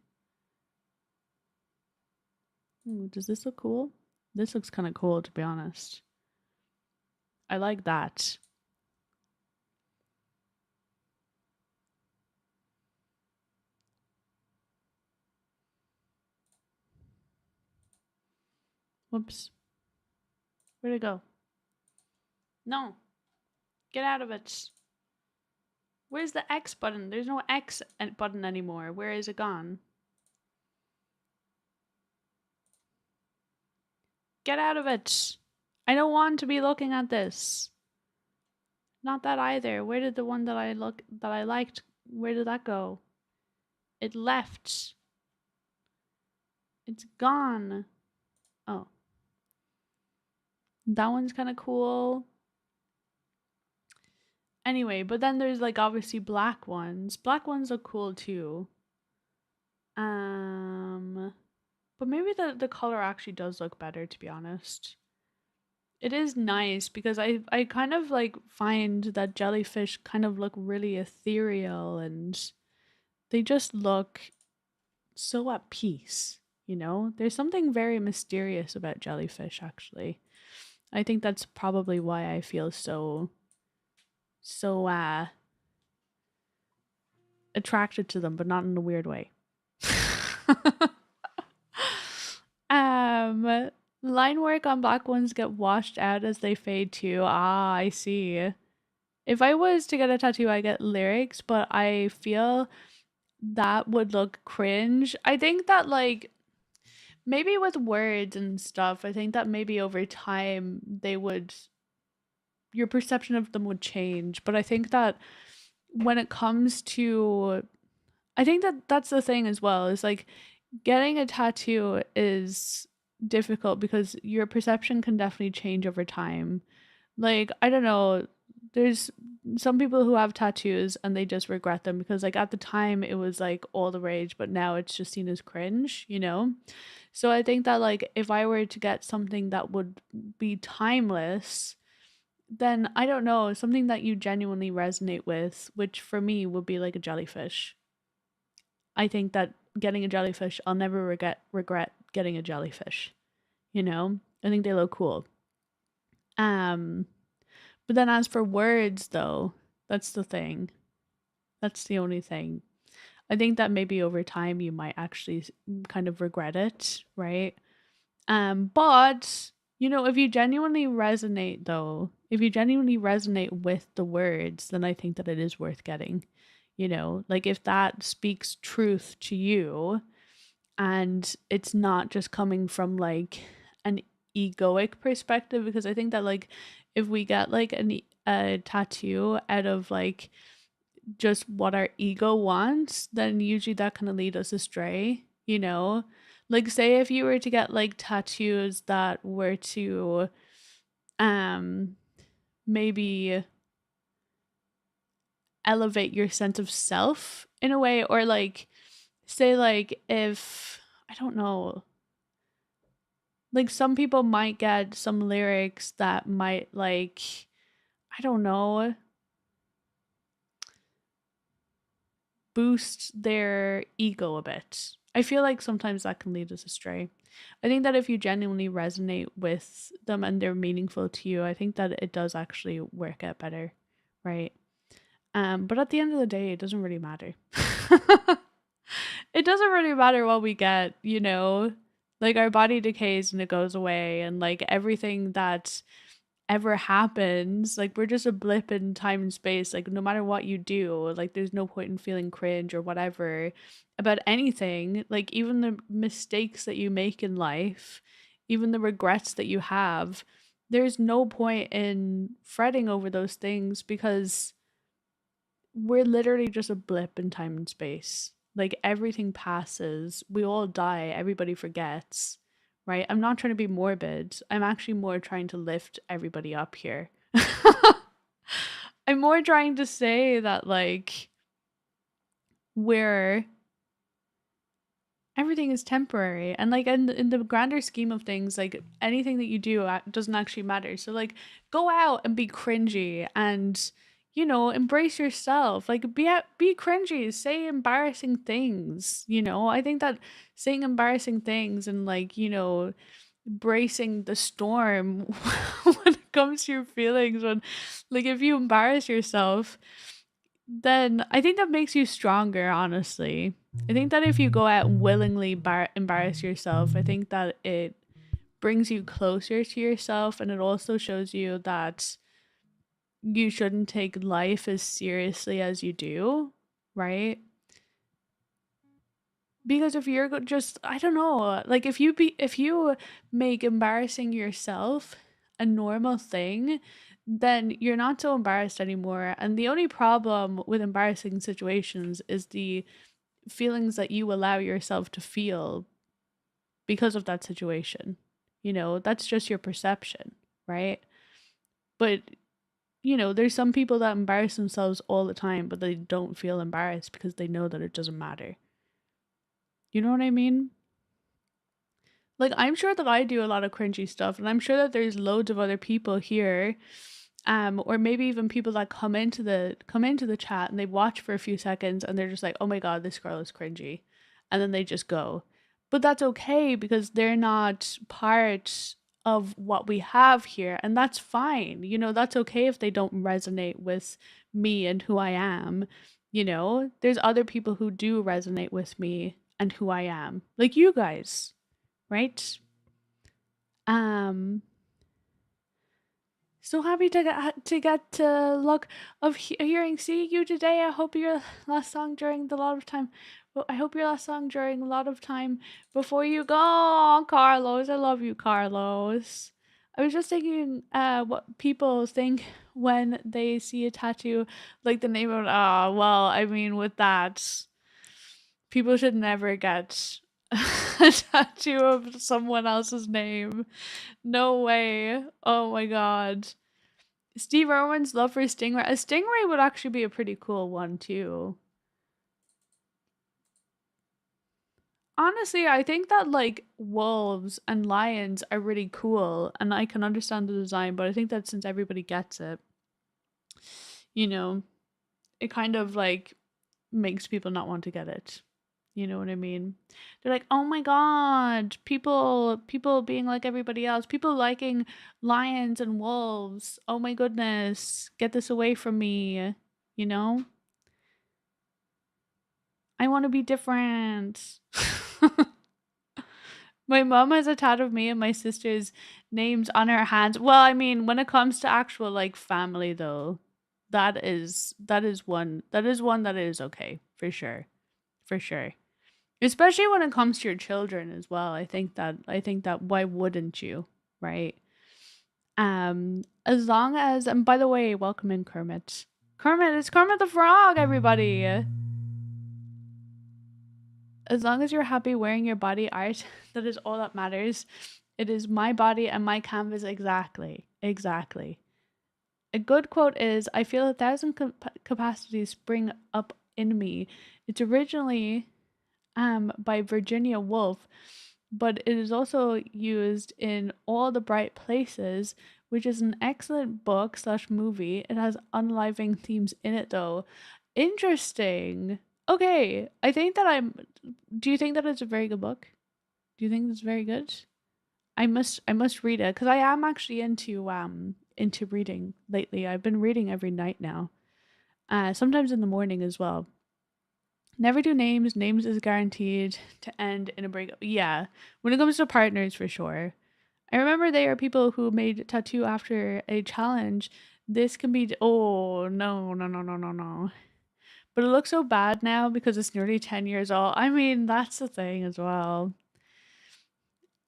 Does this look cool? This looks kind of cool, to be honest. I like that. Whoops. Where'd it go? No. Get out of it. Where's the X button? There's no X button anymore. Where is it gone? Get out of it. I don't want to be looking at this. Not that either. Where did the one that I liked, where did that go? It left. It's gone. Oh. That one's kind of cool. Anyway, but then there's like obviously black ones. Black ones look cool too. But maybe the color actually does look better, to be honest. It is nice because I kind of like find that jellyfish kind of look really ethereal and they just look so at peace, you know? There's something very mysterious about jellyfish actually. I think that's probably why I feel so attracted to them, but not in a weird way. Line work on black ones get washed out as they fade too. Ah, I see. If I was to get a tattoo, I get lyrics, but I feel that would look cringe. I think that like maybe with words and stuff, I think that maybe over time they would your perception of them would change, but I think that when it comes to I think that that's the thing as well, is like getting a tattoo is difficult because your perception can definitely change over time. Like, I don't know, there's some people who have tattoos and they just regret them because like at the time it was like all the rage, but now it's just seen as cringe, you know? So I think that like if I were to get something that would be timeless, then I don't know, something that you genuinely resonate with, which for me would be like a jellyfish. I think that getting a jellyfish, I'll never regret getting a jellyfish. You know? I think they look cool. Um but then as for words though, that's the thing. That's the only thing. I think that maybe over time you might actually kind of regret it, right? But you know, if you genuinely resonate though, if you genuinely resonate with the words, then I think that it is worth getting. You know, like if that speaks truth to you and it's not just coming from like an egoic perspective, because I think that like if we get like a tattoo out of like just what our ego wants, then usually that kind of lead us astray, you know? Like say if you were to get like tattoos that were to um maybe elevate your sense of self in a way, or like say like if I don't know, Like some people might get some lyrics that might like, I don't know, boost their ego a bit. I feel like sometimes that can lead us astray. I think that if you genuinely resonate with them and they're meaningful to you, I think that it does actually work out better, right? But at the end of the day, it doesn't really matter. It doesn't really matter what we get, you know? Like our body decays and it goes away, and like everything that ever happens, like we're just a blip in time and space. Like no matter what you do, like there's no point in feeling cringe or whatever about anything. Like even the mistakes that you make in life, even the regrets that you have, there's no point in fretting over those things because we're literally just a blip in time and space. Like everything passes, we all die, everybody forgets, right? I'm not trying to be morbid. I'm actually more trying to lift everybody up here. I'm more trying to say that like we're everything is temporary, and like in the grander scheme of things, like anything that you do doesn't actually matter. So like go out and be cringy and you know embrace yourself, like be cringy, say embarrassing things, you know. I think that saying embarrassing things and like you know bracing the storm when it comes to your feelings, when like if you embarrass yourself, then I think that makes you stronger, honestly. I think that if you go out and willingly embarrass yourself, I think that it brings you closer to yourself, and it also shows you that you shouldn't take life as seriously as you do, right? Because if you're just I don't know, like if you make embarrassing yourself a normal thing, then you're not so embarrassed anymore. And the only problem with embarrassing situations is the feelings that you allow yourself to feel because of that situation. You know, that's just your perception, right? But you know, there's some people that embarrass themselves all the time, but they don't feel embarrassed because they know that it doesn't matter. You know what I mean? Like I'm sure that I do a lot of cringy stuff, and I'm sure that there's loads of other people here, or maybe even people that come into the chat and they watch for a few seconds and they're just like, oh my god, this girl is cringy, and then they just go. But that's okay because they're not part of what we have here, and that's fine. You know, that's okay if they don't resonate with me and who I am. You know, there's other people who do resonate with me and who I am, like you guys, right? Um, so happy to get to luck of hearing see you today. I hope your last song during the lot of time. Well, I hope your last song during a lot of time before you go, Carlos. I love you, Carlos. I was just thinking, what people think when they see a tattoo like the name of. Oh, well, I mean, with that, people should never get a tattoo of someone else's name. No way. Oh my god. Steve Irwin's love for Stingray. A Stingray would actually be a pretty cool one too. Honestly, I think that like wolves and lions are really cool, and I can understand the design, but I think that since everybody gets it, you know, it kind of like makes people not want to get it. You know what I mean? They're like, "Oh my god, people being like everybody else, people liking lions and wolves. Oh my goodness, get this away from me." You know? I want to be different. My mom has a tattoo of me and my sister's names on her hands. Well, I mean, when it comes to actual like family though, that is one that is okay, for sure. For sure. Especially when it comes to your children as well. I think that why wouldn't you, right? As long as, and by the way, welcome in Kermit. Kermit, it's Kermit the Frog, everybody. As long as you're happy wearing your body art, that is all that matters. It is my body and my canvas exactly. Exactly. A good quote is, I feel 1,000 capacities spring up in me. It's originally by Virginia Woolf. but it is also used in All the Bright Places, which is an excellent book slash movie. It has unliving themes in it though. Interesting. Okay, I think that I'm. Do you think that it's a very good book? Do you think it's very good? I must read it because I am actually into reading lately. I've been reading every night now. Sometimes in the morning as well. Never do names. Names is guaranteed to end in a breakup. Yeah, when it comes to partners, for sure. I remember there are people who made a tattoo after a challenge. This can be. Oh, no, no, no, no, no, no. But it looks so bad now because it's nearly 10 years old. I mean, that's the thing as well.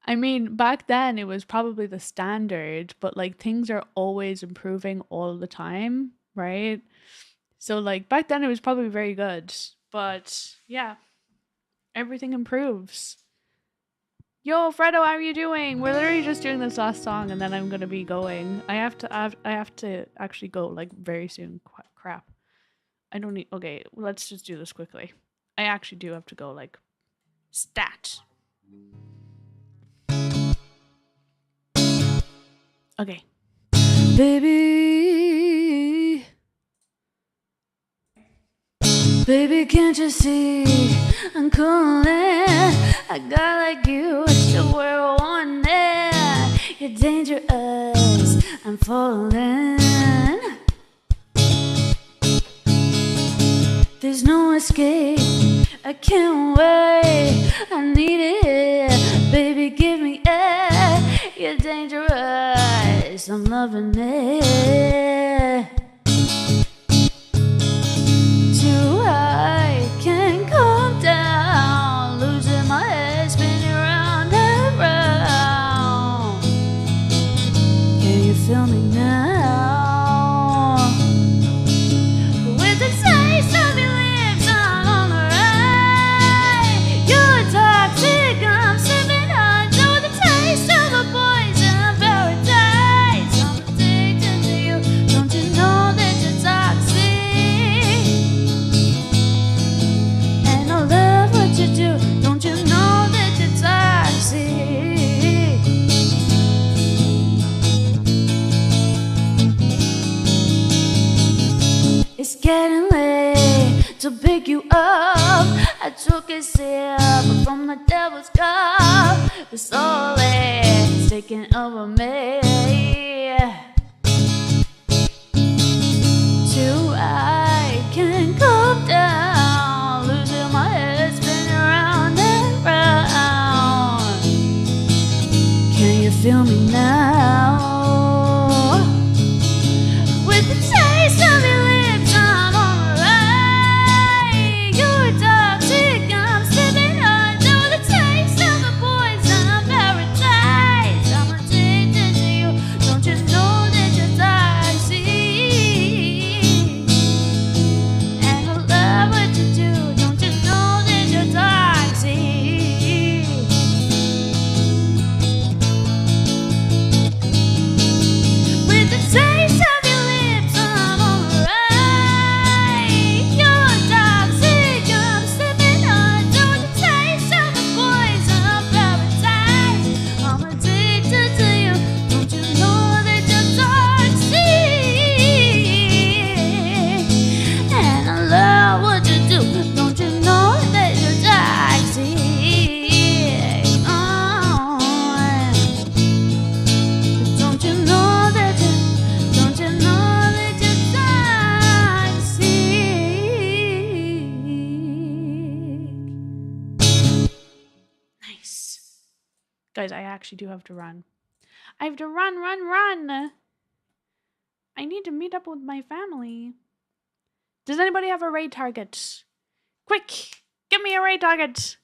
I mean, back then it was probably the standard, but like things are always improving all the time, right? So like back then it was probably very good, but yeah, everything improves. Yo, Fredo, how are you doing? We're literally just doing this last song, and then I'm gonna be going. I have to actually go like very soon. Crap. I don't need. Okay, let's just do this quickly. I actually do have to go. Like, stat. Okay. Baby, baby, can't you see I'm calling? A guy like you, it's the world wanted. You're dangerous, I'm falling. There's no escape, I can't wait. I need it, baby, give me it. You're dangerous, I'm loving it. Too high, can't calm down. Losing my head, spinning round and round. Can you feel me now? With the taste of your lips, I'm on the ride. You're toxic, I'm sipping hot. Know the taste of a poison paradise. I'm addicted to you. Don't you know that you're toxic? And I love what you do. Don't you know that you're toxic? It's getting late to pick you up. I took a sip from the devil's cup. It's all it's taking over me. Too high, can't calm down. Losing my head, spinning round and round. Can you feel me now? With the taste of your lips, I'm alright. You're toxic, I'm sipping hot. Know the taste of the poison paradise. I'm addicted to you. Don't you know that you're toxic? And I love what you do. Don't you know that you're toxic? With the taste of your lips, I'm alright. You're toxic, I'm sipping hot. Know the taste of the poison paradise. I'm addicted to you. Don't you know that you're toxic? And I love what you do. Don't you know that you're toxic? Don't you know that you? Don't you know that you're toxic? Nice. Guys, I actually do have to run. I have to run, run, run. I need to meet up with my family. Does anybody have a raid target? Quick! Give me a raid target!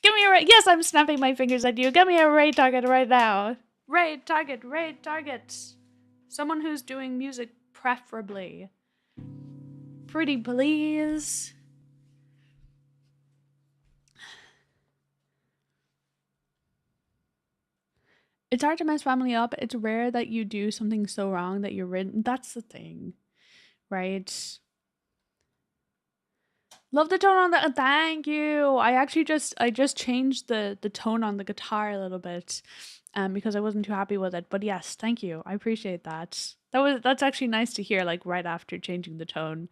Give me a raid. Yes, I'm snapping my fingers at you. Give me a raid target right now. Raid target, raid target. Someone who's doing music, preferably. Pretty please. It's hard to mess family up. It's rare that you do something so wrong that you're ridden. That's the thing, right? Love the tone on the thank you. I just changed the tone on the guitar a little bit because I wasn't too happy with it. But yes, thank you. I appreciate that. That's actually nice to hear like right after changing the tone.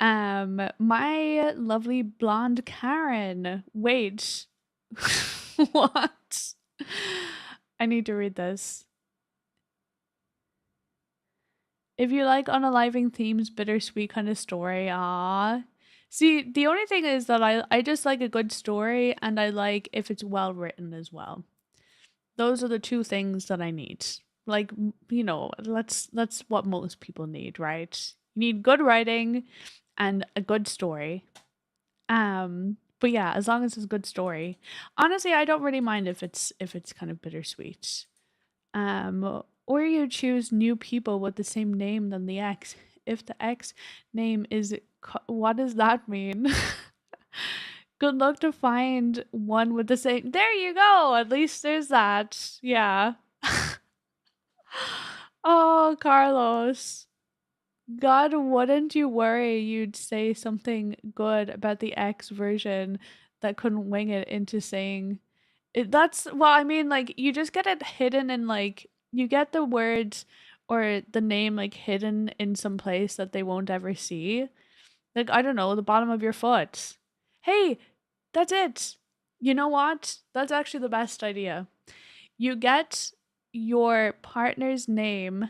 My lovely blonde Karen. Wait. What? I need to read this. If you like unaliving themes, bittersweet kind of story, ah. See, the only thing is that I just like a good story and I like if it's well written as well. Those are the two things that I need. Like, you know, that's what most people need, right? You need good writing and a good story. But yeah, as long as it's a good story. Honestly, I don't really mind if it's kind of bittersweet. Or you choose new people with the same name than the ex. If the ex name is what does that mean? Good luck to find one with the same. There you go. At least there's that. Yeah. Oh, Carlos. God, wouldn't you worry you'd say something good about the X version that couldn't wing it into saying it? That's, well, I mean, like, you just get it hidden in, like, you get the words or the name, like, hidden in some place that they won't ever see. Like, I don't know, the bottom of your foot. Hey, that's it. You know what? That's actually the best idea. You get your partner's name.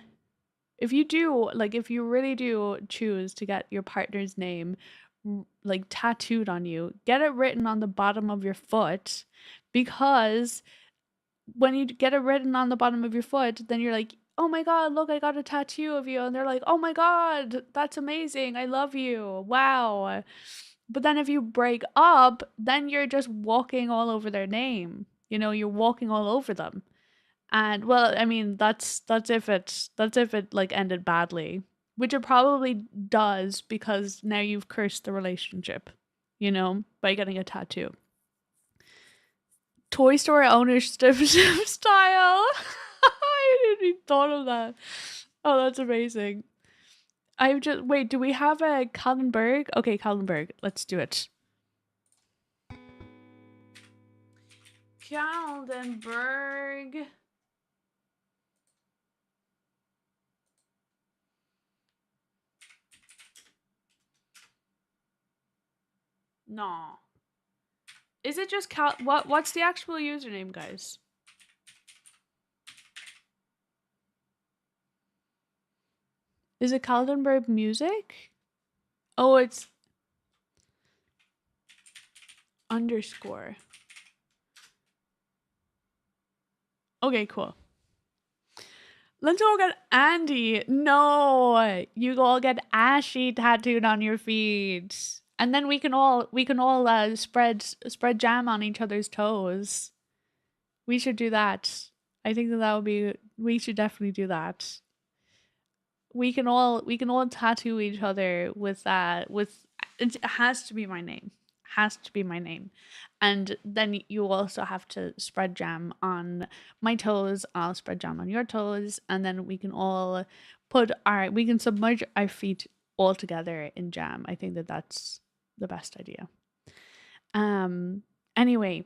If you do, like, if you really do choose to get your partner's name like tattooed on you, get it written on the bottom of your foot, because when you get it written on the bottom of your foot, then you're like, oh my God, look, I got a tattoo of you. And they're like, oh my God, that's amazing. I love you. Wow. But then if you break up, then you're just walking all over their name. You know, you're walking all over them. And well, I mean, that's if it like ended badly, which it probably does because now you've cursed the relationship, you know, by getting a tattoo. Toy Story ownership style. I didn't even thought of that. Oh, that's amazing. I've just wait. Do we have a Kallenberg? Okay, Kallenberg. Let's do it. Kaldenberg. No. Is it just what's the actual username, guys? Is it Kaldenberg Music? Oh, it's underscore. Okay, cool. Let's all get Andy. No, you all get Ashy tattooed on your feet, and then we can all spread jam on each other's toes. We should do that. I think that would be. We should definitely do that. We can all tattoo each other with that. With it has to be my name. Has to be my name. And then you also have to spread jam on my toes. I'll spread jam on your toes, and then we can all we can submerge our feet all together in jam. I think that that's the best idea. Anyway,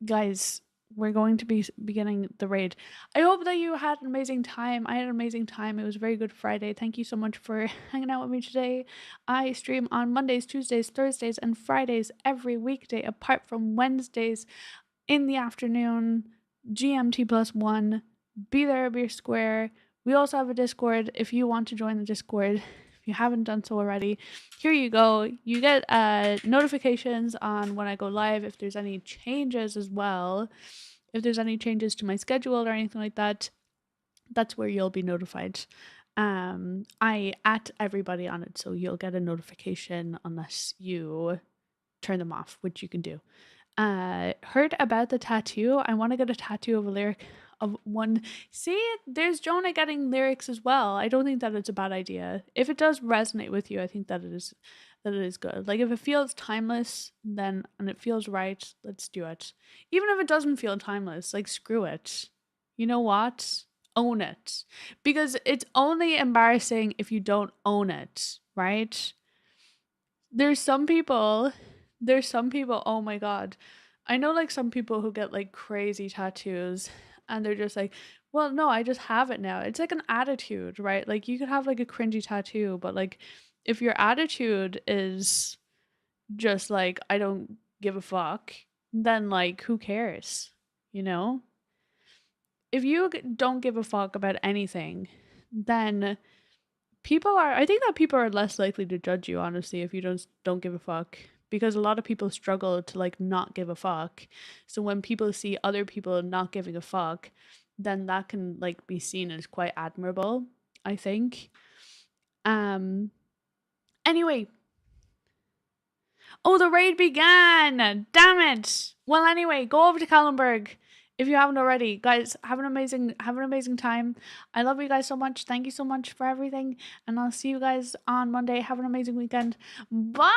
guys, we're going to be beginning the raid. I hope that you had an amazing time. I had an amazing time. It was a very good Friday. Thank you so much for hanging out with me today. I stream on Mondays, Tuesdays, Thursdays, and Fridays every weekday, apart from Wednesdays in the afternoon, GMT +1. Be there, be square. We also have a Discord if you want to join the Discord. If you haven't done so already, here you go. You get notifications on when I go live, if there's any changes as well. If there's any changes to my schedule or anything like that, that's where you'll be notified. I at everybody on it, so you'll get a notification unless you turn them off, which you can do. Heard about the tattoo. I want to get a tattoo of a lyric of one. See, there's Jonah getting lyrics as well. I don't think that it's a bad idea. If it does resonate with you, I think that it is good. Like if it feels timeless, then and it feels right, let's do it. Even if it doesn't feel timeless, like screw it. You know what? Own it. Because it's only embarrassing if you don't own it, right? there's some people, oh my god. I know like some people who get like crazy tattoos and they're just like, well, no, I just have it now. It's like an attitude, right? Like you could have like a cringy tattoo, but like if your attitude is just like I don't give a fuck, then like who cares? You know? If you don't give a fuck about anything, then I think that people are less likely to judge you honestly if you don't give a fuck, because a lot of people struggle to like not give a fuck. So when people see other people not giving a fuck, then that can like be seen as quite admirable, I think. Um anyway, oh, the raid began. Damn it. Well, anyway, go over to Kallenberg if you haven't already. Guys, have an amazing time. I love you guys so much. Thank you so much for everything, and I'll see you guys on Monday. Have an amazing weekend. Bye.